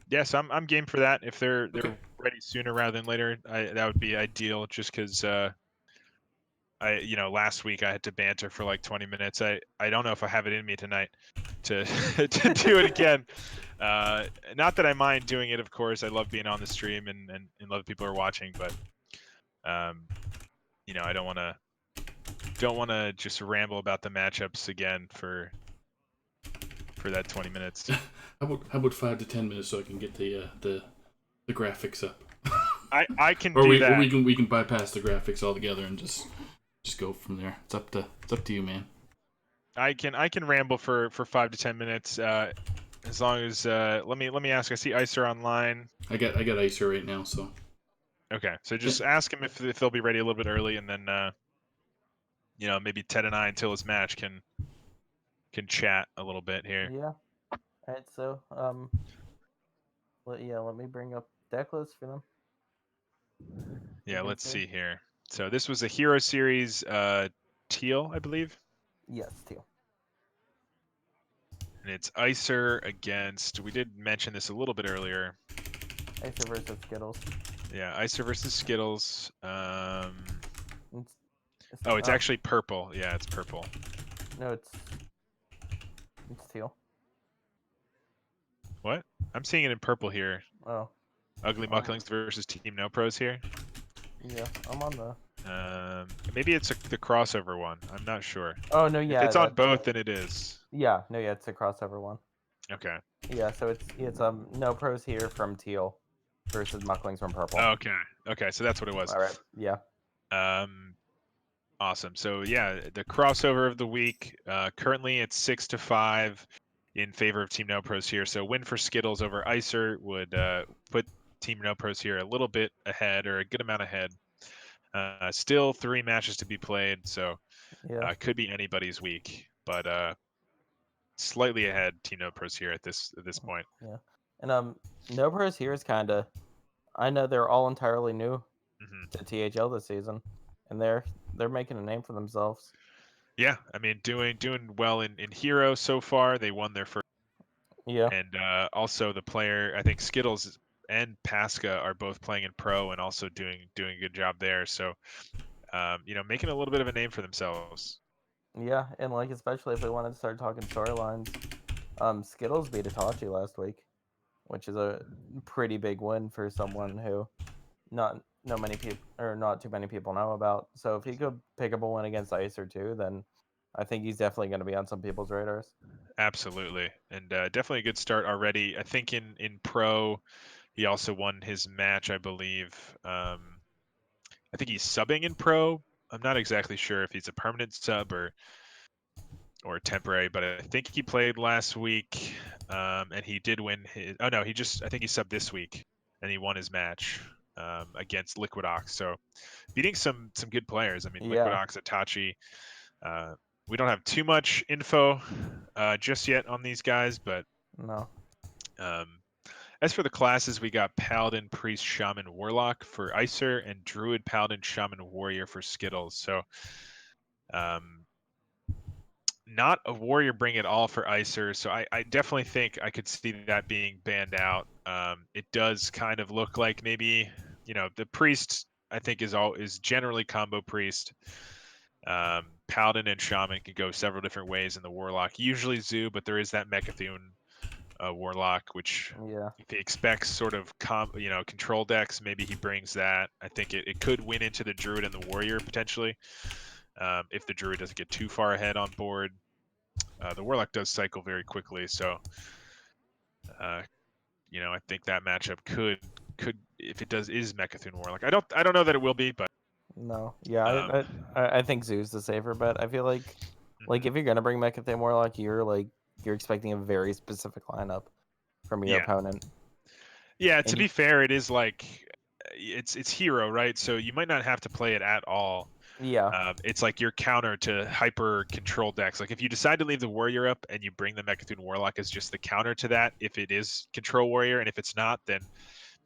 C: Yes, I'm game for that. If they're ready sooner rather than later, that would be ideal. Just because last week I had to banter for like 20 minutes. I don't know if I have it in me tonight to to do it again. Not that I mind doing it, of course. I love being on the stream and love people are watching, but I don't want to just ramble about the matchups again for that 20 minutes.
D: How about 5 to 10 minutes so I can get the graphics up?
C: I can
D: or
C: do that.
D: Or we can bypass the graphics altogether and just go from there. It's up to you, man.
C: I can ramble for 5 to 10 minutes. As long as let me ask. I see Icer online.
D: I got Icer right now, so.
C: Okay, so just ask him if they'll be ready a little bit early, and then maybe Ted and I until his match can chat a little bit here.
G: Yeah. All right. So let me bring up deck list for them.
C: Yeah, let's see here. So this was a Hero Series Teal, I believe.
G: Yes, Teal.
C: And it's Icer against. We did mention this a little bit earlier.
G: Icer versus Skittles.
C: Yeah, Icer versus Skittles. It's
G: It's
C: actually purple. Yeah, it's purple.
G: No, it's Teal.
C: What? I'm seeing it in purple here.
G: Oh.
C: Ugly Mucklings versus Team No Pros here.
G: Yeah, I'm on the
C: Maybe it's the crossover one. I'm not sure.
G: Oh no,
C: If
G: yeah,
C: it's on both, then it is.
G: yeah, no, yeah, it's a crossover one.
C: Okay.
G: Yeah, so it's no pros here from teal versus Mucklings from purple.
C: Okay. Okay, so that's what it was.
G: All right, yeah,
C: Awesome. So yeah, the crossover of the week. Currently, it's 6-5 in favor of Team No Pros here. So win for Skittles over Icer would put Team No Pros here a little bit ahead, or a good amount ahead. Still 3 matches to be played, so
G: yeah,
C: could be anybody's week, but slightly ahead Team No Pros here at this point.
G: yeah. And no pros here is kind of. I know they're all entirely new
C: hmm
G: to THL this season, and they're making a name for themselves.
C: Yeah, I mean doing well in Hero so far. They won their first,
G: Yeah,
C: and also the player, I think Skittles and Pasca are both playing in Pro and also doing a good job there. So making a little bit of a name for themselves.
G: yeah, and like especially if we wanted to start talking storylines, Skittles beat Itachi last week, which is a pretty big win for someone who not too many people know about. So if he could pick up a win against Icer too, then I think he's definitely going to be on some people's radars.
C: Absolutely, and definitely a good start already. I think in Pro, he also won his match, I believe. I think he's subbing in Pro. I'm not exactly sure if he's a permanent sub or temporary, but I think he played last week, and he did win his. Oh no, I think he subbed this week, and he won his match against Liquidox. So beating some good players. I mean,
G: Yeah,
C: Liquidox, Itachi. We don't have too much info just yet on these guys, but
G: no,
C: um, as for the classes, we got Paladin, Priest, Shaman, Warlock for Icer, and Druid, Paladin, Shaman, Warrior for Skittles. So, not a Warrior bring it all for Icer. So I definitely think I could see that being banned out. It does kind of look like maybe the Priest I think is generally combo Priest. Paladin and Shaman can go several different ways in the Warlock. Usually Zoo, but there is that Mechathune Warlock, which
G: yeah,
C: if he expects sort of control decks, maybe he brings that. I think it could win into the Druid and the Warrior potentially, if the Druid doesn't get too far ahead on board. The Warlock does cycle very quickly, so I think that matchup could if it does is Mechathune Warlock. I don't know that it will be, but
G: no, yeah.
C: um,
G: I think Zoo's the safer bet. I feel like if you're gonna bring Mechathane Warlock, you're expecting a very specific lineup from your
C: yeah.
G: opponent.
C: Yeah,
G: And
C: to be fair, it is like it's hero, right? So you might not have to play it at all.
G: yeah,
C: It's like your counter to hyper control decks. Like if you decide to leave the warrior up and you bring the Mechathune Warlock as just the counter to that, if it is control warrior, and if it's not, then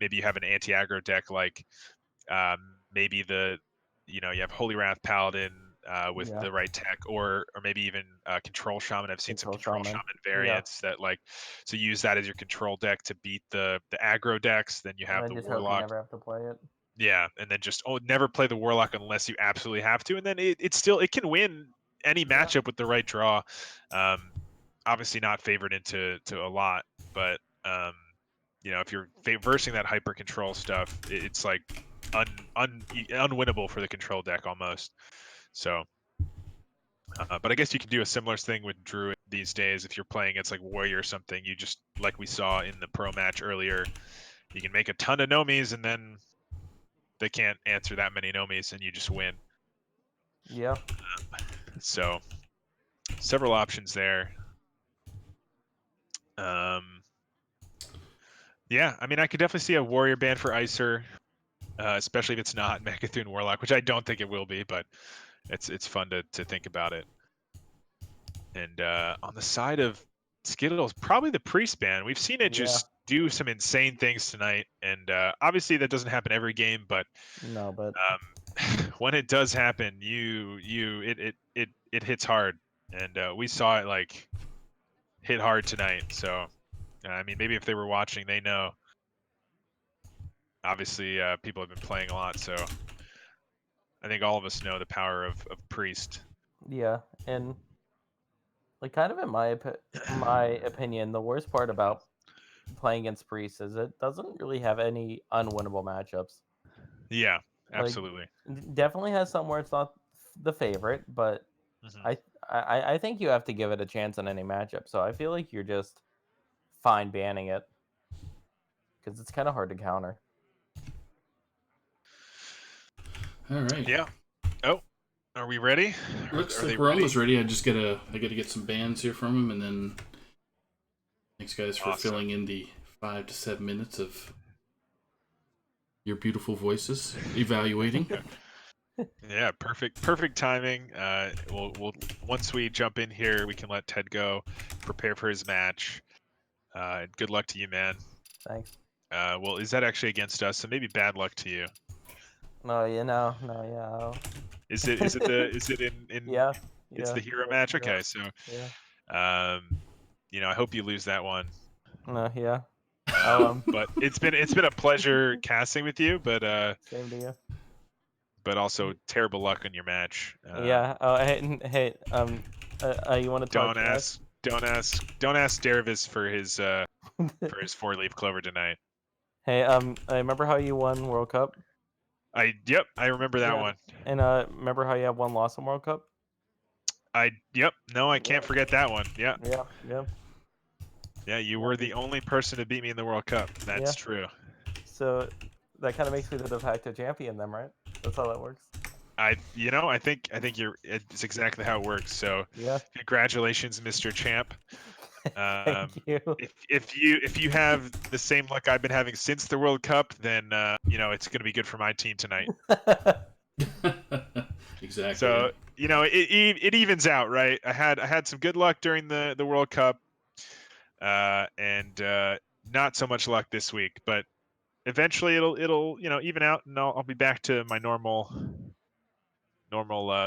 C: maybe you have an anti-aggro deck like maybe you have Holy Wrath Paladin with
G: yeah,
C: the right tech, or maybe even Control Shaman. I've seen some
G: Control
C: Control
G: Shaman.
C: Shaman
G: Yeah,
C: variants that so use that as your control deck to beat the aggro decks. Then you
G: and
C: have
G: I
C: the
G: just hope you
C: Warlock.
G: never have to play it.
C: Yeah, and then just never play the Warlock unless you absolutely have to, and then it can win any
G: Yeah.
C: matchup with the right draw. Obviously not favored into a lot, but if you're versing that hyper control stuff, it's like unwinnable for the control deck almost. So, but I guess you can do a similar thing with Druid these days if you're playing against like Warrior or something. You just like we saw in the pro match earlier, you can make a ton of nomies and then they can't answer that many nomies and you just win.
G: Yeah,
C: So several options there. Yeah, I mean, I could definitely see a Warrior ban for Icer, especially if it's not Mechathune Warlock, which I don't think it will be, but it's fun to think about it. And on the side of Skittles, probably the Priest ban. We've seen it
G: yeah.
C: just do some insane things tonight, and obviously that doesn't happen every game, but
G: No, but
C: when it does happen, it hits hard, and we saw it like hit hard tonight. So I mean, maybe if they were watching, they know. Obviously, people have been playing a lot, so I think all of us know the power of Priest.
G: yeah, and like kind of in my opinion, the worst part about playing against Priest is it doesn't really have any unwinnable matchups.
C: Yeah, Absolutely.
G: Definitely has some where it's not the favorite, but
C: Mhm.
G: I think you have to give it a chance in any matchup. So I feel like you're just fine banning it because it's kind of hard to counter.
D: All right.
C: Yeah. Oh, are we ready?
D: Looks
C: Are
D: like
C: they
D: we're
C: ready?
D: almost ready. I gotta get some bands here from him, and then thanks guys for
C: Awesome.
D: filling in the 5 to 7 minutes of your beautiful voices evaluating.
C: Yeah, perfect timing. We'll once we jump in here, we can let Ted go, prepare for his match. Good luck to you, man.
G: Thanks.
C: Well, is that actually against us? So maybe bad luck to you.
G: No, yeah.
C: Is it in
G: Yeah,
C: it's
G: yeah.
C: the hero
G: Yeah,
C: match?
G: yeah,
C: Okay, so
G: yeah.
C: I hope you lose that one.
G: No, yeah.
C: But it's been a pleasure casting with you,
G: Same to you.
C: but also terrible luck on your match.
G: Yeah. Oh, hey. You want to talk
C: Don't
G: trash?
C: ask Derivus for his 4-leaf clover tonight.
G: Hey, I remember how you won World Cup?
C: I remember that
G: Yeah.
C: one.
G: And remember how you have one loss in World Cup?
C: I can't forget that one. Yeah.
G: Yeah.
C: Yeah, you
G: Yeah,
C: were the only person to beat me in the World Cup.
G: Yeah.
C: That's true.
G: So that kind of makes me the de facto champion, then, right? That's how that works.
C: I think it's exactly how it works. So
G: Yeah.
C: congratulations, Mr. Champ.
G: Thank you.
C: If you have the same luck I've been having since the World Cup, then it's going to be good for my team tonight.
D: Exactly.
C: So it evens out, right? I had some good luck during the World Cup, and not so much luck this week, but eventually it'll even out, and I'll be back to my normal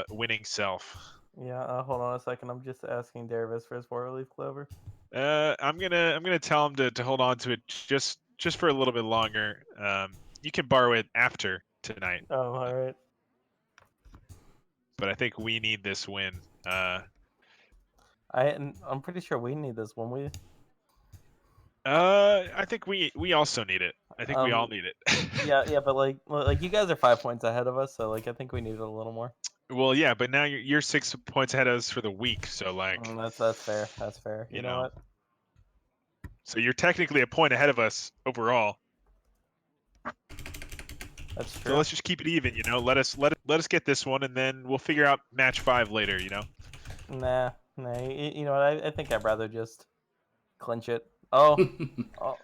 C: winning self.
G: Yeah. Hold on a second. I'm just asking Dervis for his 4-leaf clover.
C: I'm gonna tell him to hold on to it just for a little bit longer. You can borrow it after tonight,
G: Oh, all right.
C: but I think we need this win.
G: I'm pretty sure we need this one.
C: I think we also need it. I think we all need it.
G: Yeah, but like you guys are 5 points ahead of us, so like I think we need it a little more.
C: Well, yeah, but now you're 6 points ahead of us for the week, so like
G: That's fair. That's fair. You know what?
C: So you're technically a point ahead of us overall.
G: That's
C: So
G: true.
C: let's just keep it even, Let us get this one, and then we'll figure out match 5 later,
G: Nah. You know what? I think I'd rather just clinch it. Oh,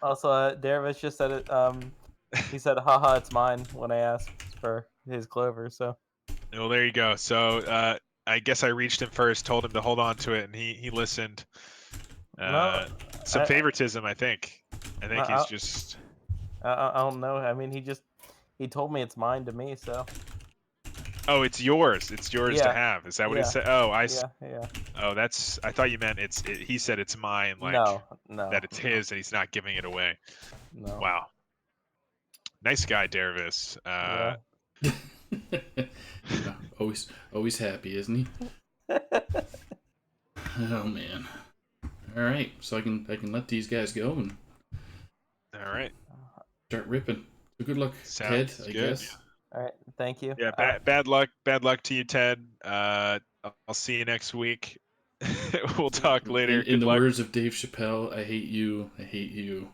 G: also, Dervis just said it. He said, "Haha, it's mine" when I asked for his clover. So.
C: Well, there you go. So I guess I reached him first, told him to hold on to it, and he listened.
G: No.
C: Some favoritism, I think. I think he's
G: I
C: just.
G: I don't know. I mean, he told me it's mine to me. So.
C: Oh, it's yours. It's yours to
G: Yeah.
C: have. Is that what he
G: Yeah.
C: said? Oh,
G: Yeah.
C: Oh, I thought you meant he said it's mine, like
G: No.
C: that it's his, and he's not giving it away.
G: No.
C: Wow. Nice guy, Dervis.
G: Yeah.
D: always happy, isn't he? Oh man. All right, so I can let these guys go and
C: All right.
D: start ripping. So good luck,
C: Sounds
D: Ted. I
C: good.
D: guess.
G: All right. Thank you.
C: Yeah. Bad luck. Bad luck to you, Ted. I'll see you next week. We'll talk later.
D: In
C: Good
D: the
C: luck.
D: words of Dave Chappelle, I hate you. I hate you.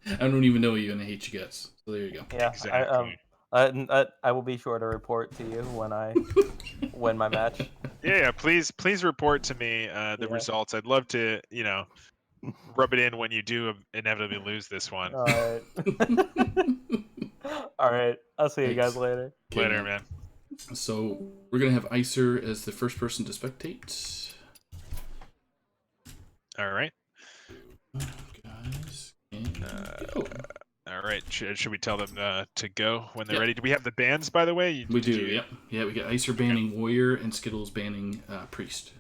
D: I don't even know you, and I hate you guys. So there you go.
G: Yeah.
C: Exactly.
G: I will be sure to report to you when I win my match.
C: Yeah. Please report to me the
G: Yeah.
C: results. I'd love to, rub it in when you do inevitably lose this one.
G: All right. All right. I'll see you guys
D: Thanks.
G: later.
D: Okay,
C: Later, man.
D: So we're gonna have Icer as the first person to spectate.
C: All right.
D: Guys, and go.
C: All right. Should we tell them to go when they're
D: Yeah.
C: ready? Do we have the bands, by the way?
D: We do. Yep. Yeah, we got Icer banning Warrior and Skittles banning Priest.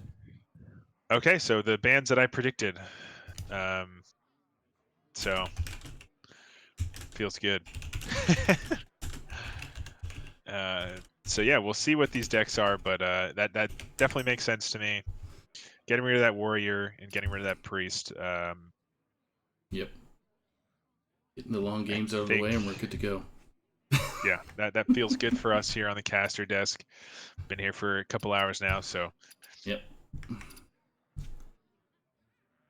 C: Okay, so the bands that I predicted. So feels good. So yeah, we'll see what these decks are, but that definitely makes sense to me. Getting rid of that Warrior and getting rid of that Priest.
D: Yep. Getting the long games out of the way, and we're good to go.
C: Yeah, that feels good for us here on the caster desk. Been here for a couple hours now, so
D: Yep.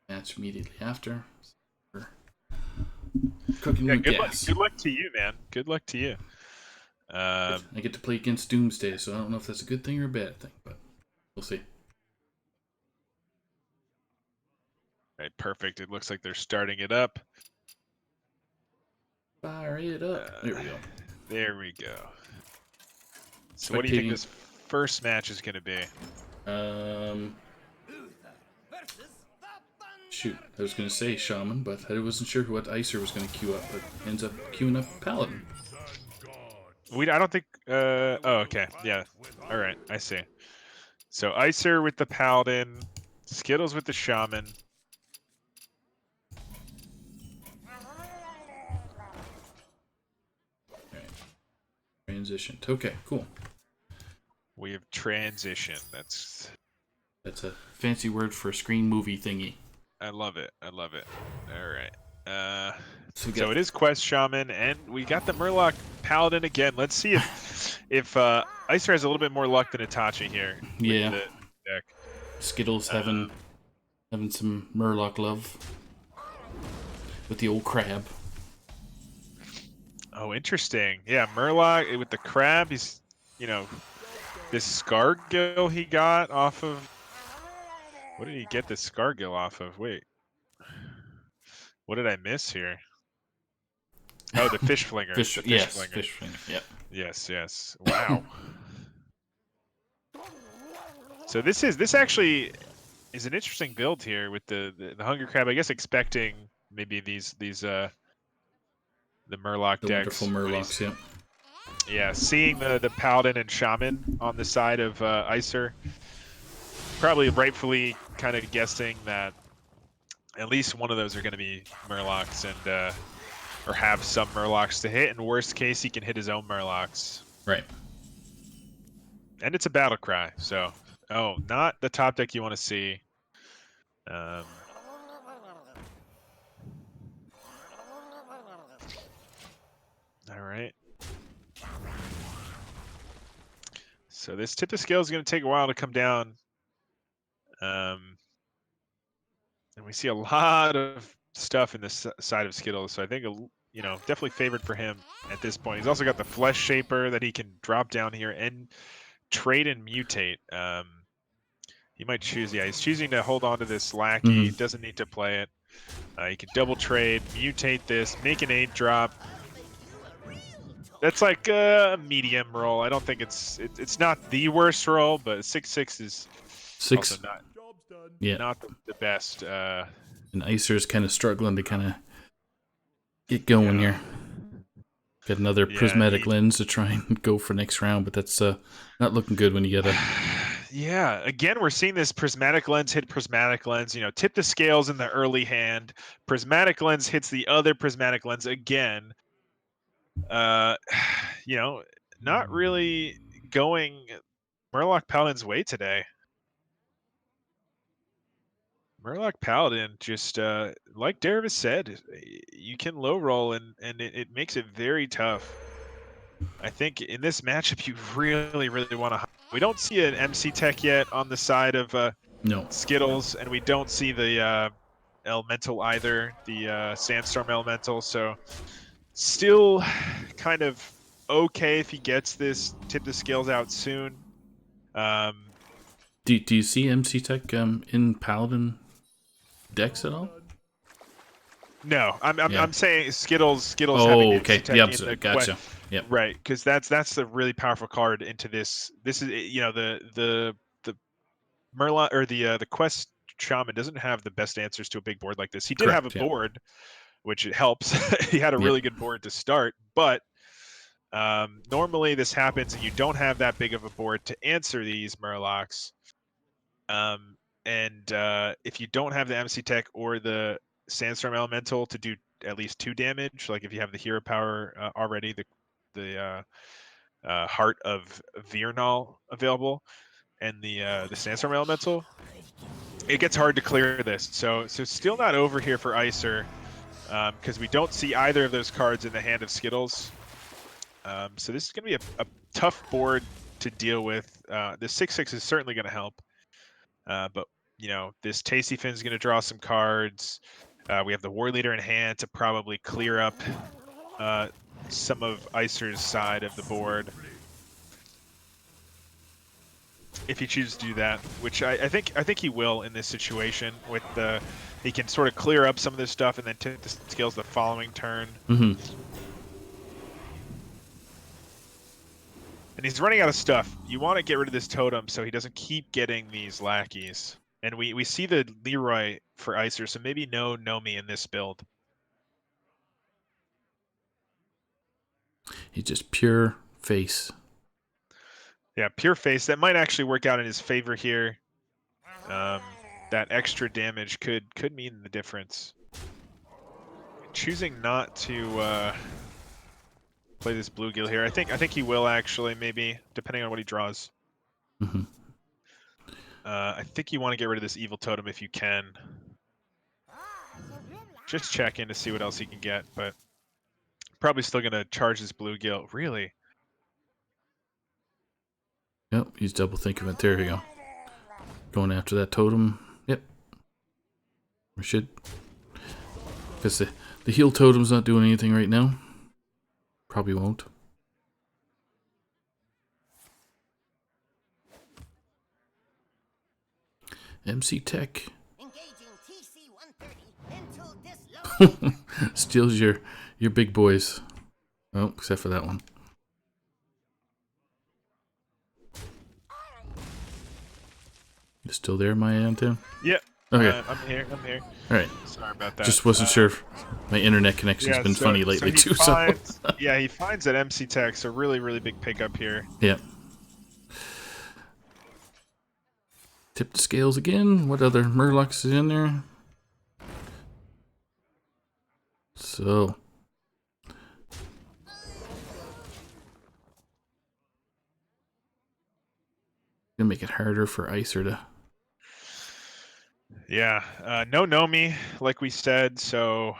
D: Match immediately after. Cooking
C: yeah,
D: with gas.
C: Good luck to you, man. Good luck to you.
D: I get to play against Doomsday, so I don't know if that's a good thing or a bad thing, but we'll see.
C: Right, perfect. It looks like they're starting it up.
D: Fire it up. There we go.
C: There we go. So what do you think this first match is going to be?
D: Shoot, I was going to say Shaman, but I wasn't sure what Icer was going to queue up, but ends up queuing up Paladin.
C: I don't think... oh, okay. Yeah. All right. I see. So Icer with the Paladin, Skittles with the Shaman.
D: Alright. Transitioned. Okay, cool.
C: We have transition. That's
D: a fancy word for a screen movie thingy.
C: I love it. I love it. All right.
D: So
C: it is Quest Shaman, and we got the Murloc Paladin again. Let's see if Icer has a little bit more luck than Itachi here.
D: Yeah.
C: With the deck.
D: Skittles having some Murloc love with the old crab.
C: Oh, interesting. Yeah, Murloc with the crab. He's, this Scargill he got off of. What did he get this Scargill off of? Wait. What did I miss here? Oh, the fish flinger.
D: Fish
C: flinger.
D: Fish flinger. Yep.
C: Yes. Wow. So this actually is an interesting build here with the Hunger Crab. I guess expecting maybe these the Murloc
D: The
C: decks.
D: wonderful Murlocs, yeah.
C: Yeah, seeing the Paladin and Shaman on the side of Icer, probably rightfully kind of guessing that at least one of those are going to be Murlocs and or have some Murlocs to hit. In worst case, he can hit his own Murlocs.
D: Right.
C: And it's a battle cry, so not the top deck you want to see. All right. So this tip of scale is going to take a while to come down. And we see a lot of stuff in this side of Skittles, so I think definitely favored for him at this point. He's also got the Flesh Shaper that he can drop down here and trade and mutate. He might choose, he's choosing to hold on to this Lackey. Doesn't need to play it. He can double trade, mutate this, make an 8-drop. That's like a medium roll. I don't think it's not the worst roll, but 6/6 is also not the best.
D: And Icer's kind of struggling to kind of get going here. Got another prismatic lens to try and go for next round, but that's not looking good when you get a...
C: Yeah, again, we're seeing this prismatic lens hit prismatic lens. Tip the scales in the early hand. Prismatic lens hits the other prismatic lens again. Not really going Murloc Paladin's way today. Murloc Paladin just like Derivus said, you can low roll and it makes it very tough. I think in this matchup you really want to. We don't see an MC Tech yet on the side of Skittles, and we don't see the Elemental either, the Sandstorm Elemental. So still kind of okay if he gets this tip the scales out soon.
D: Do you see MC Tech in Paladin decks at all?
C: No, I'm saying Skittles.
D: Oh,
C: having
D: okay. Yep, gotcha. Yep.
C: Right, because that's the really powerful card into this. This is the Murloc or the Quest Shaman doesn't have the best answers to a big board like this. He did have a board, which it helps. He had a really good board to start, but normally this happens and you don't have that big of a board to answer these Murlocs. And if you don't have the MC Tech or the Sandstorm Elemental to do at least 2 damage, like if you have the hero power already, the Heart of Virnal available, and the Sandstorm Elemental, it gets hard to clear this. So still not over here for Icer, because we don't see either of those cards in the hand of Skittles. So this is going to be a tough board to deal with. The 6/6 is certainly going to help. But, you know, this Tasty Fin is going to draw some cards. We have the War Leader in hand to probably clear up some of Icer's side of the board. If he chooses to do that, which I think he will in this situation. With he can sort of clear up some of this stuff and then tip the skills the following turn.
D: Mm-hmm.
C: And he's running out of stuff. You want to get rid of this totem so he doesn't keep getting these lackeys. And we see the Leroy for Icer, so maybe no Nomi in this build.
D: He's just pure face.
C: Yeah, pure face. That might actually work out in his favor here. That extra damage could mean the difference. Choosing not to play this bluegill here. I think he will actually, maybe, depending on what he draws.
D: Mm-hmm.
C: I think you want to get rid of this evil totem if you can. Just check in to see what else he can get, but probably still gonna charge this bluegill. Really?
D: Yep, he's double thinking it. There you go. Going after that totem. Yep. We should. Because the heal totem's not doing anything right now. Probably won't. MC Tech.
F: Engaging TC-130 into
D: Steals your big boys. Oh, except for that one. You still there, my Anton?
C: Yep.
D: Okay.
C: I'm here.
D: All right.
C: Sorry about that.
D: Just wasn't sure if my internet connection's been funny lately
C: he
D: too.
C: Finds, yeah, he finds that MC Tech, so really big pickup here.
D: Yeah. Tip the scales again. What other Murlocs is in there? So. Gonna make it harder for Icer to.
C: Yeah, no Nomi, like we said, so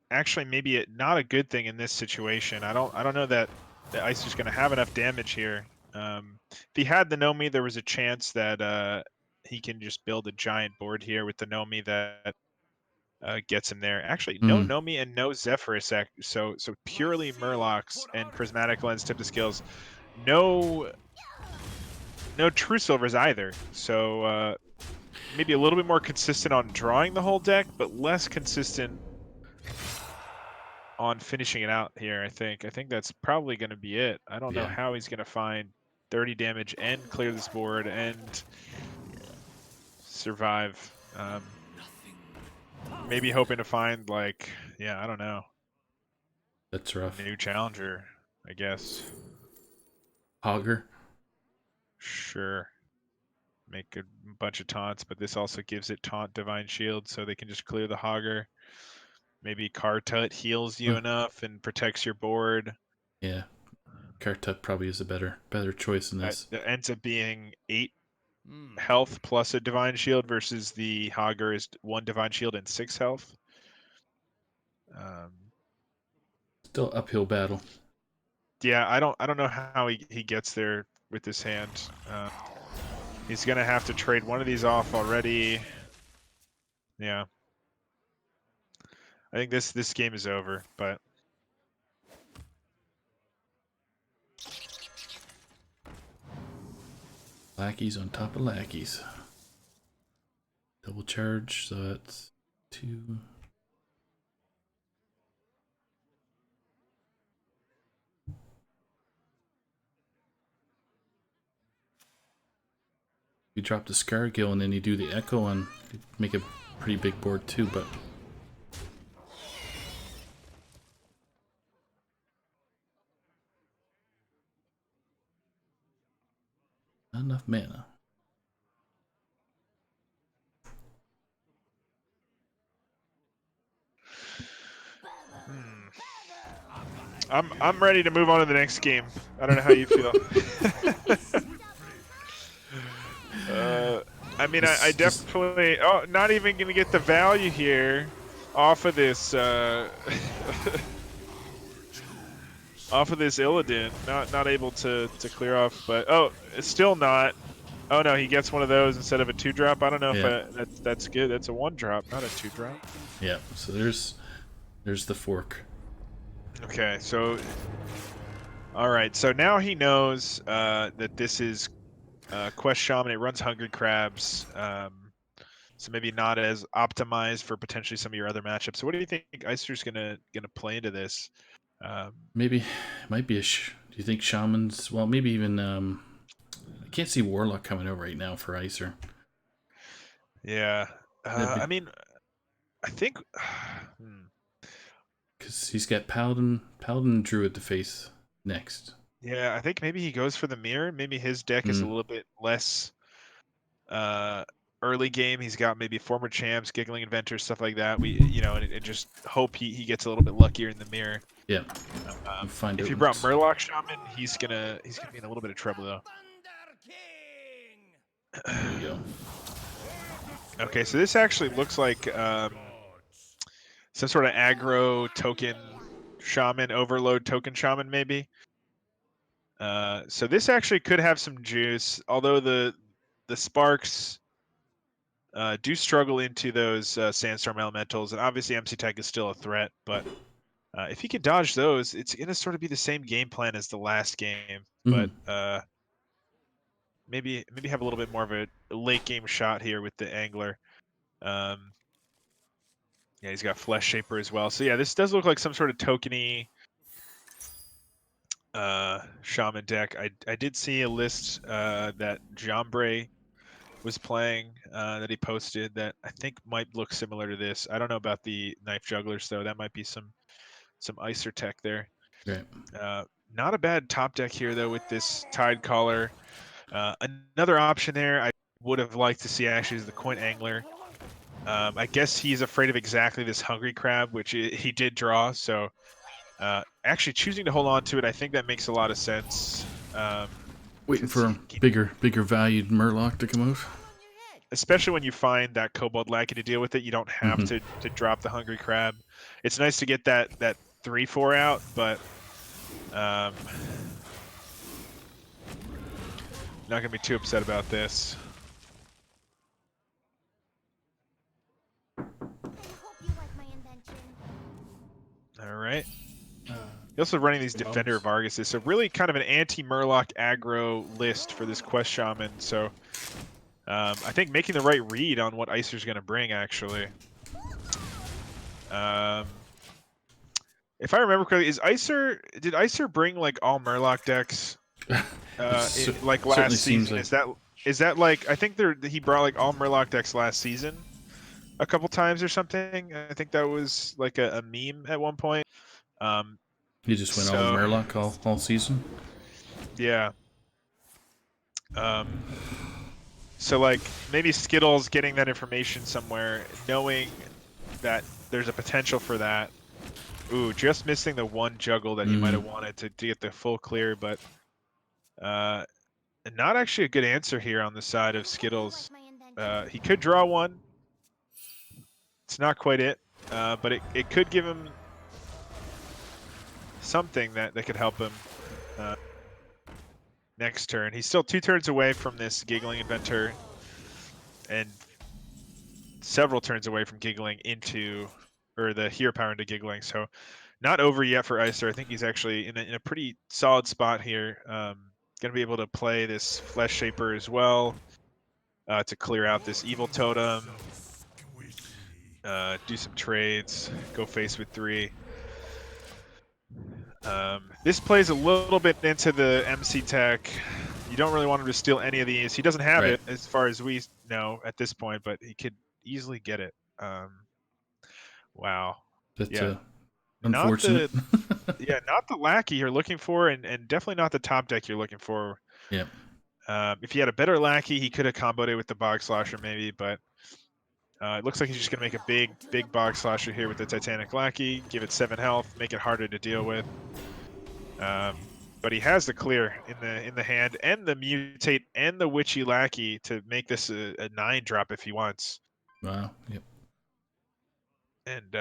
C: actually maybe not a good thing in this situation. I don't know that the Icer's going to have enough damage here. If he had the Nomi, there was a chance that he can just build a giant board here with the Nomi that gets him there. Actually, no Nomi and no Zephyrus, so purely Murlocs and Prismatic Lens tip the skills. No True Silvers either, so maybe a little bit more consistent on drawing the whole deck, but less consistent on finishing it out here, I think. I think that's probably going to be it. I don't know how he's going to find 30 damage and clear this board and survive. Maybe hoping to find, like, I don't know.
D: That's rough.
C: A new challenger, I guess.
D: Hogger.
C: Sure. Make a bunch of taunts, but this also gives it taunt divine shield, so they can just clear the Hogger. Maybe Kartut heals you enough and protects your board.
D: Yeah, Kartut probably is a better choice in this.
C: That ends up being 8 health plus a divine shield versus the Hogger is 1 divine shield and 6 health.
D: Still uphill battle.
C: Yeah, I don't know how he gets there with this hand. He's gonna have to trade one of these off already. Yeah. I think this game is over, but
D: Lackeys on top of lackeys. Double charge, so that's 2. You drop the Scargill and then you do the Echo and make a pretty big board too, but not enough mana.
C: I'm ready to move on to the next game. I don't know how you feel. I mean, I definitely. Oh, not even gonna get the value here off of this. off of this Illidan. Not able to clear off, but oh, it's still not. Oh no, he gets one of those instead of a 2-drop. I don't know
D: Yeah.
C: if that's good. That's a 1-drop, not a 2-drop.
D: Yeah. So there's the fork.
C: Okay, so all right, so now he knows that this is Quest Shaman. It runs Hungry Crabs, so maybe not as optimized for potentially some of your other matchups. So what do you think Icer's gonna play into this?
D: Maybe it might be do you think Shaman's? Well, maybe even I can't see Warlock coming out right now for Icer.
C: Yeah, I mean, I think
D: because he's got Paladin and Druid to face next.
C: yeah, I think maybe he goes for the mirror. Maybe his deck is a little bit less early game. He's got maybe former champs, giggling inventors, stuff like that. And just hope he gets a little bit luckier in the mirror.
D: Yeah.
C: If you brought Murloc Shaman, he's gonna be in a little bit of trouble though.
D: There you go.
C: Okay, so this actually looks like some sort of aggro token shaman, overload token shaman maybe. So this actually could have some juice, although the sparks do struggle into those sandstorm elementals, and obviously MC Tech is still a threat, but if he can dodge those, it's gonna sort of be the same game plan as the last game, but maybe have a little bit more of a late game shot here with the angler. Yeah, he's got Flesh Shaper as well. So yeah, this does look like some sort of tokeny shaman deck. I did see a list that Jombre was playing that he posted that I think might look similar to this. I don't know about the knife jugglers though. That might be some Icer tech there.
D: Right.
C: Not a bad top deck here though with this Tide Caller. Another option there I would have liked to see actually is the Coin Angler. I guess he's afraid of exactly this Hungry Crab, which he did draw. So actually choosing to hold on to it, I think that makes a lot of sense.
D: Waiting for a bigger valued Murloc to come out.
C: Especially when you find that Kobold Lackey to deal with it, you don't have to drop the Hungry Crab. It's nice to get that 3/4 out, but not gonna be too upset about this. All right. He's also running these Defender of Arguses, so really kind of an anti-Murloc aggro list for this Quest Shaman. So I think making the right read on what Icer's going to bring, actually. If I remember correctly, did Icer bring like all Murloc decks like last season? Like... Is that like, I think he brought like all Murloc decks last season a couple times or something. I think that was like a meme at one point.
D: He just went all Murloc all season.
C: Yeah. So like maybe Skittles getting that information somewhere, knowing that there's a potential for that. Ooh, just missing the one juggle that he might have wanted to get the full clear, but not actually a good answer here on the side of Skittles. He could draw one. It's not quite it, but it could give him something that could help him next turn. He's still 2 turns away from this Giggling Inventor and several turns away from Giggling or the Hero Power into Giggling. So not over yet for Icer. I think he's actually in a pretty solid spot here. Going to be able to play this Flesh Shaper as well to clear out this Evil Totem. Do some trades. Go face with 3. This plays a little bit into the MC tech. You don't really want him to steal any of these. He doesn't have it as far as we know at this point, but he could easily get it. Wow.
D: That's unfortunate.
C: Not the lackey you're looking for, and definitely not the top deck you're looking for.
D: Yeah.
C: If he had a better lackey, he could have comboed it with the Bog Slosher maybe, but it looks like he's just going to make a big Bog Slosher here with the Titanic Lackey, give it 7 health, make it harder to deal with. But he has the clear in the hand, and the Mutate, and the Witchy Lackey to make this a 9-drop if he wants.
D: Wow. Yep.
C: And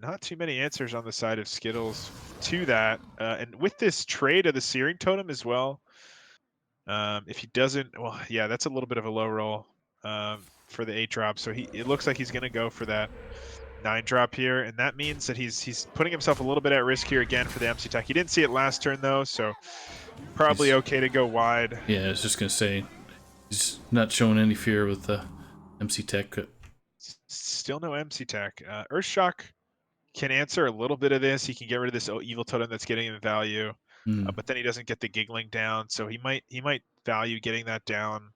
C: not too many answers on the side of Skittles to that. And with this trade of the Searing Totem as well, if he doesn't, well, yeah, that's a little bit of a low roll for the 8-drop. So it looks like he's going to go for that 9-drop here, and that means that he's putting himself a little bit at risk here again for the MC Tech. He didn't see it last turn though, so probably okay to go wide.
D: Yeah, I was just gonna say he's not showing any fear with the MC Tech.
C: Still no MC Tech. Earthshock can answer a little bit of this. He can get rid of this evil totem that's getting him value, but then he doesn't get the giggling down, so he might value getting that down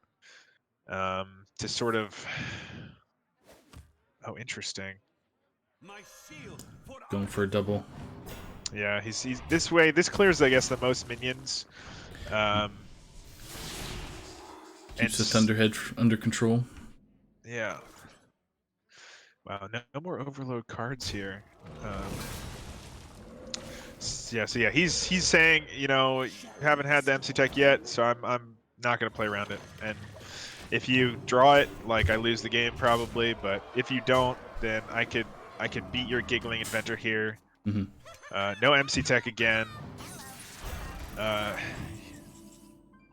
C: to sort of. Oh, interesting.
D: Going for a double.
C: Yeah, he's this way. This clears, I guess, the most minions.
D: Keeps the Thunderhead under control.
C: Yeah. Wow, no more overload cards here. So yeah, he's saying, you know, you haven't had the MC Tech yet, so I'm not gonna play around it. And if you draw it, like I lose the game probably, but if you don't, then I could beat your giggling inventor here. No MC Tech again.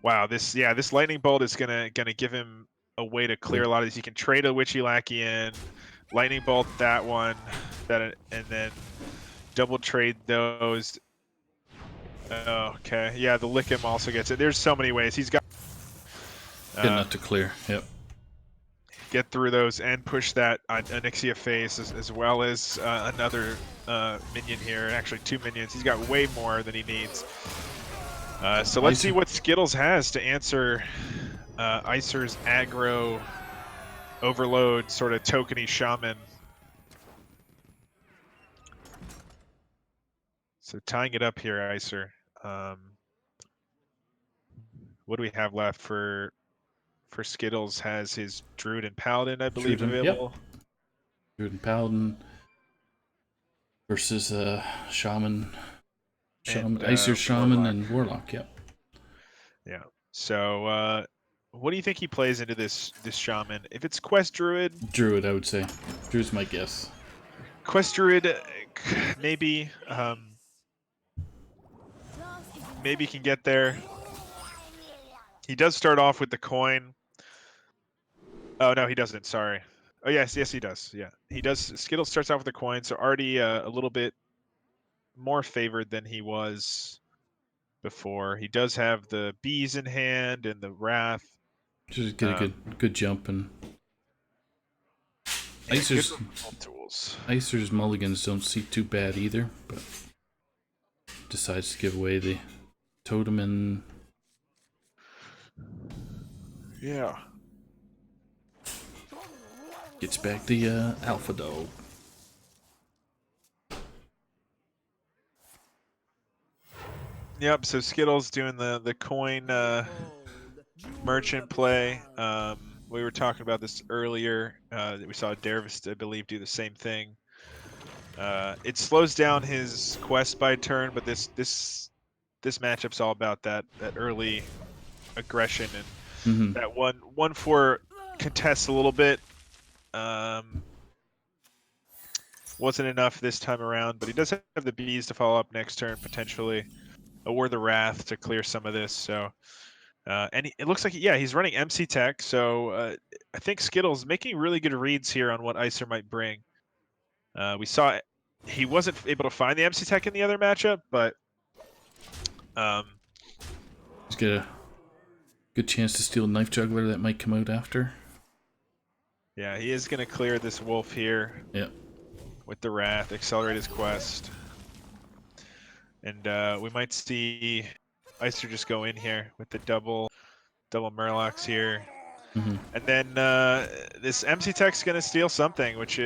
C: Wow, this lightning bolt is gonna give him a way to clear a lot of these. He can trade a witchy lackey in, lightning bolt that one, and then double trade those. Okay, yeah, the lick him also gets it. There's so many ways he's got.
D: Good enough to clear. Yep.
C: Get through those and push that Onyxia face as well as another minion here. Actually, 2 minions. He's got way more than he needs. So let's see what Skittles has to answer Icer's aggro overload sort of tokeny shaman. So tying it up here, Icer. What do we have left for Skittles? Has his Druid and Paladin, I believe, available.
D: Yep. Druid and Paladin versus Shaman. Icer Shaman Warlock. And Warlock, yep.
C: Yeah. So what do you think he plays into this Shaman? If it's Quest Druid?
D: Druid, I would say. Druid's my guess.
C: Quest Druid, maybe. Maybe can get there. He does start off with the coin. Oh, no, he doesn't. Sorry. Oh, yes, he does. Yeah, he does. Skittles starts off with the coin, so already a little bit more favored than he was before. He does have the bees in hand and the wrath.
D: Just get a good jump and Icer's mulligans don't seem too bad either, but decides to give away the totem and
C: yeah.
D: Gets back the Lawfuldog.
C: Yep, so Skittles doing the coin merchant play. We were talking about this earlier. We saw Derivus, I believe, do the same thing. It slows down his quest by turn, but this matchup's all about that early aggression and that 1/4 contests a little bit. Wasn't enough this time around, but he does have the bees to follow up next turn potentially. Or the Wrath to clear some of this. So, and it looks like he's running MC Tech. So I think Skittles making really good reads here on what Icer might bring. We saw he wasn't able to find the MC Tech in the other matchup, but
D: he's got a good chance to steal Knife Juggler that might come out after.
C: Yeah, he is going to clear this wolf here.
D: Yep.
C: With the Wrath, accelerate his quest. And we might see Icer just go in here with the double Murlocs here. And then this MC Tech's going to steal something, which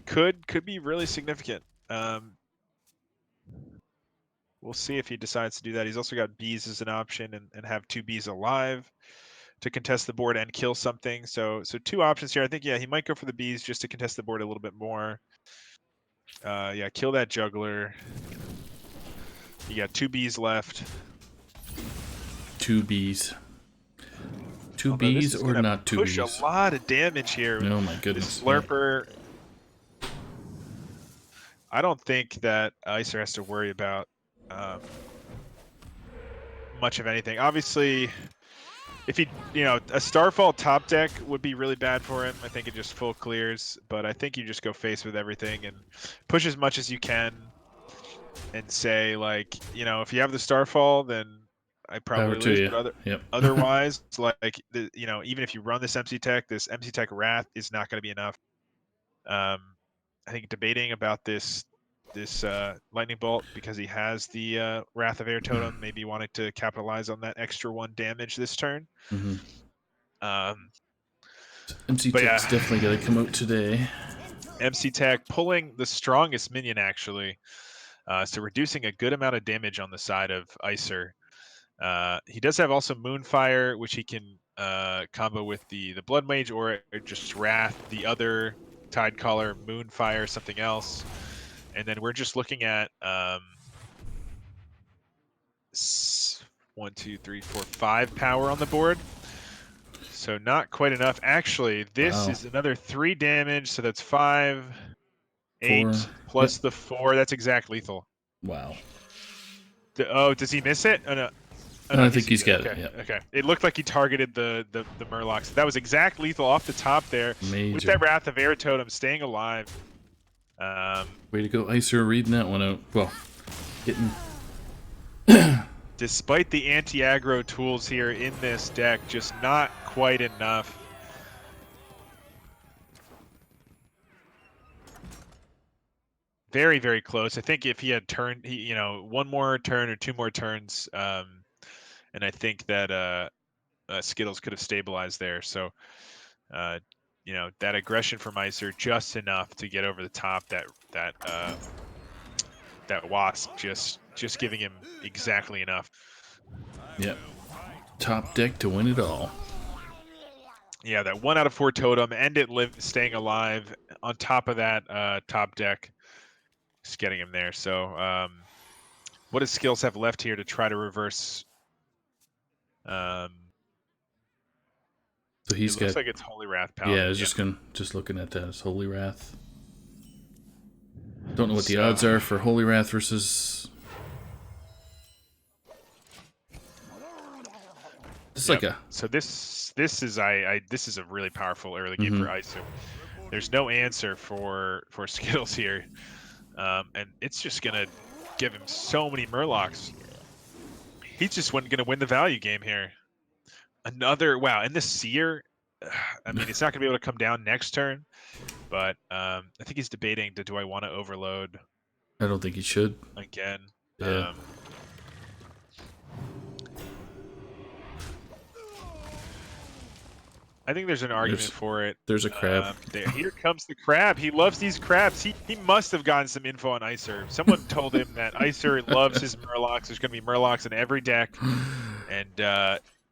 C: could be really significant. We'll see if he decides to do that. He's also got bees as an option and have 2 bees alive to contest the board and kill something. So 2 options here. I think, he might go for the bees just to contest the board a little bit more. Kill that juggler. You got 2 bees left.
D: 2 bees. 2 bees or not 2 bees?
C: Push a lot of damage here.
D: Oh my goodness.
C: This Slurper I don't think that Icer has to worry about much of anything. Obviously, if he, a Starfall top deck would be really bad for him. I think it just full clears, but I think you just go face with everything and push as much as you can and say, like, if you have the Starfall, then I probably
D: Power to
C: lose.
D: you.
C: But
D: Yep.
C: otherwise, like, even if you run this MC Tech Wrath is not going to be enough. I think debating about this lightning bolt because he has the Wrath of Air totem, maybe wanted to capitalize on that extra 1 damage this turn.
D: Mm-hmm.
C: But
D: MC Tech's
C: yeah,
D: definitely got to come out today.
C: MC Tech pulling the strongest minion actually, so reducing a good amount of damage on the side of Icer. He does have also Moonfire, which he can combo with the Blood Mage or just Wrath, the other Tidecaller, Moonfire, something else. And then we're just looking at 1, 2, 3, 4, 5 power on the board. So not quite enough. Actually, this
D: Wow.
C: is another 3 damage, so that's 5, 8
D: 4.
C: plus
D: Yep.
C: the 4. That's exact lethal.
D: Wow.
C: Oh, does he miss it? Oh, no. Oh, no,
D: I think he's
C: sees
D: got
C: Okay.
D: it. Yeah.
C: Okay. It looked like he targeted the Murlocs. That was exact lethal off the top there. With
D: Major.
C: that Wrath of Air totem staying alive.
D: Way to go, Icer, reading that one out. Well, hitting.
C: Despite the anti-aggro tools here in this deck, just not quite enough. Very, very close. I think if he had turned, one more turn or 2 more turns, and I think that Skittles could have stabilized there. So, that aggression from Icer just enough to get over the top. That Wasp just giving him exactly enough.
D: Yep. Top deck to win it all.
C: Yeah, that 1 out of 4 totem and it staying alive. On top of that, top deck, just getting him there. So, what does Skills have left here to try to reverse?
D: So he's
C: it looks
D: got.
C: like it's Holy Wrath Paladin.
D: Yeah, I was just looking at that. It's Holy Wrath. Don't know what the odds are for Holy Wrath versus. It's like a.
C: So this is this is a really powerful early game for Icer. There's no answer for Skittles here, and it's just gonna give him so many Murlocs. He's just gonna win the value game here. Wow, and the Seer. I mean, it's not gonna be able to come down next turn, but I think he's debating do I want to overload.
D: I don't think he should.
C: Again.
D: Yeah.
C: I think there's an argument for it.
D: There's a crab.
C: Here comes the crab. He loves these crabs. He must have gotten some info on Icer. Someone told him that Icer loves his Murlocs. There's going to be Murlocs in every deck, and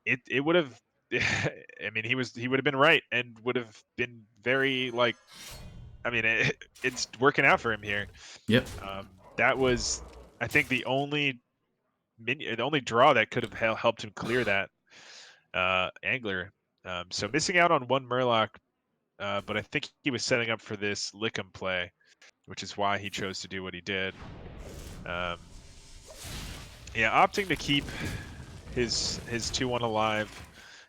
C: it would have. I mean, he would have been right and would have been very like. I mean, it's working out for him here.
D: Yep.
C: That was, I think, the only draw that could have helped him clear that angler. So missing out on 1 Murloc, but I think he was setting up for this Lickum play, which is why he chose to do what he did. Yeah, opting to keep his 2/1 alive,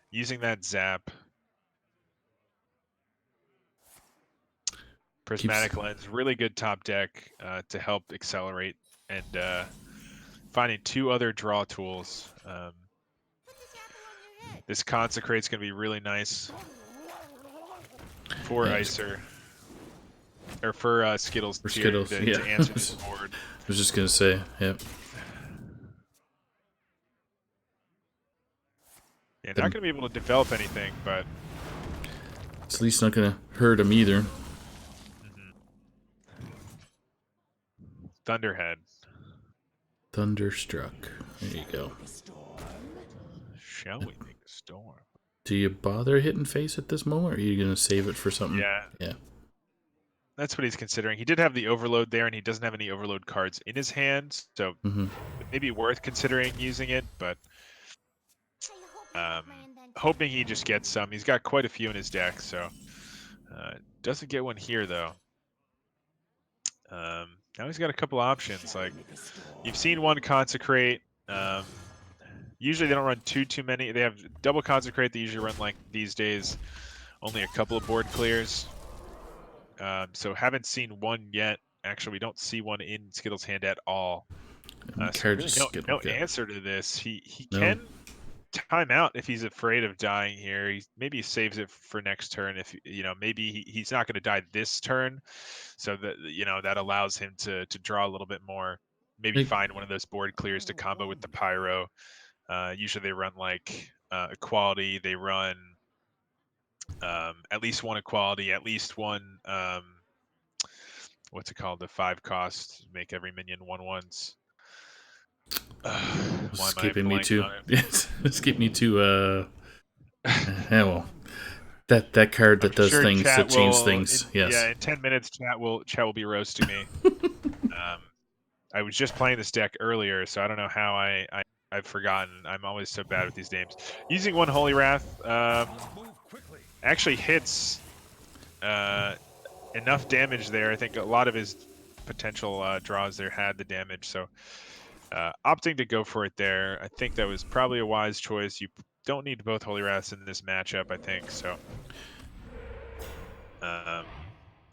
C: using that zap. Prismatic Lens, really good top deck to help accelerate and finding 2 other draw tools. This Consecrate's going to be really nice for Icer. Or for Skittles,
D: for Skittles,
C: to
D: yeah.
C: answer this board.
D: I was just going to say, yep.
C: Yeah, not going to be able to develop anything, but...
D: It's at least not going to hurt him either.
C: Thunderhead.
D: Thunderstruck. There you go.
C: Shall we make a storm?
D: Do you bother hitting face at this moment, or are you going to save it for something?
C: Yeah.
D: Yeah.
C: That's what he's considering. He did have the Overload there, and he doesn't have any Overload cards in his hand, so it may be worth considering using it, but hoping he just gets some. He's got quite a few in his deck, so doesn't get one here, though. Now he's got a couple options. Like you've seen one consecrate. Usually they don't run too many. They have double consecrate. They usually run like these days only a couple of board clears. So haven't seen one yet. Actually, we don't see one in Skittles' hand at all. So really no answer to this. He can time out if he's afraid of dying here. Maybe saves it for next turn. If maybe he's not going to die this turn, so that that allows him to draw a little bit more. Maybe find one of those board clears to combo with the pyro. Usually they run like equality. They run at least one equality, at least one what's it called? The 5 cost, make every minion 1/1s.
D: Skipping me too. Skip me to yeah, well, that card that does things that change things. Yes.
C: Yeah, in 10 minutes, chat will be roasting me. I was just playing this deck earlier, so I don't know how I've forgotten. I'm always so bad with these names. Using one Holy Wrath actually hits enough damage there. I think a lot of his potential draws there had the damage, so opting to go for it there, I think that was probably a wise choice. You don't need both Holy Wraths in this matchup, I think, so.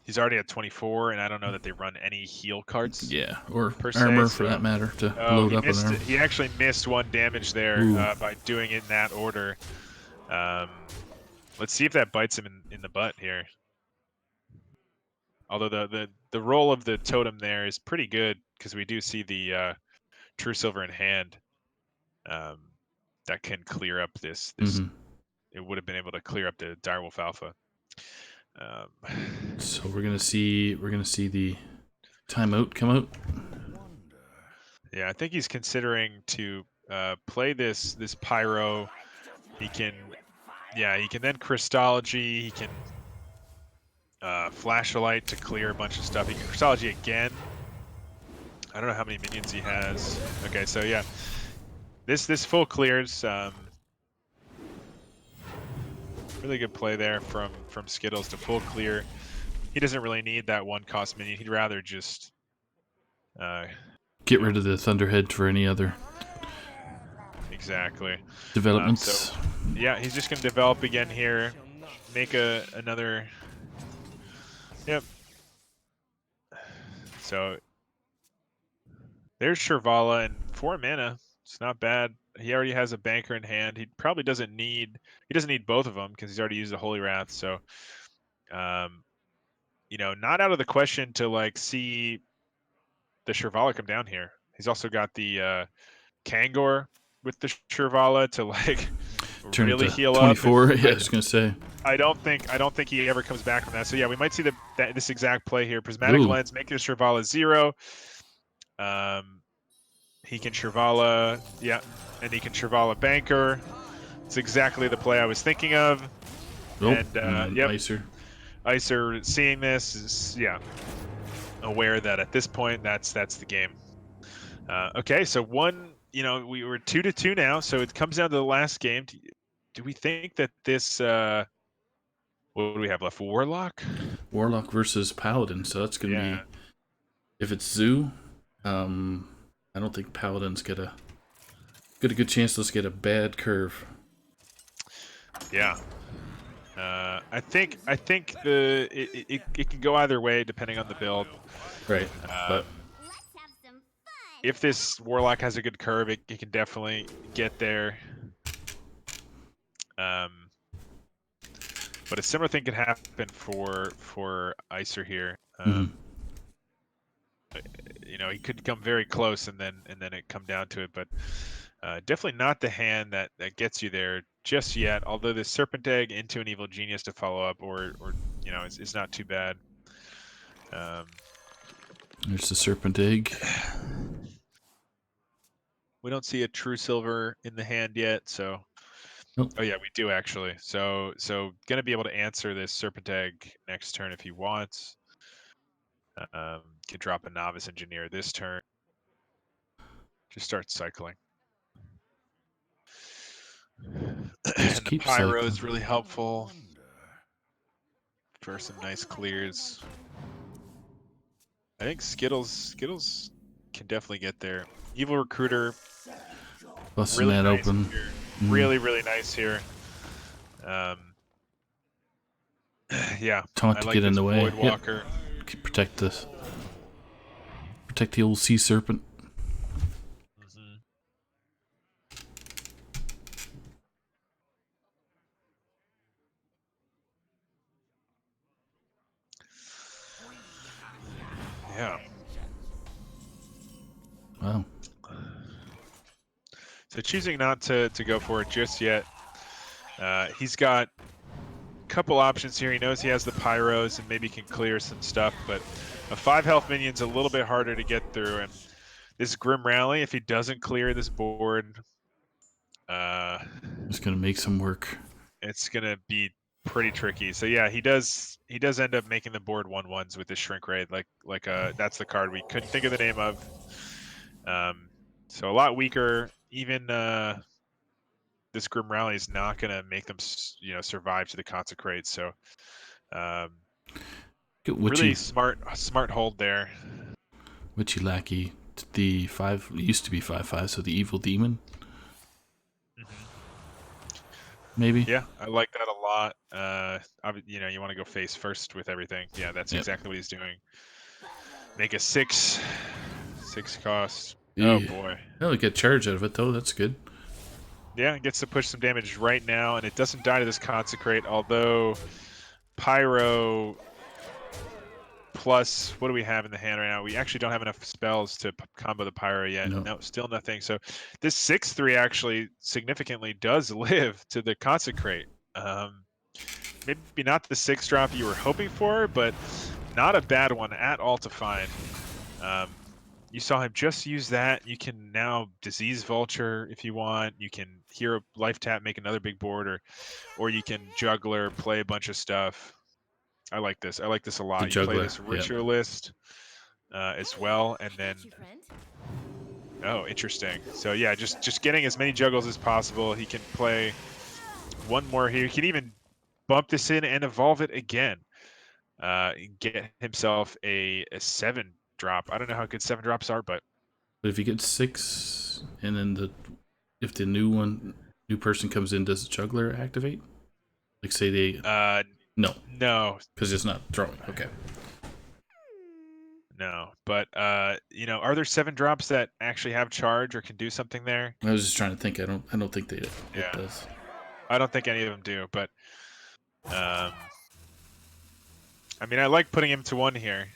C: He's already at 24, and I don't know that they run any heal cards.
D: Yeah, or
C: se,
D: armor
C: so.
D: for that matter to load up on armor.
C: He actually missed one damage there by doing it in that order. Let's see if that bites him in the butt here. Although the role of the totem there is pretty good because we do see the True Silver in hand that can clear up this. It would have been able to clear up the Direwolf Alpha.
D: So we're gonna see the timeout come out.
C: Yeah, I think he's considering to play this pyro. He can then Crystology. He can flash a light to clear a bunch of stuff. He can Crystology again. I don't know how many minions he has. Okay, so yeah, this full clears. Really good play there from Skittles to full clear. He doesn't really need that 1-cost minion. He'd rather just
D: get rid of the Thunderhead for any other developments.
C: So, yeah, he's just going to develop again here. Make another. Yep. So there's Shirvala and 4 mana. It's not bad. He already has a banker in hand. He probably doesn't need. He doesn't need both of them because he's already used the Holy Wrath. So, not out of the question to like see the Shirvala come down here. He's also got the Kangor with the Shirvala to like
D: turn
C: really heal
D: 24.
C: up.
D: Yeah, I was gonna say.
C: I don't think he ever comes back from that. So yeah, we might see this exact play here. Prismatic Lens, make the Shirvala 0. He can Shirvala, yeah, and he can Shirvala Banker. It's exactly the play I was thinking of.
D: And
C: yep,
D: Icer
C: seeing this is aware that at this point that's the game. Okay, so we were 2-2 now, so it comes down to the last game. Do we think that this what do we have left? Warlock
D: versus Paladin, so that's gonna be, if it's Zoo, I don't think Paladin's got a good chance. Let's get a bad curve.
C: Yeah. I think it can go either way depending on the build.
D: Right. But
C: if this Warlock has a good curve, it can definitely get there. But a similar thing could happen for Icer here. He could come very close and then it come down to it, but definitely not the hand that gets you there just yet. Although the Serpent Egg into an Evil Genius to follow up, or it's not too bad.
D: There's the Serpent Egg.
C: We don't see a True Silver in the hand yet, so.
D: Nope.
C: Oh yeah, we do actually. So gonna be able to answer this Serpent Egg next turn if he wants. Can drop a Novice Engineer this turn. Just start cycling. And the Pyro is really helpful for some nice clears. I think Skittles can definitely get there. Evil Recruiter,
D: Busting
C: really
D: that
C: nice
D: open.
C: here.
D: Mm.
C: Really nice here. Yeah,
D: Taunt
C: I
D: to
C: like
D: get in
C: this
D: the way.
C: Void Walker.
D: Yep. Protect this. Protect the old sea serpent.
C: Mhm. Yeah.
D: Wow.
C: So choosing not to go for it just yet. He's got a couple options here. He knows he has the pyros and maybe can clear some stuff, but a 5 health minion's a little bit harder to get through. And this Grim Rally, if he doesn't clear this board,
D: Just gonna make some work.
C: it's gonna be pretty tricky. So yeah, he does end up making the board 1/1s with this Shrink Raid. That's the card we couldn't think of the name of. So a lot weaker. Even this Grim Rally is not gonna make them survive to the Consecrate. So really smart hold there.
D: Witchy Lackey, the 5 used to be 5/5, so the evil demon. Maybe.
C: Yeah, I like that a lot. You want to go face first with everything. Yeah, that's exactly what he's doing. Make a 6 cost. Oh boy.
D: Oh, we get charge out of it though. That's good.
C: Yeah, it gets to push some damage right now, and it doesn't die to this Consecrate, although Pyro plus, what do we have in the hand right now? We actually don't have enough spells to combo the Pyro yet. No, still nothing. So this 6/3 actually significantly does live to the Consecrate. Maybe not the 6-drop you were hoping for, but not a bad one at all to find. You saw him just use that. You can now Disease Vulture if you want. You can Hero Life Tap, make another big board, or you can Juggler, play a bunch of stuff. I like this. I like this a lot.
D: The
C: You
D: Juggler,
C: play this Ritualist as well, and then oh, interesting. So yeah, just getting as many juggles as possible. He can play one more here. He can even bump this in and evolve it again. Get himself a 7-drop. I don't know how good 7-drops are, but
D: if you get 6, and then if the new person comes in, does the Juggler activate? Like say they no, because it's not throwing. Okay.
C: No, but are there 7-drops that actually have charge or can do something there?
D: I was just trying to think. I don't think it does.
C: I don't think any of them do, but I mean, I like putting him to 1 here.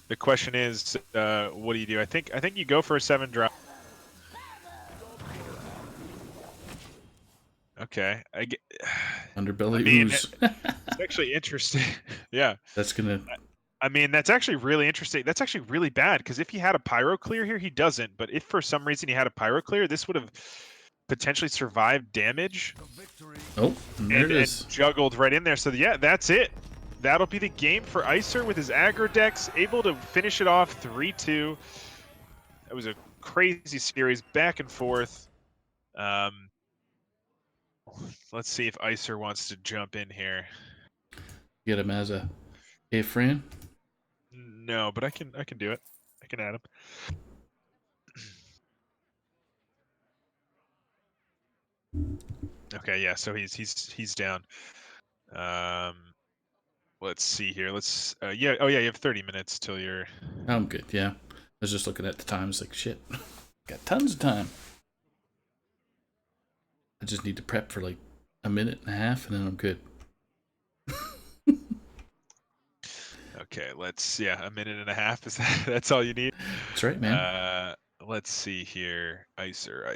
C: The question is, what do you do? I think you go for a 7-drop. Okay,
D: Underbelly ooze.
C: It's actually interesting. Yeah,
D: that's gonna.
C: I mean, that's actually really interesting. That's actually really bad because if he had a Pyro Clear here, he doesn't. But if for some reason he had a Pyro Clear, this would have potentially survived damage.
D: Oh, there it is.
C: And juggled right in there. So yeah, that's it. That'll be the game for Icer with his aggro decks, able to finish it off 3-2. It was a crazy series, back and forth. Let's see if Icer wants to jump in here.
D: Get him as a friend?
C: No, but I can do it. I can add him. Okay, yeah, so he's down. Let's see here. Let's you have 30 minutes till you're.
D: I'm good. Yeah, I was just looking at the times. Like shit, got tons of time. I just need to prep for like a minute and a half, and then I'm good.
C: Okay, a minute and a half. Is that's all you need?
D: That's right, man.
C: Let's see here. Icer.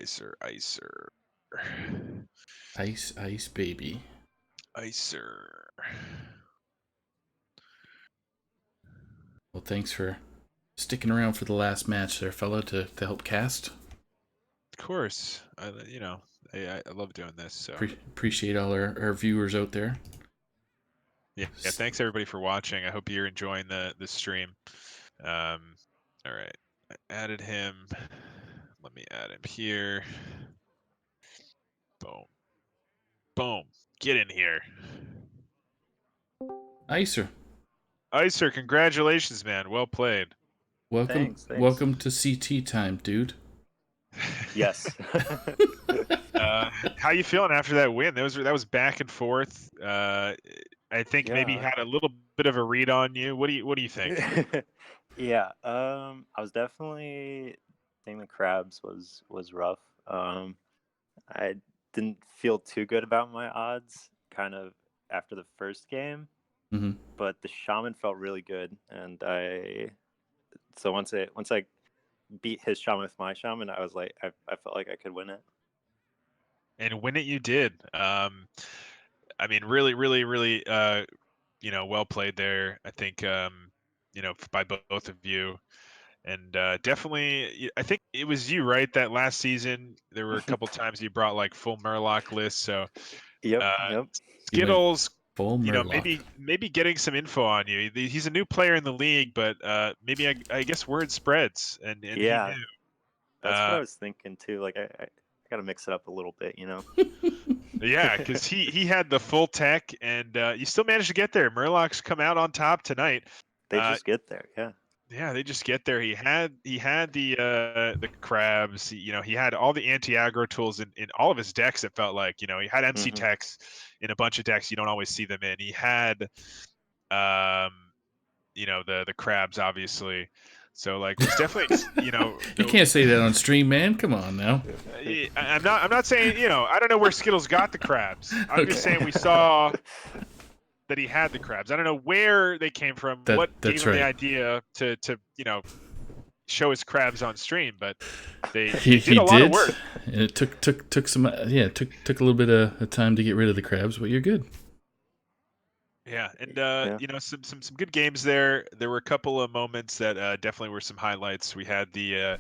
D: Ice baby.
C: Icer.
D: Well, thanks for sticking around for the last match there, fella, to help cast.
C: Of course. I love doing this. So
D: appreciate all our viewers out there.
C: Yeah, thanks everybody for watching. I hope you're enjoying the stream. All right. I added him. Let me add him here. Boom. Boom. Get in here.
D: Icer.
C: Icer, congratulations, man. Well played.
D: Welcome,
E: Thanks.
D: welcome to CT time, dude.
E: Yes.
C: How you feeling after that win? That was back and forth. I think maybe
J: Yeah.
C: had a little bit of a read on you. What do you think?
J: Yeah. I was definitely thinking the crabs was rough. I didn't feel too good about my odds kind of after the first game,
D: Hmm.
J: but the shaman felt really good, and so once I beat his shaman with my shaman, I was like I felt like I could win it.
C: And win it you did. I mean, really, really, really, well played there. I think, by both of you. And definitely, I think it was you, right? That last season, there were a couple times you brought like full Murloc lists. So
J: Yep,
C: uh,
J: yep.
D: You went
C: Skittles,
D: full Murloc.
C: maybe getting some info on you. He's a new player in the league, but maybe I guess word spreads, and he
J: Yeah,
C: knew.
J: that's what I was thinking too. Like I got to mix it up a little bit, you know.
C: Yeah, because he had the full tech, and you still managed to get there. Murloc's come out on top tonight.
J: They just get there, yeah.
C: Yeah, they just get there. He had the crabs. He had all the anti-aggro tools in all of his decks. It felt like, he had MC
J: Hmm.
C: techs in a bunch of decks you don't always see them in. He had the crabs, obviously. So like it was definitely
D: You can't say that on stream, man. Come on now.
C: I'm not saying, I don't know where Skittles got the crabs. I'm just saying we saw that he had the crabs. I don't know where they came from, what gave
D: That's
C: him the
D: right.
C: idea to show his crabs on stream, but they
D: He
C: did a lot of work.
D: and it took some took a little bit of time to get rid of the crabs, but you're good.
C: Yeah, and
J: Yeah.
C: some good games there. There were a couple of moments that definitely were some highlights. We had the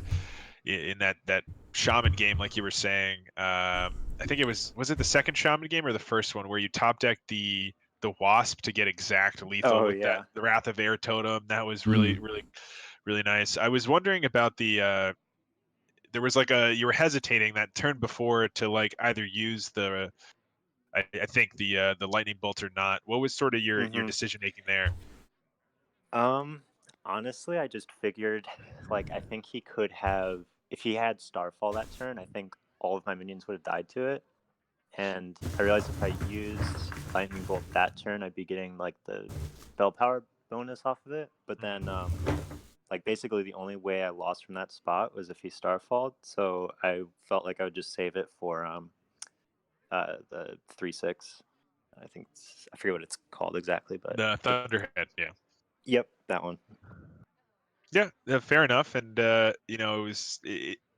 C: in that shaman game, like you were saying. I think it was it the second shaman game or the first one where you top decked the wasp to get exact lethal
J: Oh
C: with
J: yeah.
C: the Wrath of Air totem. That was
D: Mm.
C: really really really nice. I was wondering about the there was like you were hesitating that turn before to like either use the I think the lightning bolt or not. What was sort of your
J: Hmm.
C: decision making there?
J: Um, honestly, I just figured, like, I think he could have, if he had Starfall that turn, I think all of my minions would have died to it. And I realized if I used Lightning Bolt that turn, I'd be getting, like, the spell power bonus off of it. But then, like, basically the only way I lost from that spot was if he Starfalled. So I felt like I would just save it for the 3/6. I forget what it's called exactly, but
C: The Thunderhead, yeah.
J: yep, that one.
C: Yeah, fair enough. And it was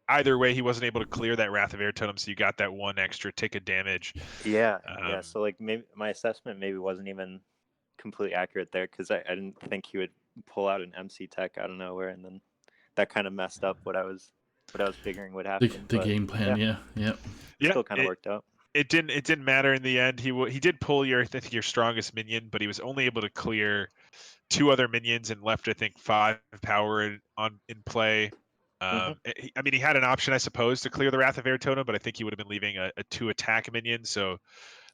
C: either way, he wasn't able to clear that Wrath of Air totem, so you got that one extra tick of damage.
J: Yeah, yeah. So like maybe my assessment maybe wasn't even completely accurate there because I didn't think he would pull out an MC tech out of nowhere, and then that kind of messed up what I was figuring would happen.
D: The
J: but,
D: game plan, yeah.
C: Yeah,
J: still kind of worked out.
C: It didn't matter in the end. He did pull I think your strongest minion, but he was only able to clear 2 other minions and left I think 5 power in play. I mean, he had an option, I suppose, to clear the Wrath of Air totem, but I think he would have been leaving a 2 attack minion, so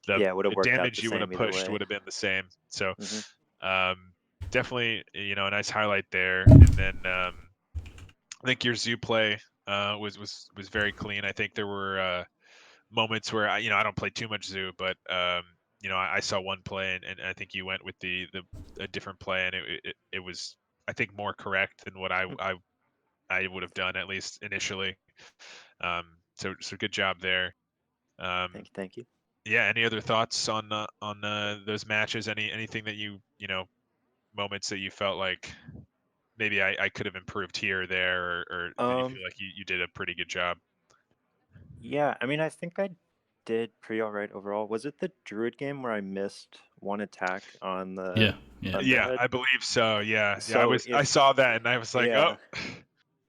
J: Yeah, it would have worked out
C: damage
J: the
C: you would have
J: same either
C: pushed
J: way.
C: would have been the same. So
J: Mhm.
C: definitely a nice highlight there. And then I think your zoo play was very clean. I think there were moments where I don't play too much zoo, but I saw one play and I think you went with a different play, and it was I think more correct than what I would have done, at least initially. So good job there.
J: Thank you.
C: Yeah. Any other thoughts on those matches? Anything that moments that you felt like maybe I could have improved here or there, or did you feel like you did a pretty good job?
J: Yeah, I mean, I think I did pretty all right overall. Was it the Druid game where I missed one attack on the
D: Yeah.
C: Yeah,
J: Thunderhead?
C: I believe so. Yeah.
J: So
C: I saw that and I was like,
J: yeah,
C: oh.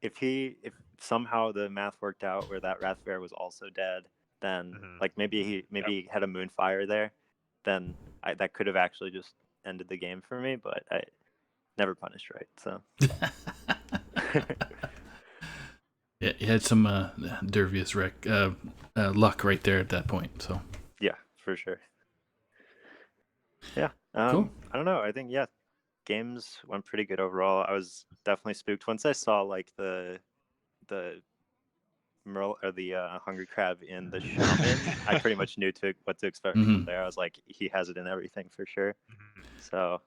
J: if somehow the math worked out where that Rathbear was also dead, then like maybe he had a Moonfire there, then that could have actually just ended the game for me. But I never punished right, so.
D: Yeah, you had some Derivus luck right there at that point. So
J: yeah, for sure. Yeah.
D: Cool.
J: I don't know. I think games went pretty good overall. I was definitely spooked once I saw like the Merle or the hungry crab in the shaman. I pretty much knew what to expect from there. I was like, he has it in everything for sure. So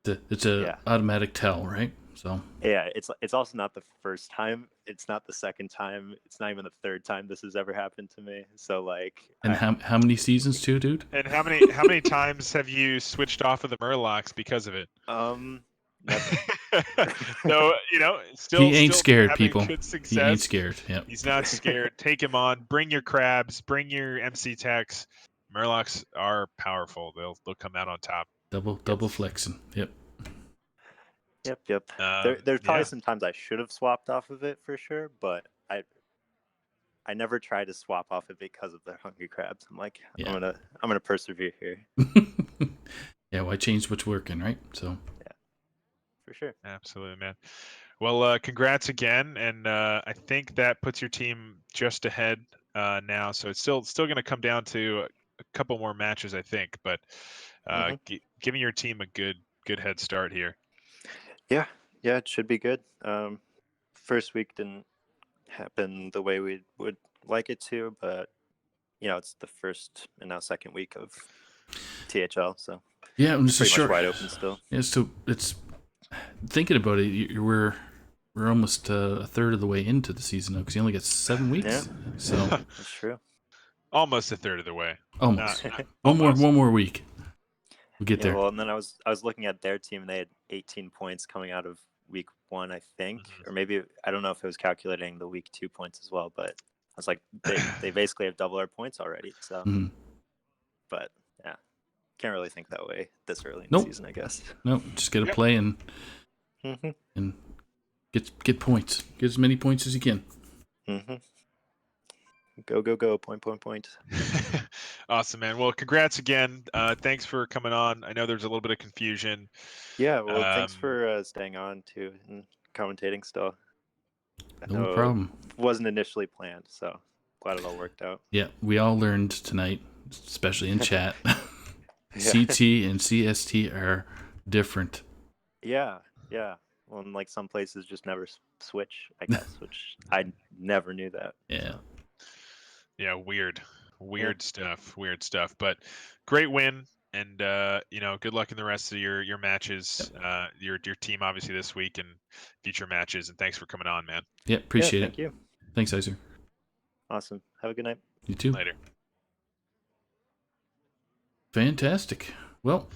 D: It's a
J: yeah.
D: automatic tell, right? So
J: Yeah, it's also not the first time. It's not the second time. It's not even the third time this has ever happened to me. So like,
D: and how many seasons too, dude?
C: And how many times have you switched off of the Murlocs because of it?
J: Never.
C: So
D: He ain't
C: still
D: scared,
C: having
D: people.
C: good
D: He
C: success.
D: ain't scared. Yep.
C: He's not scared. Take him on. Bring your crabs. Bring your MC techs. Murlocs are powerful. They'll come out on top.
D: Double flexing. Yep.
J: Yep. There's probably
C: Yeah.
J: some times I should have swapped off of it for sure, but I never tried to swap off it because of the hungry crabs. I'm like,
D: Yeah.
J: I'm gonna persevere here.
D: Yeah, why change what's working, right? So
J: yeah, for sure.
C: Absolutely, man. Well, congrats again, and I think that puts your team just ahead now. So it's still going to come down to a couple more matches, I think, but giving your team a good head start here.
J: Yeah, it should be good. First week didn't happen the way we would like it to, but it's the first and now second week of THL, so
D: yeah, and it's
J: pretty
D: a
J: much wide open still.
D: Yeah, so it's thinking about it. We're almost a third of the way into the season now because you only get 7 weeks.
J: Yeah.
D: So
J: That's true.
C: Almost a third of the way.
D: Almost.
C: Almost.
D: One more week. We'll get there.
J: Well, and then I was looking at their team and they had 18 points coming out of week 1, I think, or maybe I don't know if it was calculating the week 2 points as well, but I was like, they basically have double our points already. So, but yeah, can't really think that way this early in the season, I guess.
D: Nope, just get to play and get points. Get as many points as you can.
J: Go, point.
C: Awesome, man. Well, congrats again. Thanks for coming on. I know there's a little bit of confusion.
J: Yeah, well, thanks for staying on too and commentating still.
D: No problem.
J: It wasn't initially planned, so glad it all worked out.
D: Yeah, we all learned tonight, especially in chat. CT and CST are different.
J: Yeah. Well, and like some places just never switch, I guess, which I never knew that.
D: Yeah.
J: So.
C: Yeah, weird stuff. But great win, and good luck in the rest of your matches. Your team obviously this week and future matches. And thanks for coming on, man.
D: Yeah, appreciate it.
J: Thank you.
D: Thanks, Iser.
J: Awesome. Have a good night.
D: You too.
C: Later.
D: Fantastic. Well.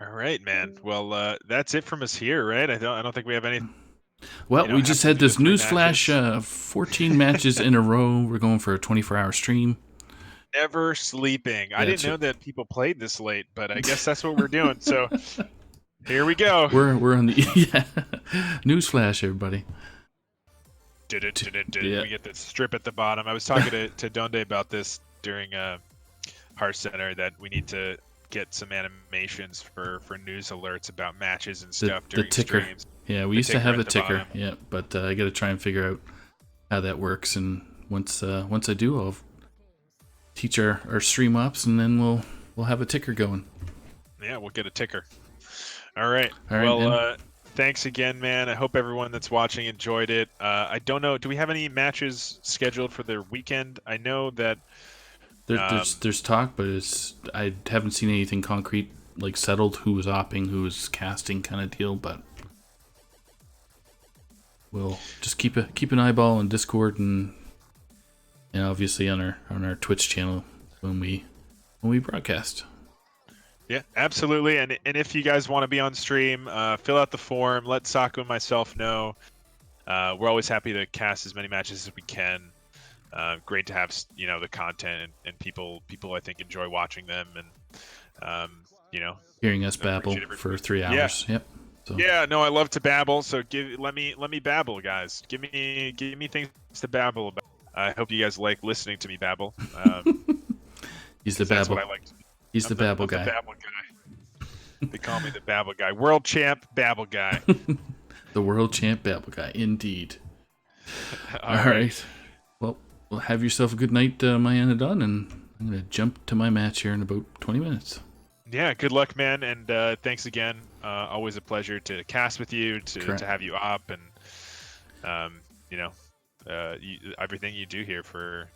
C: All right, man. Well, that's it from us here, right? I don't think we have any.
D: Well, we just had this newsflash, 14 matches in a row. We're going for a 24-hour stream.
C: Never sleeping. I didn't know that people played this late, but I guess that's what we're doing. So here we go.
D: We're on the newsflash, everybody.
C: We get the strip at the bottom. I was talking to Donde about this during Heart Center that we need to get some animations for news alerts about matches and stuff during streams.
D: Yeah, we used to have a ticker. Bottom. Yeah, but I got to try and figure out how that works. And once I do, I'll teach our stream ops, and then we'll have a ticker going.
C: Yeah, we'll get a ticker. All right. Well, thanks again, man. I hope everyone that's watching enjoyed it. I don't know. Do we have any matches scheduled for the weekend? I know that
D: there's talk, but I haven't seen anything concrete, like settled. Who was opping, who was casting, kind of deal, but. We'll just keep an eyeball on Discord and obviously on our Twitch channel when we broadcast.
C: Yeah, absolutely. And if you guys want to be on stream, fill out the form. Let Saku and myself know. We're always happy to cast as many matches as we can. Great to have the content and people I think enjoy watching them and
D: hearing us babble for 3 hours.
C: Yeah.
D: Yep. So.
C: Yeah, no, I love to babble. So let me babble, guys. Give me things to babble about. I hope you guys like listening to me babble.
D: He's the babble.
C: What I like.
D: He's the babble guy.
C: The babble guy. They call me the babble guy. World champ babble guy.
D: The world champ babble guy, indeed. All right. Well, have yourself a good night, my Anadon, and I'm gonna jump to my match here in about 20 minutes.
C: Yeah, good luck, man, and thanks again. Always a pleasure to cast with you,
D: Correct.
C: to have you up, and everything you do here for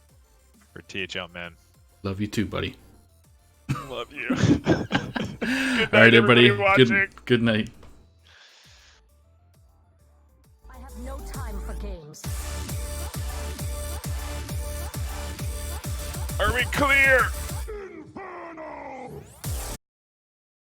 C: THL, man.
D: Love you too, buddy.
C: Love you. Good night,
D: All right, everybody.
C: watching.
D: Good night.
H: I have no time for games.
C: Are we clear?